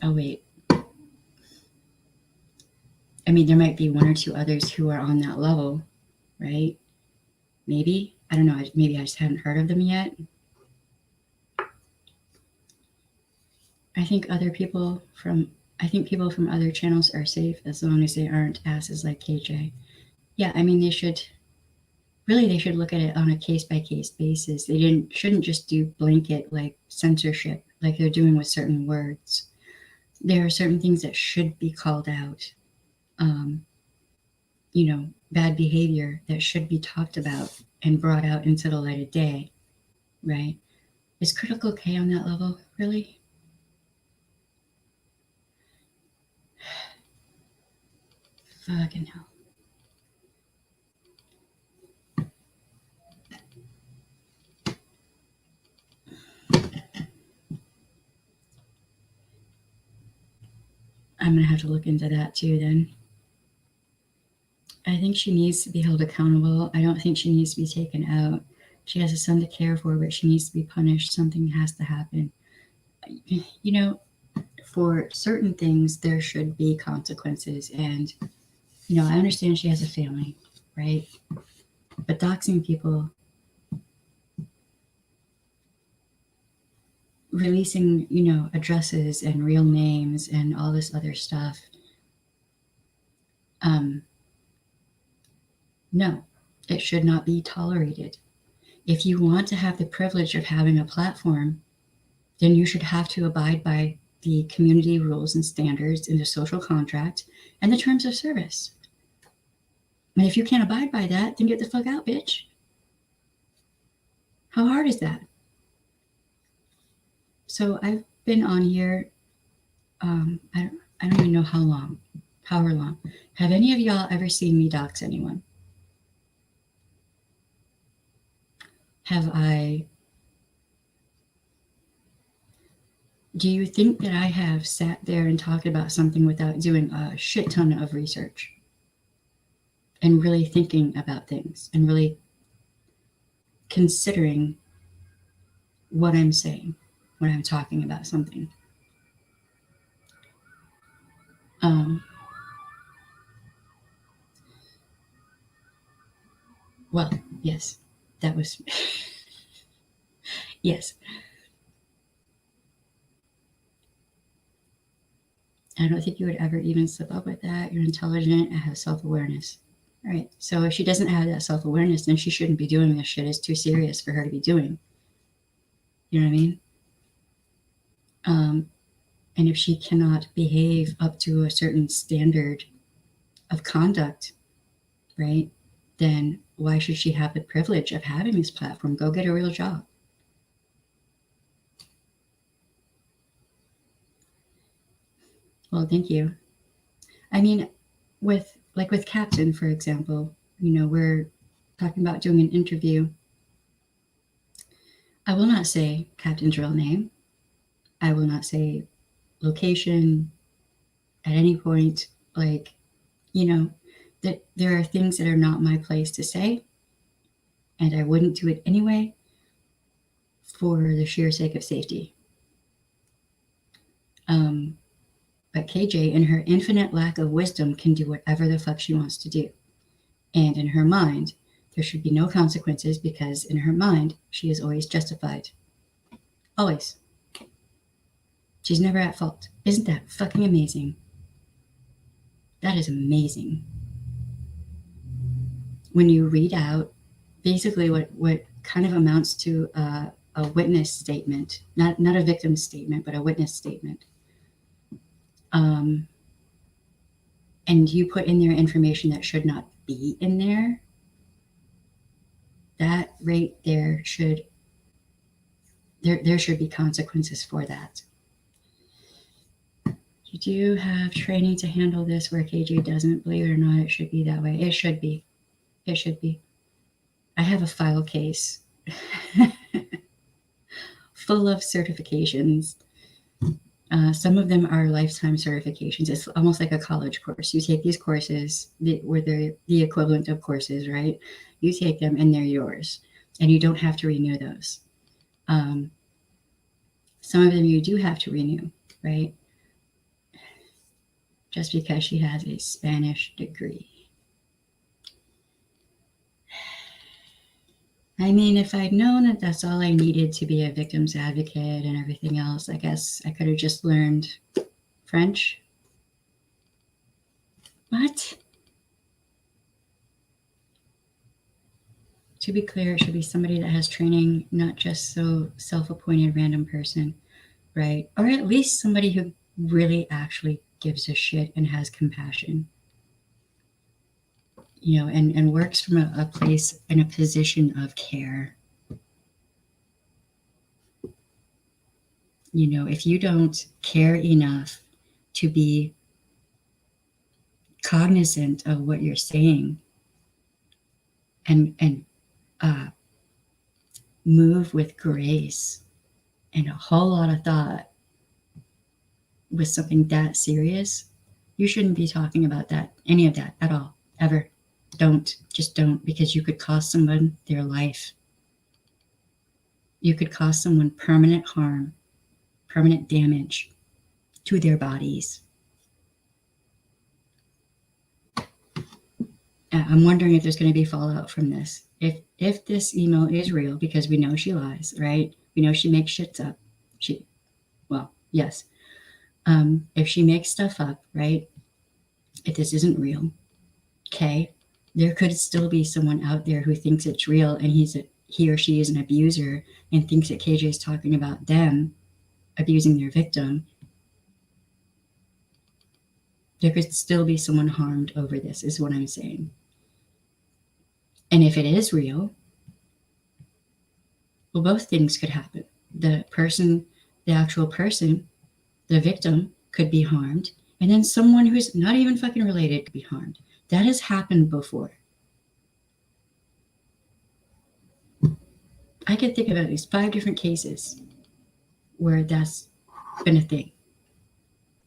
Oh, wait. I mean, there might be one or two others who are on that level, right? Maybe. I don't know. Maybe I just haven't heard of them yet. I think people from other channels are safe as long as they aren't asses like KJ. Yeah, I mean, they should look at it on a case-by-case basis. They shouldn't just do blanket like censorship like they're doing with certain words. There are certain things that should be called out. You know, bad behavior that should be talked about and brought out into the light of day, right? Is Critical K on that level, really? Fucking hell. I'm going to have to look into that too then. I think she needs to be held accountable. I don't think she needs to be taken out. She has a son to care for, but she needs to be punished. Something has to happen. You know, for certain things, there should be consequences. And, I understand she has a family, right? But doxing people, releasing, addresses and real names and all this other stuff, no, it should not be tolerated. If you want to have the privilege of having a platform, then you should have to abide by the community rules and standards in the social contract and the terms of service. And if you can't abide by that, then get the fuck out, bitch. How hard is that? So I've been on here, I don't even know how long. However long. Have any of y'all ever seen me dox anyone? Do you think that I have sat there and talked about something without doing a shit ton of research and really thinking about things and really considering what I'm saying when I'm talking about something? Well, yes, that was, yes. I don't think you would ever even slip up with that. You're intelligent and have self-awareness. All right. So if she doesn't have that self-awareness, then she shouldn't be doing this shit. It's too serious for her to be doing. You know what I mean? And if she cannot behave up to a certain standard of conduct, right, then why should she have the privilege of having this platform? Go get a real job. Well, thank you. I mean, with Captain, for example, we're talking about doing an interview. I will not say Captain's real name. I will not say location at any point. That there are things that are not my place to say, and I wouldn't do it anyway for the sheer sake of safety. But KJ, in her infinite lack of wisdom, can do whatever the fuck she wants to do. And in her mind, there should be no consequences because in her mind, she is always justified. Always. She's never at fault. Isn't that fucking amazing? That is amazing. When you read out basically what kind of amounts to a witness statement, not a victim statement, but a witness statement, and you put in there information that should not be in there, that right there should be consequences for that. You do have training to handle this where KJ doesn't. Believe it or not, it should be that way. It should be. It should be. I have a file case full of certifications. Some of them are lifetime certifications. It's almost like a college course. You take these courses, where they're the equivalent of courses, right? You take them and they're yours. And you don't have to renew those. Some of them you do have to renew, right? Just because she has a Spanish degree. I mean, if I'd known that that's all I needed to be a victim's advocate and everything else, I guess I could have just learned French. What? To be clear, it should be somebody that has training, not just so self-appointed random person, right? Or at least somebody who really actually gives a shit and has compassion. And works from a place in a position of care. If you don't care enough to be cognizant of what you're saying and move with grace and a whole lot of thought with something that serious, you shouldn't be talking about any of that at all, ever. Just don't, because you could cost someone their life. You could cause someone permanent harm, permanent damage, to their bodies. I'm wondering if there's going to be fallout from this. If this email is real, because we know she lies, right? We know she makes shits up. Yes. If she makes stuff up, right? If this isn't real, okay, there could still be someone out there who thinks it's real and he or she is an abuser and thinks that KJ is talking about them abusing their victim. There could still be someone harmed over this, is what I'm saying. And if it is real, well, both things could happen. The actual person, the victim, could be harmed, and then someone who's not even fucking related could be harmed. That has happened before. I can think of at least 5 different cases where that's been a thing.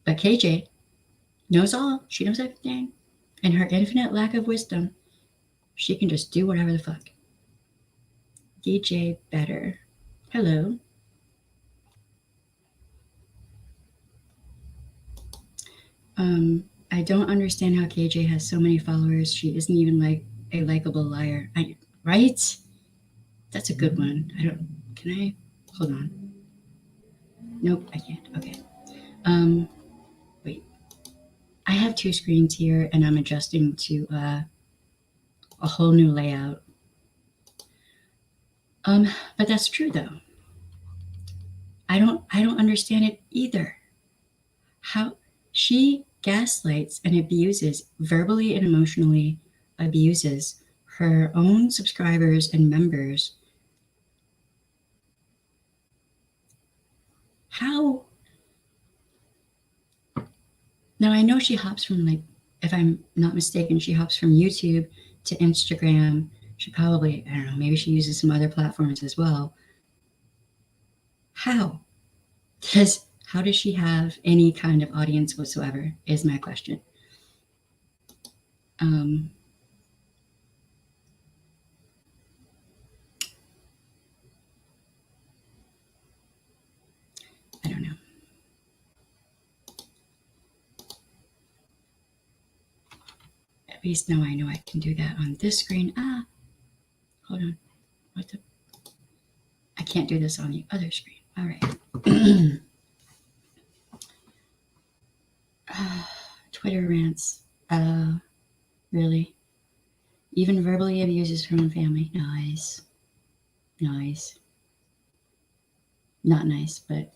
But KJ knows all. She knows everything. And her infinite lack of wisdom, she can just do whatever the fuck. DJ Better. Hello. I don't understand how KJ has so many followers. She isn't even like a likable liar. Right? That's a good one. Can I? Hold on. Nope, I can't. Okay. Wait. I have 2 screens here and I'm adjusting to a whole new layout. But that's true though. I don't understand it either. How she gaslights and abuses, verbally and emotionally abuses her own subscribers and members. How? Now I know she hops from, like, if I'm not mistaken, she hops from YouTube to Instagram. She probably, I don't know, maybe she uses some other platforms as well. How? How does she have any kind of audience whatsoever is my question. I don't know. At least now I know I can do that on this screen. Hold on. What the? I can't do this on the other screen. All right. Twitter rants. Really? Even verbally abuses her own family. Nice. Nice. Not nice, but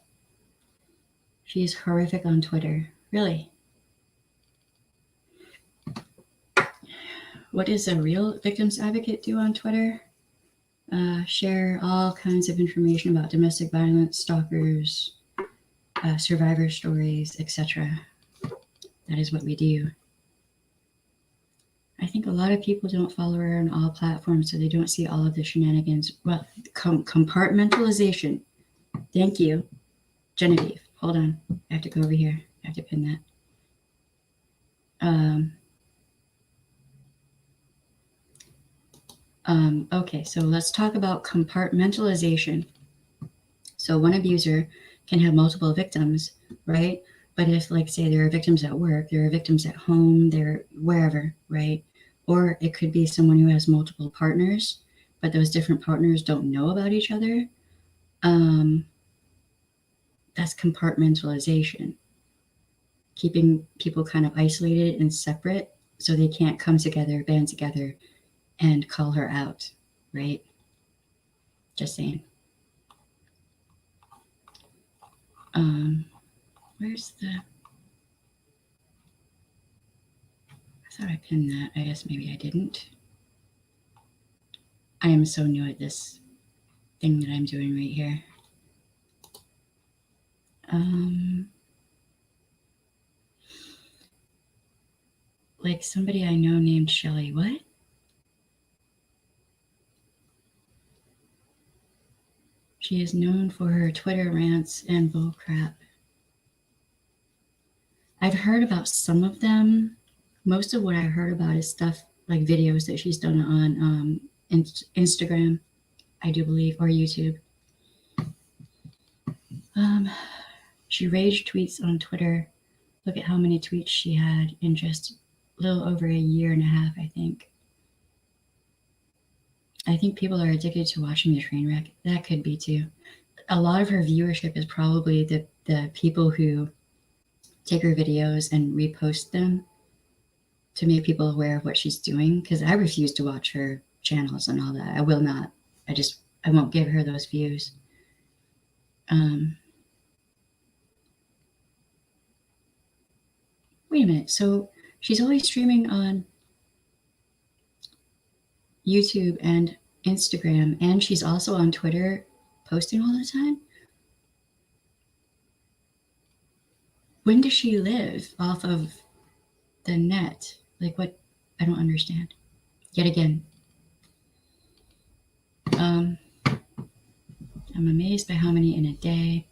she is horrific on Twitter. Really? What does a real victims advocate do on Twitter? Share all kinds of information about domestic violence, stalkers, survivor stories, etc. That is what we do. I think a lot of people don't follow her on all platforms, so they don't see all of the shenanigans. Well, compartmentalization. Thank you, Genevieve. Hold on. I have to go over here. I have to pin that. Okay, so let's talk about compartmentalization. So one abuser can have multiple victims, right? But if, like, say, there are victims at work, there are victims at home, they're wherever, right? Or it could be someone who has multiple partners, but those different partners don't know about each other. That's compartmentalization. Keeping people kind of isolated and separate so they can't come together, band together, and call her out, right? Just saying. Where's the... I thought I pinned that. I guess maybe I didn't. I am so new at this thing that I'm doing right here. Like somebody I know named Shelly. What? She is known for her Twitter rants and bullcrap. I've heard about some of them. Most of what I heard about is stuff like videos that she's done on Instagram, I do believe, or YouTube. She rage tweets on Twitter. Look at how many tweets she had in just a little over a year and a half, I think. I think people are addicted to watching the train wreck. That could be too. A lot of her viewership is probably the people who take her videos and repost them to make people aware of what she's doing, because I refuse to watch her channels and all that. I will not. I won't give her those views. Wait a minute. So she's always streaming on YouTube and Instagram, and she's also on Twitter posting all the time? When does she live off of the net? Like, what? I don't understand. Yet again. I'm amazed by how many in a day.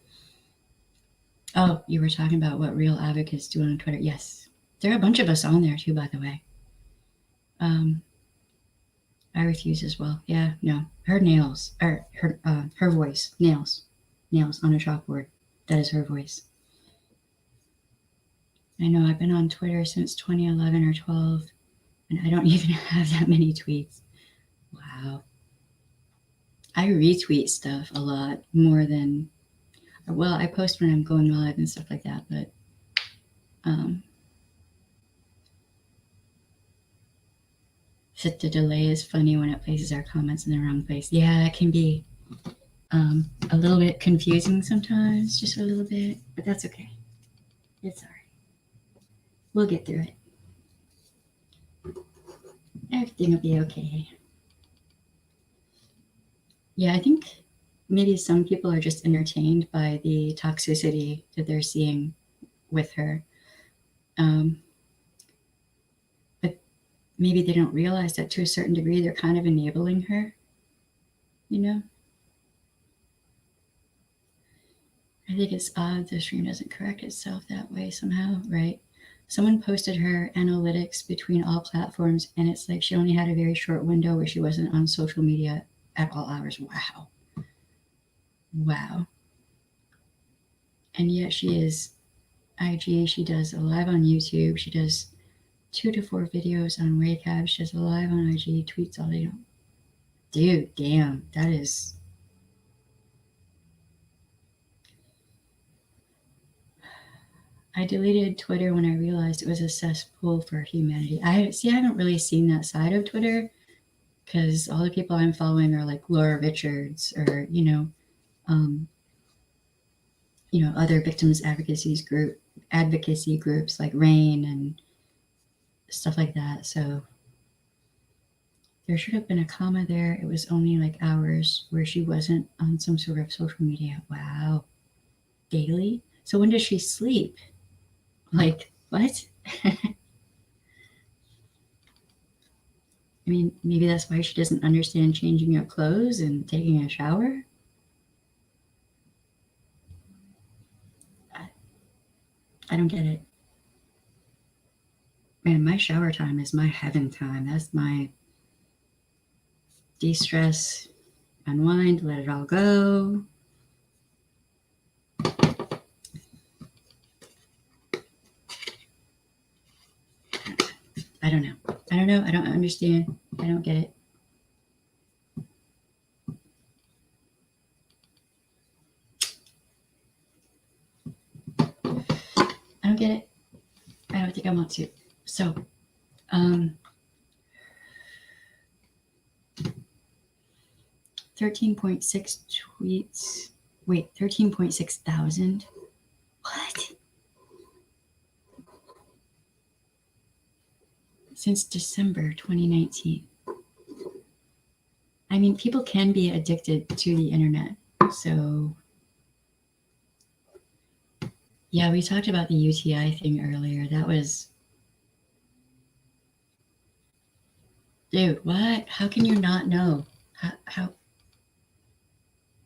Oh, you were talking about what real advocates do on Twitter. Yes. There are a bunch of us on there too, by the way. I refuse as well. Yeah, no. Her nails, or her voice. Nails on a chalkboard. That is her voice. I know I've been on Twitter since 2011 or 12, and I don't even have that many tweets. Wow. I retweet stuff a lot more than, well, I post when I'm going live and stuff like that, but the delay is funny when it places our comments in the wrong place. Yeah, it can be a little bit confusing sometimes, just a little bit, but that's okay. It's all right. We'll get through it. Everything will be okay. Yeah, I think maybe some people are just entertained by the toxicity that they're seeing with her. But maybe they don't realize that to a certain degree they're kind of enabling her, you know? I think it's odd the stream doesn't correct itself that way somehow, right? Someone posted her analytics between all platforms, and it's like she only had a very short window where she wasn't on social media at all hours. Wow. Wow. And yet she is IG, she does a live on YouTube, she does 2 to 4 videos on woacb, she does a live on IG, tweets all day. Dude, damn, that is... I deleted Twitter when I realized it was a cesspool for humanity. I haven't really seen that side of Twitter, because all the people I'm following are like Laura Richards or, other victims advocacy groups like RAIN and stuff like that. So there should have been a comma there. It was only like hours where she wasn't on some sort of social media. Wow. Daily? So when does she sleep? Like, what? I mean, maybe that's why she doesn't understand changing your clothes and taking a shower. I don't get it. Man, my shower time is my heaven time. That's my de-stress, unwind, let it all go. I don't know. I don't understand. I don't get it. I don't get it. I don't think I want to. So, 13.6 tweets. Wait, 13.6 thousand? What? Since December 2019. I mean, people can be addicted to the internet. So, yeah, we talked about the UTI thing earlier. That was... Dude, what? How can you not know? How?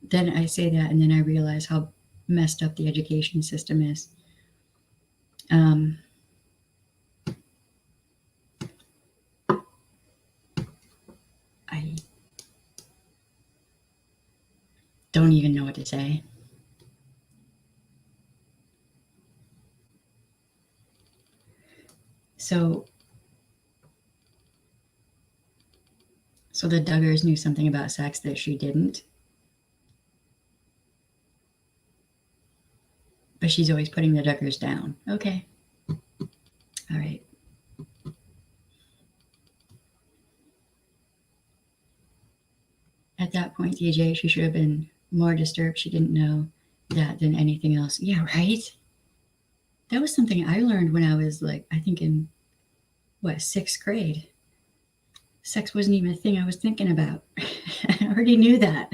Then I say that, and then I realize how messed up the education system is. I don't even know what to say. So the Duggars knew something about sex that she didn't. But she's always putting the Duggars down. Okay. All right. At that point, DJ, she should have been more disturbed. She didn't know that than anything else. Yeah, right? That was something I learned when I was like, I think in, sixth grade. Sex wasn't even a thing I was thinking about. I already knew that.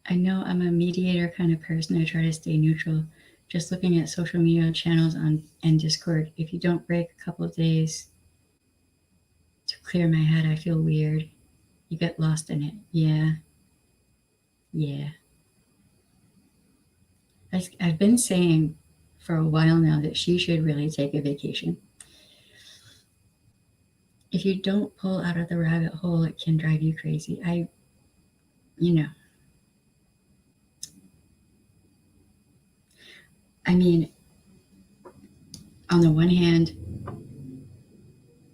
I know I'm a mediator kind of person. I try to stay neutral. Just looking at social media channels and Discord, if you don't break a couple of days to clear my head, I feel weird. You get lost in it. Yeah. I've been saying for a while now that she should really take a vacation. If you don't pull out of the rabbit hole, it can drive you crazy. I mean, on the one hand,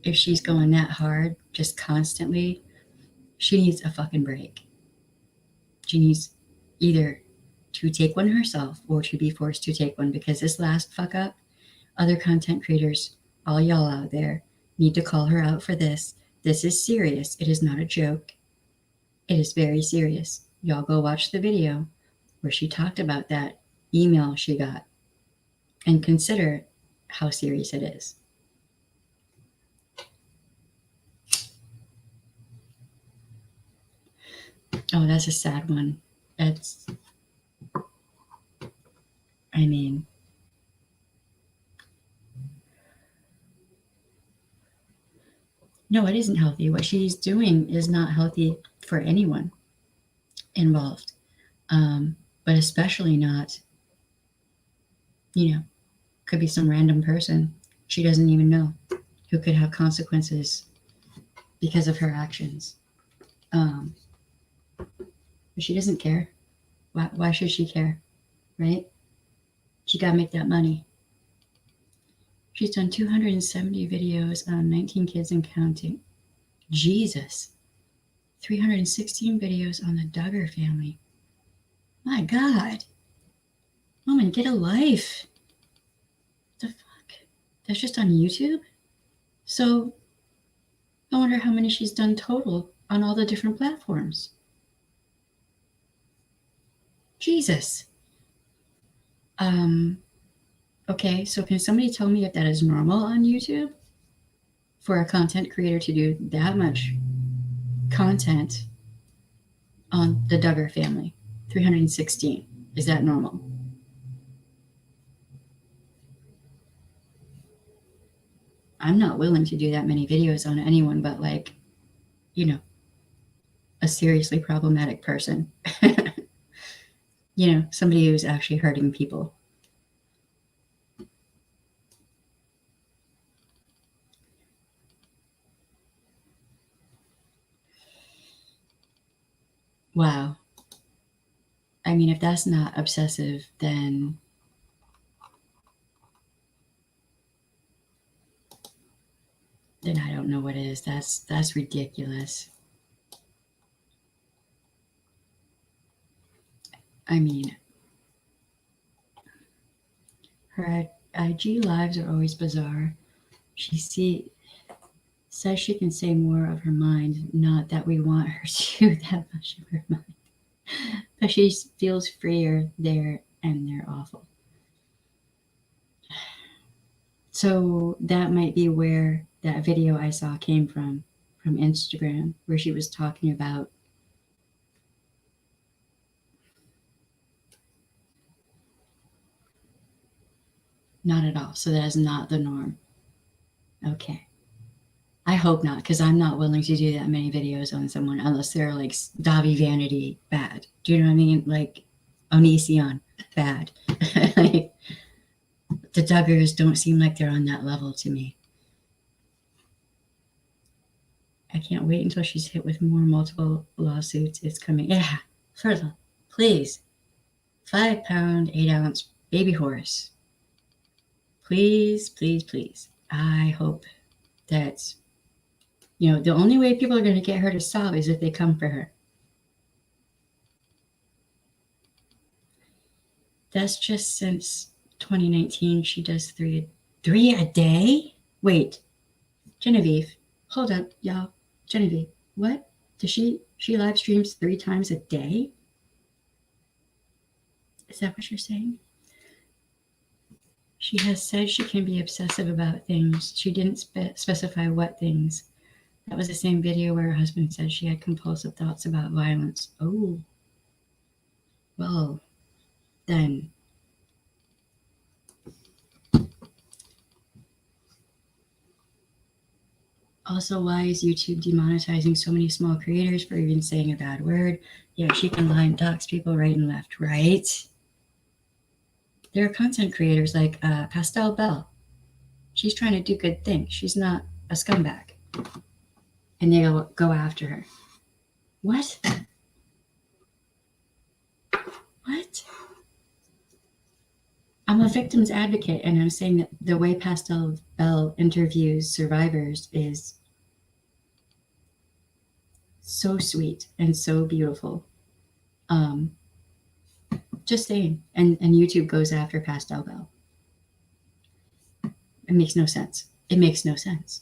if she's going that hard just constantly, she needs a fucking break. She needs either to take one herself or to be forced to take one, because this last fuck up, other content creators, all y'all out there, need to call her out for this. This is serious. It is not a joke. It is very serious. Y'all go watch the video where she talked about that email she got and consider how serious it is. Oh, that's a sad one. No, it isn't healthy. What she's doing is not healthy for anyone involved, but especially not, could be some random person she doesn't even know who could have consequences because of her actions. But she doesn't care. Why should she care, right? She got to make that money. She's done 270 videos on 19 kids and counting. Jesus. 316 videos on the Duggar family. My God. Woman, get a life. The fuck? That's just on YouTube? So, I wonder how many she's done total on all the different platforms. Jesus. Okay, so can somebody tell me if that is normal on YouTube? For a content creator to do that much content on the Duggar family? 316. Is that normal? I'm not willing to do that many videos on anyone but, like, a seriously problematic person. Somebody who's actually hurting people. Wow. I mean, if that's not obsessive, then I don't know what is. That's ridiculous. I mean, her IG lives are always bizarre. She says she can say more of her mind, not that we want her to do that much of her mind. But she feels freer there, and they're awful. So that might be where that video I saw came from Instagram, where she was talking about not at all. So that is not the norm. Okay. I hope not, because I'm not willing to do that many videos on someone unless they're like Davi Vanity bad. Do you know what I mean? Like Onision bad. Like, the Duggars don't seem like they're on that level to me. I can't wait until she's hit with more multiple lawsuits. It's coming. Yeah, first of all, please, 5 pound, 8 ounce baby horse. Please, please, please. I hope that, the only way people are going to get her to stop is if they come for her. That's just since 2019. She does three a day? Wait, Genevieve, hold up, y'all. Genevieve, what? Does she live streams 3 times a day? Is that what you're saying? She has said she can be obsessive about things. She didn't specify what things. That was the same video where her husband said she had compulsive thoughts about violence. Oh. Well, then. Also, why is YouTube demonetizing so many small creators for even saying a bad word? Yeah, she can lie and dox people right and left, right? There are content creators like Pastel Bell. She's trying to do good things. She's not a scumbag. And they go after her. What? What? I'm a victim's advocate, and I'm saying that the way Pastel Bell interviews survivors is so sweet and so beautiful. Just saying. And YouTube goes after Pastel Bell. It makes no sense. It makes no sense.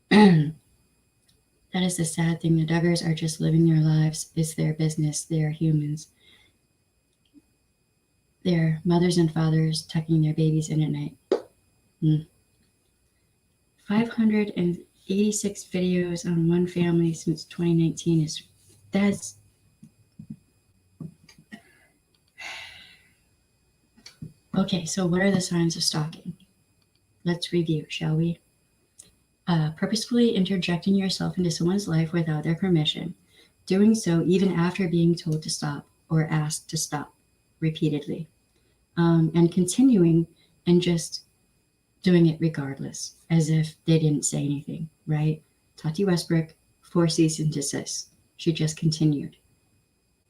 That is the sad thing. The Duggars are just living their lives. It's their business. They are humans. They're mothers and fathers tucking their babies in at night. 586 videos on one family since 2019 that's okay. So what are the signs of stalking? Let's review, shall we? Purposefully interjecting yourself into someone's life without their permission, doing so even after being told to stop or asked to stop repeatedly, and continuing and just doing it regardless, as if they didn't say anything, right? Tati Westbrook, 4 cease and desist. She just continued.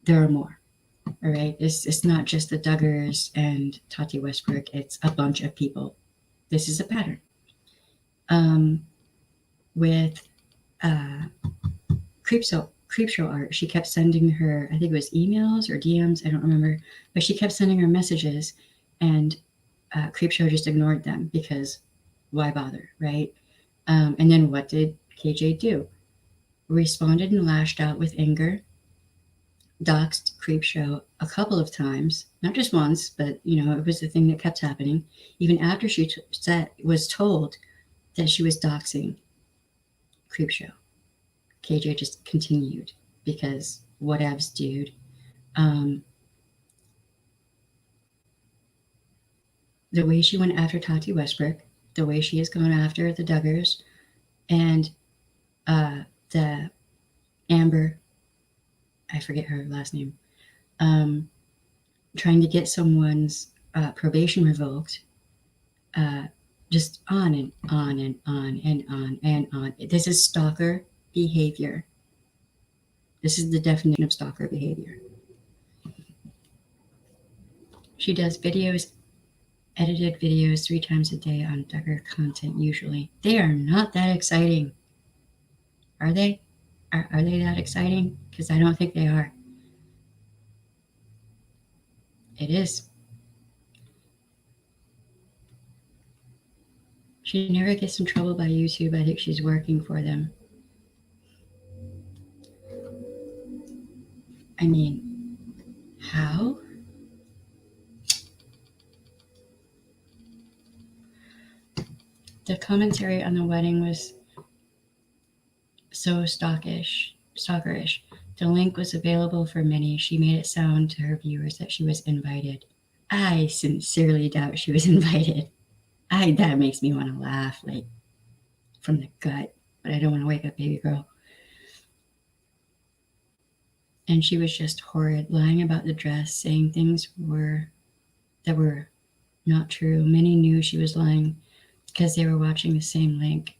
There are more, all right? It's not just the Duggars and Tati Westbrook. It's a bunch of people. This is a pattern. With Creepshow Art, she kept sending her, I think it was emails or DMs, I don't remember, but she kept sending her messages, and Creepshow just ignored them because why bother, right? And then what did KJ do? Responded and lashed out with anger, doxed Creepshow a couple of times, not just once, but it was the thing that kept happening, even after she was told that she was doxing Creepshow. KJ just continued because whatevs, dude. The way she went after Tati Westbrook, the way she has gone after the Duggars, and the Amber, I forget her last name, trying to get someone's probation revoked, just on and on and on and on and on. This is stalker behavior. This is the definition of stalker behavior. She does edited videos 3 times a day on Duggar content usually. They are not that exciting. Are they? Are they that exciting? Because I don't think they are. It is. She never gets in trouble by YouTube. I think she's working for them. I mean, how? The commentary on the wedding was so stalkerish. The link was available for many. She made it sound to her viewers that she was invited. I sincerely doubt she was invited. That makes me want to laugh, like, from the gut, but I don't want to wake up baby girl. And she was just horrid, lying about the dress, saying things that were not true. Many knew she was lying because they were watching the same link.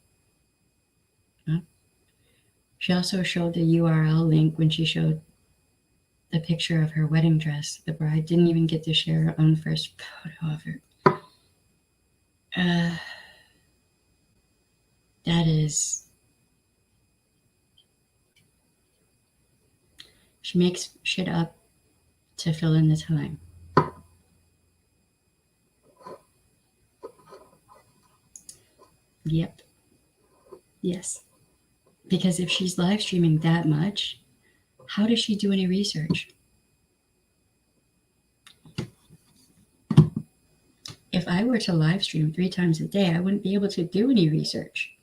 She also showed the URL link when she showed the picture of her wedding dress. The bride didn't even get to share her own first photo of her. That is... She makes shit up to fill in the time. Yep. Yes. Because if she's live streaming that much, how does she do any research? If I were to live stream 3 times a day, I wouldn't be able to do any research.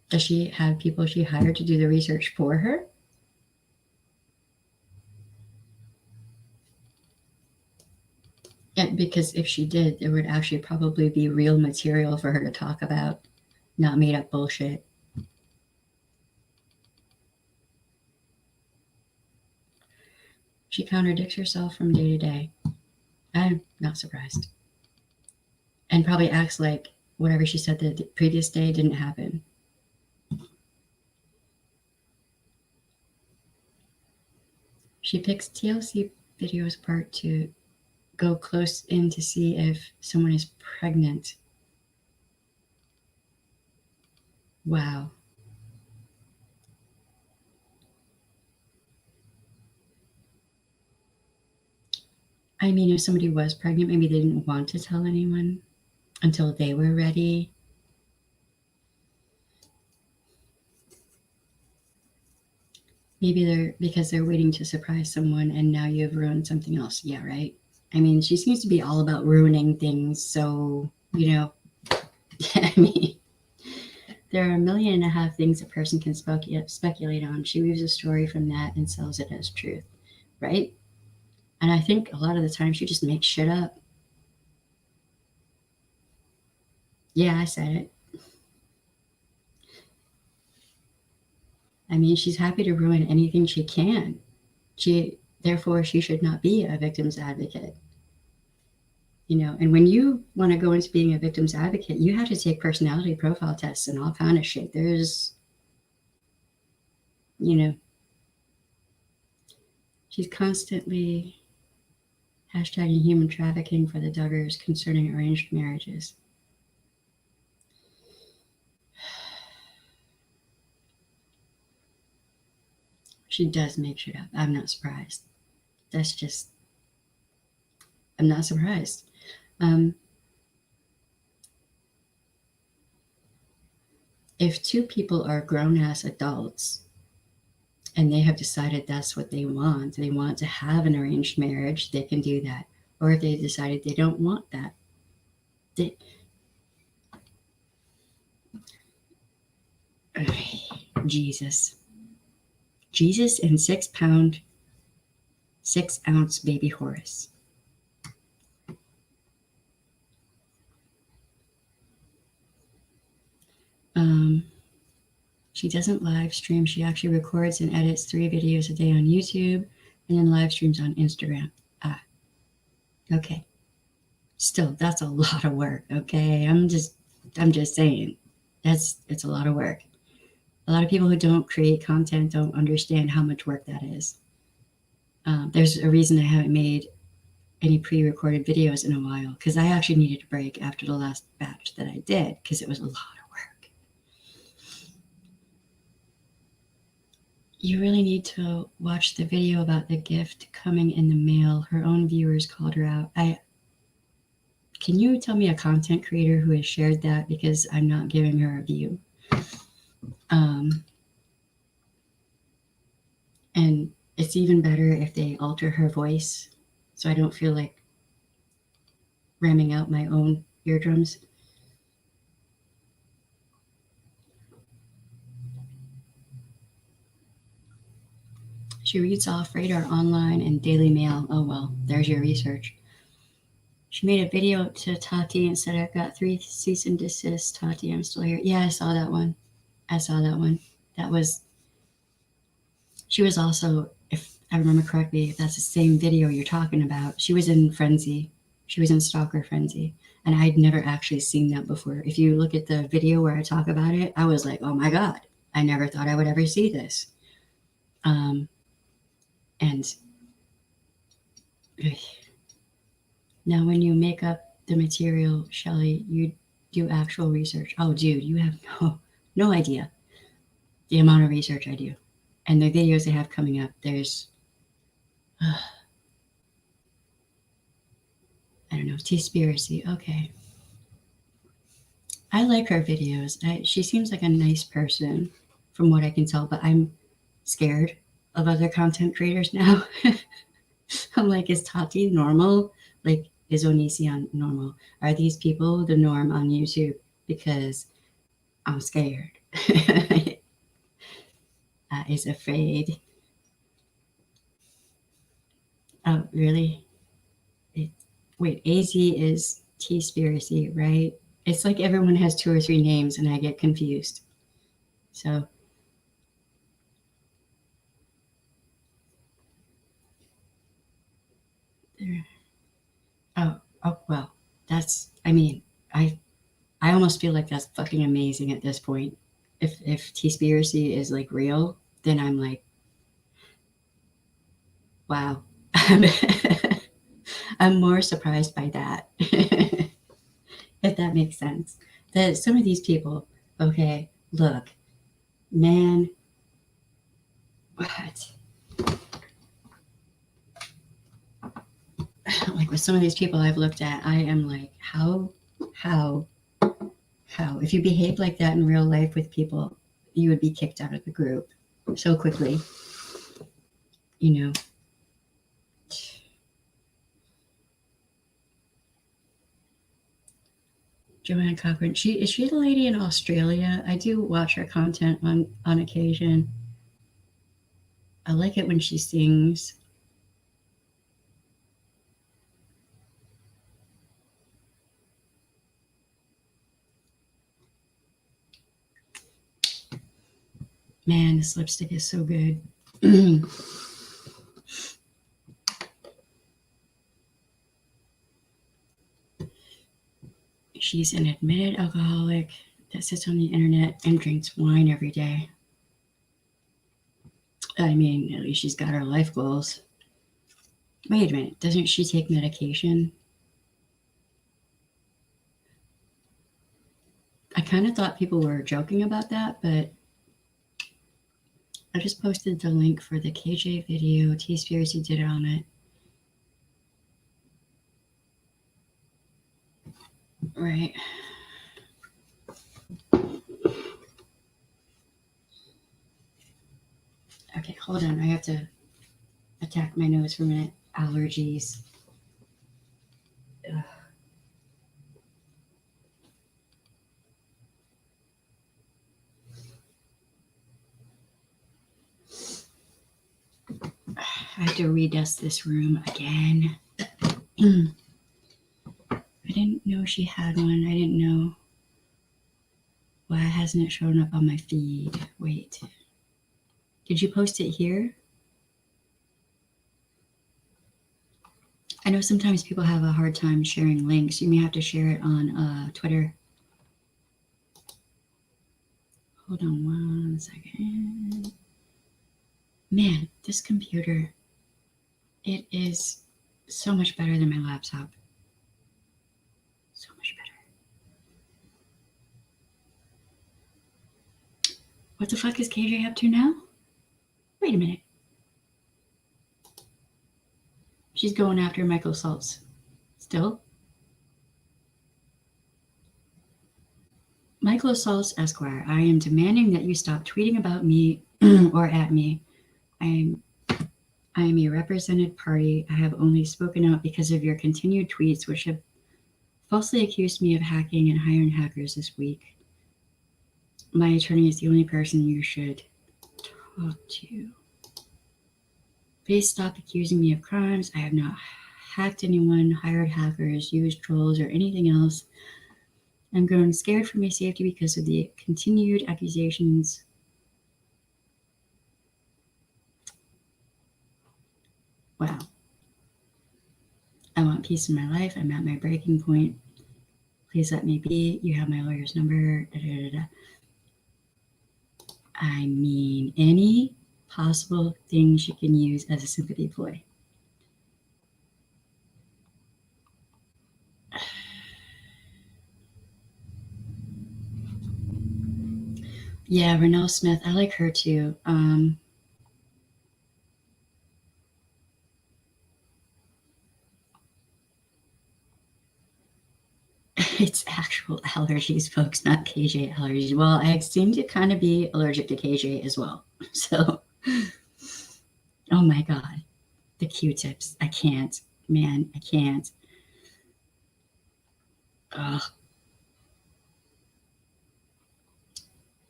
Does she have people she hired to do the research for her? Yeah, because if she did, there would actually probably be real material for her to talk about, not made up bullshit. She contradicts herself from day to day. I'm not surprised. And probably acts like whatever she said the previous day didn't happen. She picks TLC videos apart to go close in to see if someone is pregnant. Wow. I mean, if somebody was pregnant, maybe they didn't want to tell anyone until they were ready. Maybe because they're waiting to surprise someone and now you've ruined something else. Yeah, right? I mean, she seems to be all about ruining things. So, I mean, there are 1.5 million things a person can speculate on. She weaves a story from that and sells it as truth, right? And I think a lot of the time she just makes shit up. Yeah, I said it. I mean, she's happy to ruin anything she can. Therefore, she should not be a victim's advocate. And when you want to go into being a victim's advocate, you have to take personality profile tests and all kind of shit. There's, she's constantly hashtagging human trafficking for the Duggars concerning arranged marriages. She does make shit up. I'm not surprised. I'm not surprised. If 2 people are grown-ass adults and they have decided that's what they want to have an arranged marriage, they can do that. Or if they decided they don't want that, Jesus and 6-pound, 6-ounce baby Horace. She doesn't live stream. She actually records and edits 3 videos a day on YouTube and then live streams on Instagram. Okay. Still, that's a lot of work. Okay. I'm just saying it's a lot of work. A lot of people who don't create content don't understand how much work that is. There's a reason I haven't made any pre-recorded videos in a while, because I actually needed a break after the last batch that I did, because it was a lot of work. You really need to watch the video about the gift coming in the mail. Her own viewers called her out. Can you tell me a content creator who has shared that, because I'm not giving her a view? And it's even better if they alter her voice so I don't feel like ramming out my own eardrums. She reads off Radar Online and Daily Mail. Oh, well, there's your research. She made a video to Tati and said, I've got 3 cease and desist. Tati, I'm still here. Yeah, I saw that one. She was also, if I remember correctly, if that's the same video you're talking about, she was in Frenzy. She was in Stalker Frenzy. And I'd never actually seen that before. If you look at the video where I talk about it, I was like, oh my God, I never thought I would ever see this. And now when you make up the material, Shelly, you do actual research. Oh, dude, you have no idea the amount of research I do. And the videos I have coming up, there's, I don't know, Teaspiracy. Okay. I like her videos. She seems like a nice person from what I can tell, but I'm scared of other content creators now. I'm like, is Tati normal? Like, is Onision normal? Are these people the norm on YouTube? Because I'm scared. I is afraid. Oh, really? Wait, AZ is Teaspiracy, right? It's like everyone has 2 or 3 names and I get confused. So there. Oh well, that's, I mean, I almost feel like that's fucking amazing at this point. If Teaspiracy is like real, then I'm like, wow. I'm more surprised by that. If that makes sense. That some of these people, okay, look, man, what? Like with some of these people I've looked at, I am like, how? If you behave like that in real life with people, you would be kicked out of the group so quickly. You know. Joanne Cochran. Is she the lady in Australia? I do watch her content on occasion. I like it when she sings. Man, this lipstick is so good. She's an admitted alcoholic that sits on the internet and drinks wine every day. I mean, at least she's got her life goals. Wait a minute, doesn't she take medication? I kind of thought people were joking about that, but I just posted the link for the KJ video. Teaspiracy did it on it. Right. Okay, hold on. I have to attack my nose for a minute. Allergies. Ugh. I have to redust this room again. I didn't know she had one. I didn't know. Why hasn't it shown up on my feed? Wait. Did you post it here? I know sometimes people have a hard time sharing links. You may have to share it on Twitter. Hold on 1 second. Man, this computer, it is so much better than my laptop. So much better. What the fuck is KJ up to now? Wait a minute. She's going after Michael Saltz. Still? Michael Saltz, Esquire, I am demanding that you stop tweeting about me or at me. I am a represented party. I have only spoken out because of your continued tweets, which have falsely accused me of hacking and hiring hackers this week. My attorney is the only person you should talk to. Please stop accusing me of crimes. I have not hacked anyone, hired hackers, used trolls, or anything else. I'm growing scared for my safety because of the continued accusations. Wow. I want peace in my life. I'm at my breaking point. Please let me be. You have my lawyer's number. Da, da, da, da. I mean, any possible things you can use as a sympathy ploy. Yeah, Renelle Smith. I like her too. It's actual allergies, folks, not KJ allergies. Well, I seem to kind of be allergic to KJ as well. So, oh my God, the Q-tips. I can't, man, I can't. Ugh.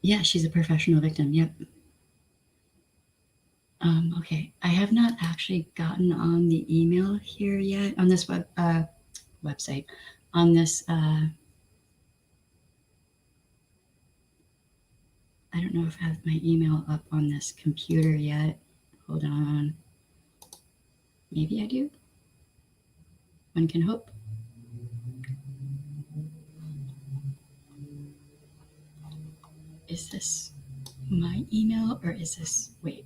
Yeah, she's a professional victim. Yep. Okay, I have not actually gotten on the email here yet on this website. On this, I don't know if I have my email up on this computer yet. Hold on. Maybe I do. One can hope. Is this my email or is this, wait.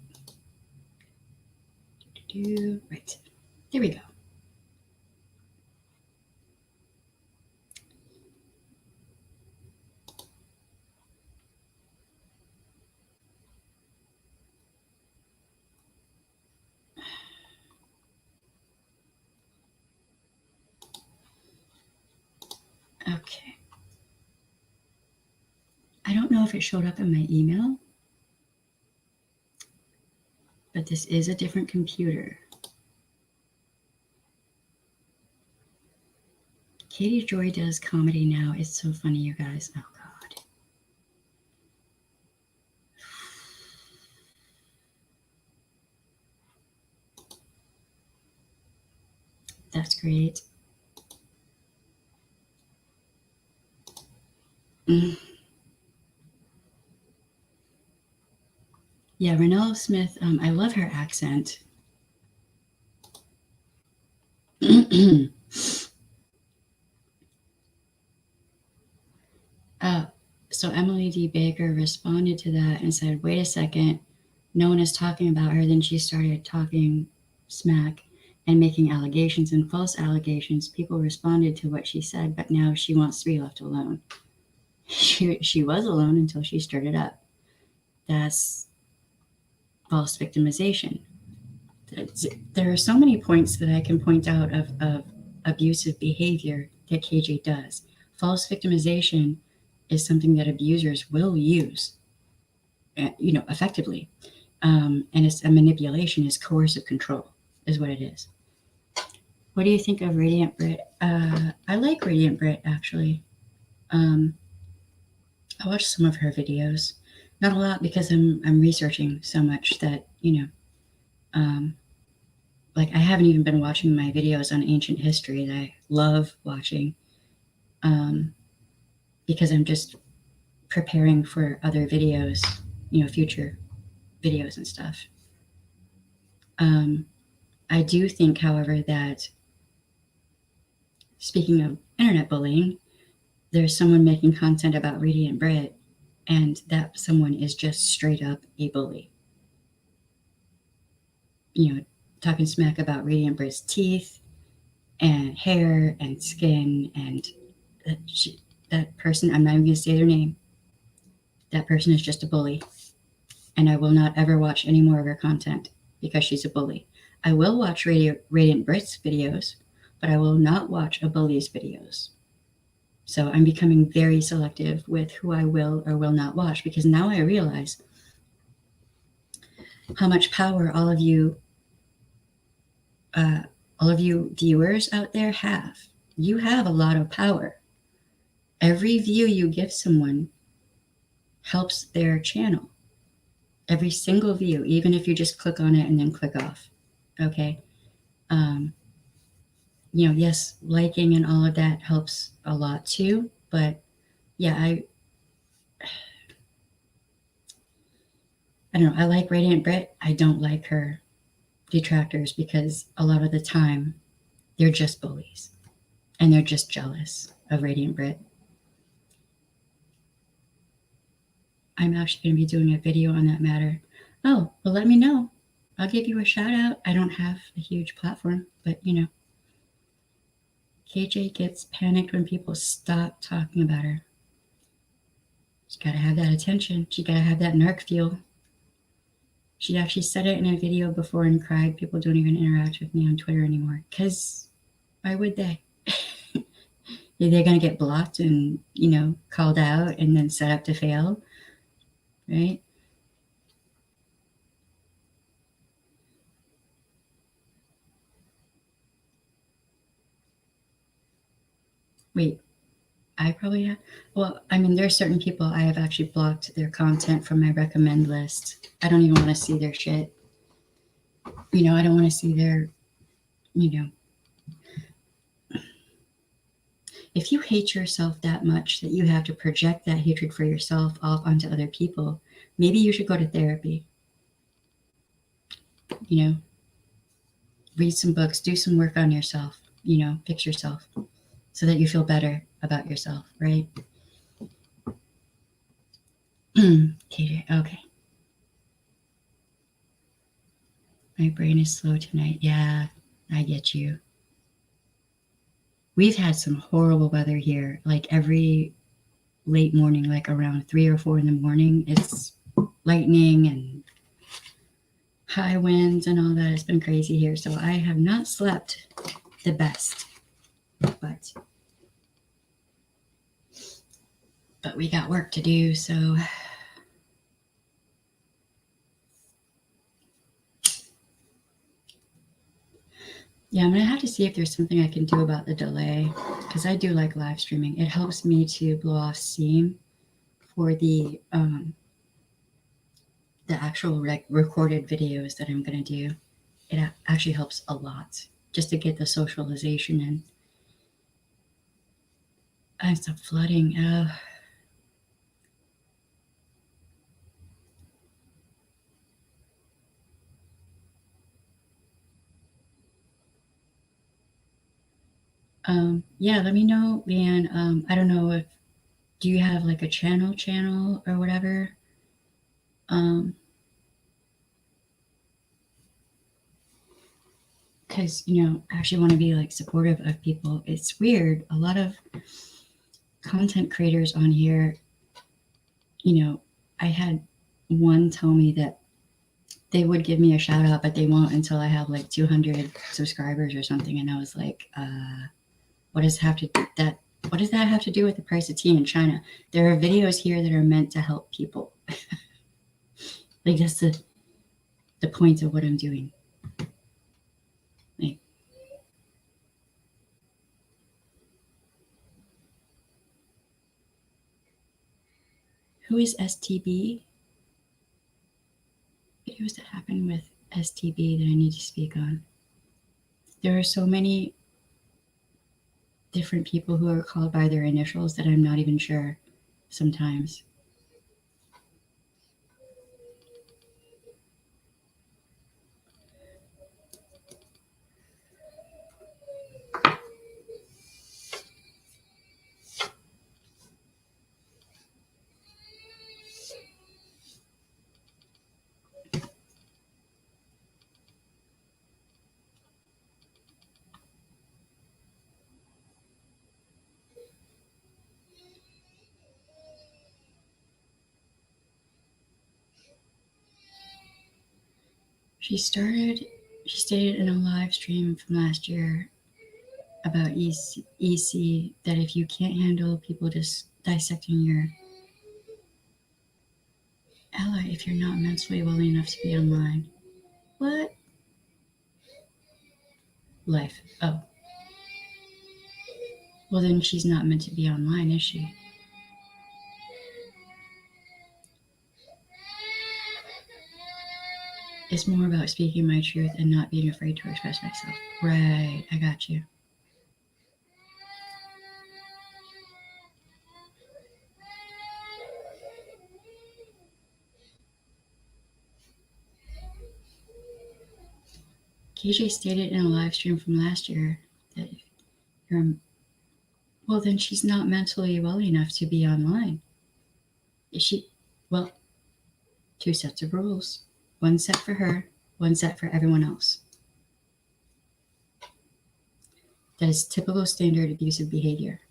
Right, there we go. Okay. I don't know if it showed up in my email, but this is a different computer. Katie Joy does comedy now. It's so funny, you guys. Oh, God. That's great. Yeah, Renelle Smith, I love her accent. So Emily D. Baker responded to that and said, wait a second, no one is talking about her. Then she started talking smack and making allegations and false allegations. People responded to what she said, but now she wants to be left alone. She was alone until she stirred it up. That's false victimization. There are so many points that I can point out of abusive behavior that KJ does. False victimization is something that abusers will use, effectively. And it's a manipulation, is coercive control, is what it is. What do you think of Radiant Brit? I like Radiant Brit, actually. I watched some of her videos. Not a lot because I'm researching so much that, like I haven't even been watching my videos on ancient history that I love watching, because I'm just preparing for other videos, future videos and stuff. I do think, however, that speaking of internet bullying, there's someone making content about Radiant Brit, and that someone is just straight up a bully. Talking smack about Radiant Brit's teeth and hair and skin, and that person, I'm not even going to say their name, that person is just a bully. And I will not ever watch any more of her content because she's a bully. I will watch Radiant Brit's videos, but I will not watch a bully's videos. So I'm becoming very selective with who I will or will not watch, because now I realize how much power all of you viewers out there have. You have a lot of power. Every view you give someone helps their channel. Every single view, even if you just click on it and then click off. Okay. Yes, liking and all of that helps a lot too. But yeah, I don't know. I like Radiant Brit. I don't like her detractors because a lot of the time they're just bullies and they're just jealous of Radiant Brit. I'm actually going to be doing a video on that matter. Oh, well, let me know. I'll give you a shout out. I don't have a huge platform, but KJ gets panicked when people stop talking about her. She's got to have that attention. She got to have that narc fuel. She actually said it in a video before and cried. People don't even interact with me on Twitter anymore. Because why would they? They're going to get blocked and, called out and then set up to fail, right? Wait, I probably have. Well, I mean, there's certain people I have actually blocked their content from my recommend list. I don't even want to see their shit. I don't want to see their, if you hate yourself that much that you have to project that hatred for yourself off onto other people, maybe you should go to therapy. Read some books, do some work on yourself, fix yourself so that you feel better about yourself, right? KJ, okay. My brain is slow tonight. Yeah, I get you. We've had some horrible weather here. Like every late morning, like around 3 or 4 in the morning, it's lightning and high winds and all that. It's been crazy here. So I have not slept the best. But we got work to do, so yeah, I'm gonna have to see if there's something I can do about the delay, because I do like live streaming. It helps me to blow off steam for the actual recorded videos that I'm gonna do. It actually helps a lot just to get the socialization in. I stop flooding. Yeah, let me know, Leanne. I don't know if do you have like a channel or whatever? Because I actually want to be like supportive of people. It's weird. A lot of content creators on here, I had one tell me that they would give me a shout out, but they won't until I have like 200 subscribers or something. And I was like, what does that have to do with the price of tea in China? There are videos here that are meant to help people. Like that's the point of what I'm doing. Like, who is STB? Videos that happen with STB that I need to speak on. There are so many different people who are called by their initials that I'm not even sure sometimes. She stated in a live stream from last year about EC that if you can't handle people just dissecting your ally, if you're not mentally well enough to be online. What? Life. Oh. Well, then she's not meant to be online, is she? It's more about speaking my truth and not being afraid to express myself. Right, I got you. KJ stated in a live stream from last year that you're, well, then she's not mentally well enough to be online. Is she? Well, 2 sets of rules. 1 set for her, 1 set for everyone else. That is typical standard abusive behavior.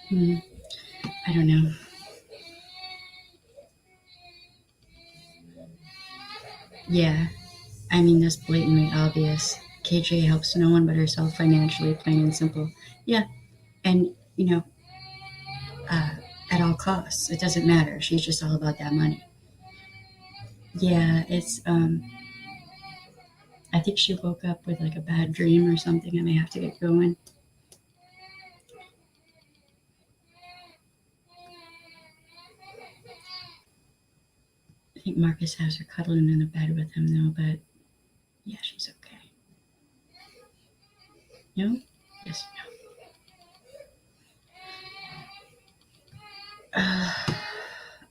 I don't know. Yeah, I mean, that's blatantly obvious. KJ helps no one but herself financially, plain and simple. Yeah, and, at all costs. It doesn't matter. She's just all about that money. Yeah, it's, I think she woke up with like a bad dream or something. I may have to get going. I think Marcus has her cuddling in the bed with him though, but yeah, she's okay. No? Yes, no.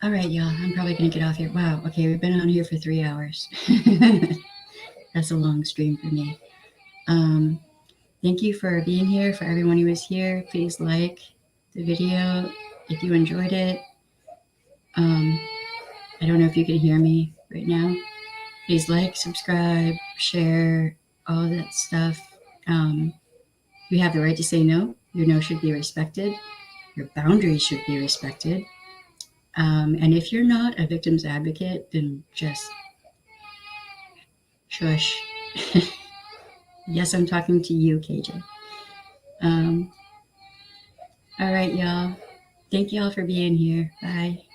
All right, y'all. I'm probably going to get off here. Wow. Okay, we've been on here for 3 hours. That's a long stream for me. Thank you for being here. For everyone who was here, please like the video if you enjoyed it. I don't know if you can hear me right now. Please like, subscribe, share, all that stuff. You have the right to say no. Your no should be respected. Your boundaries should be respected. And if you're not a victim's advocate, then just shush. Yes, I'm talking to you, KJ. All right, y'all. Thank y'all for being here. Bye.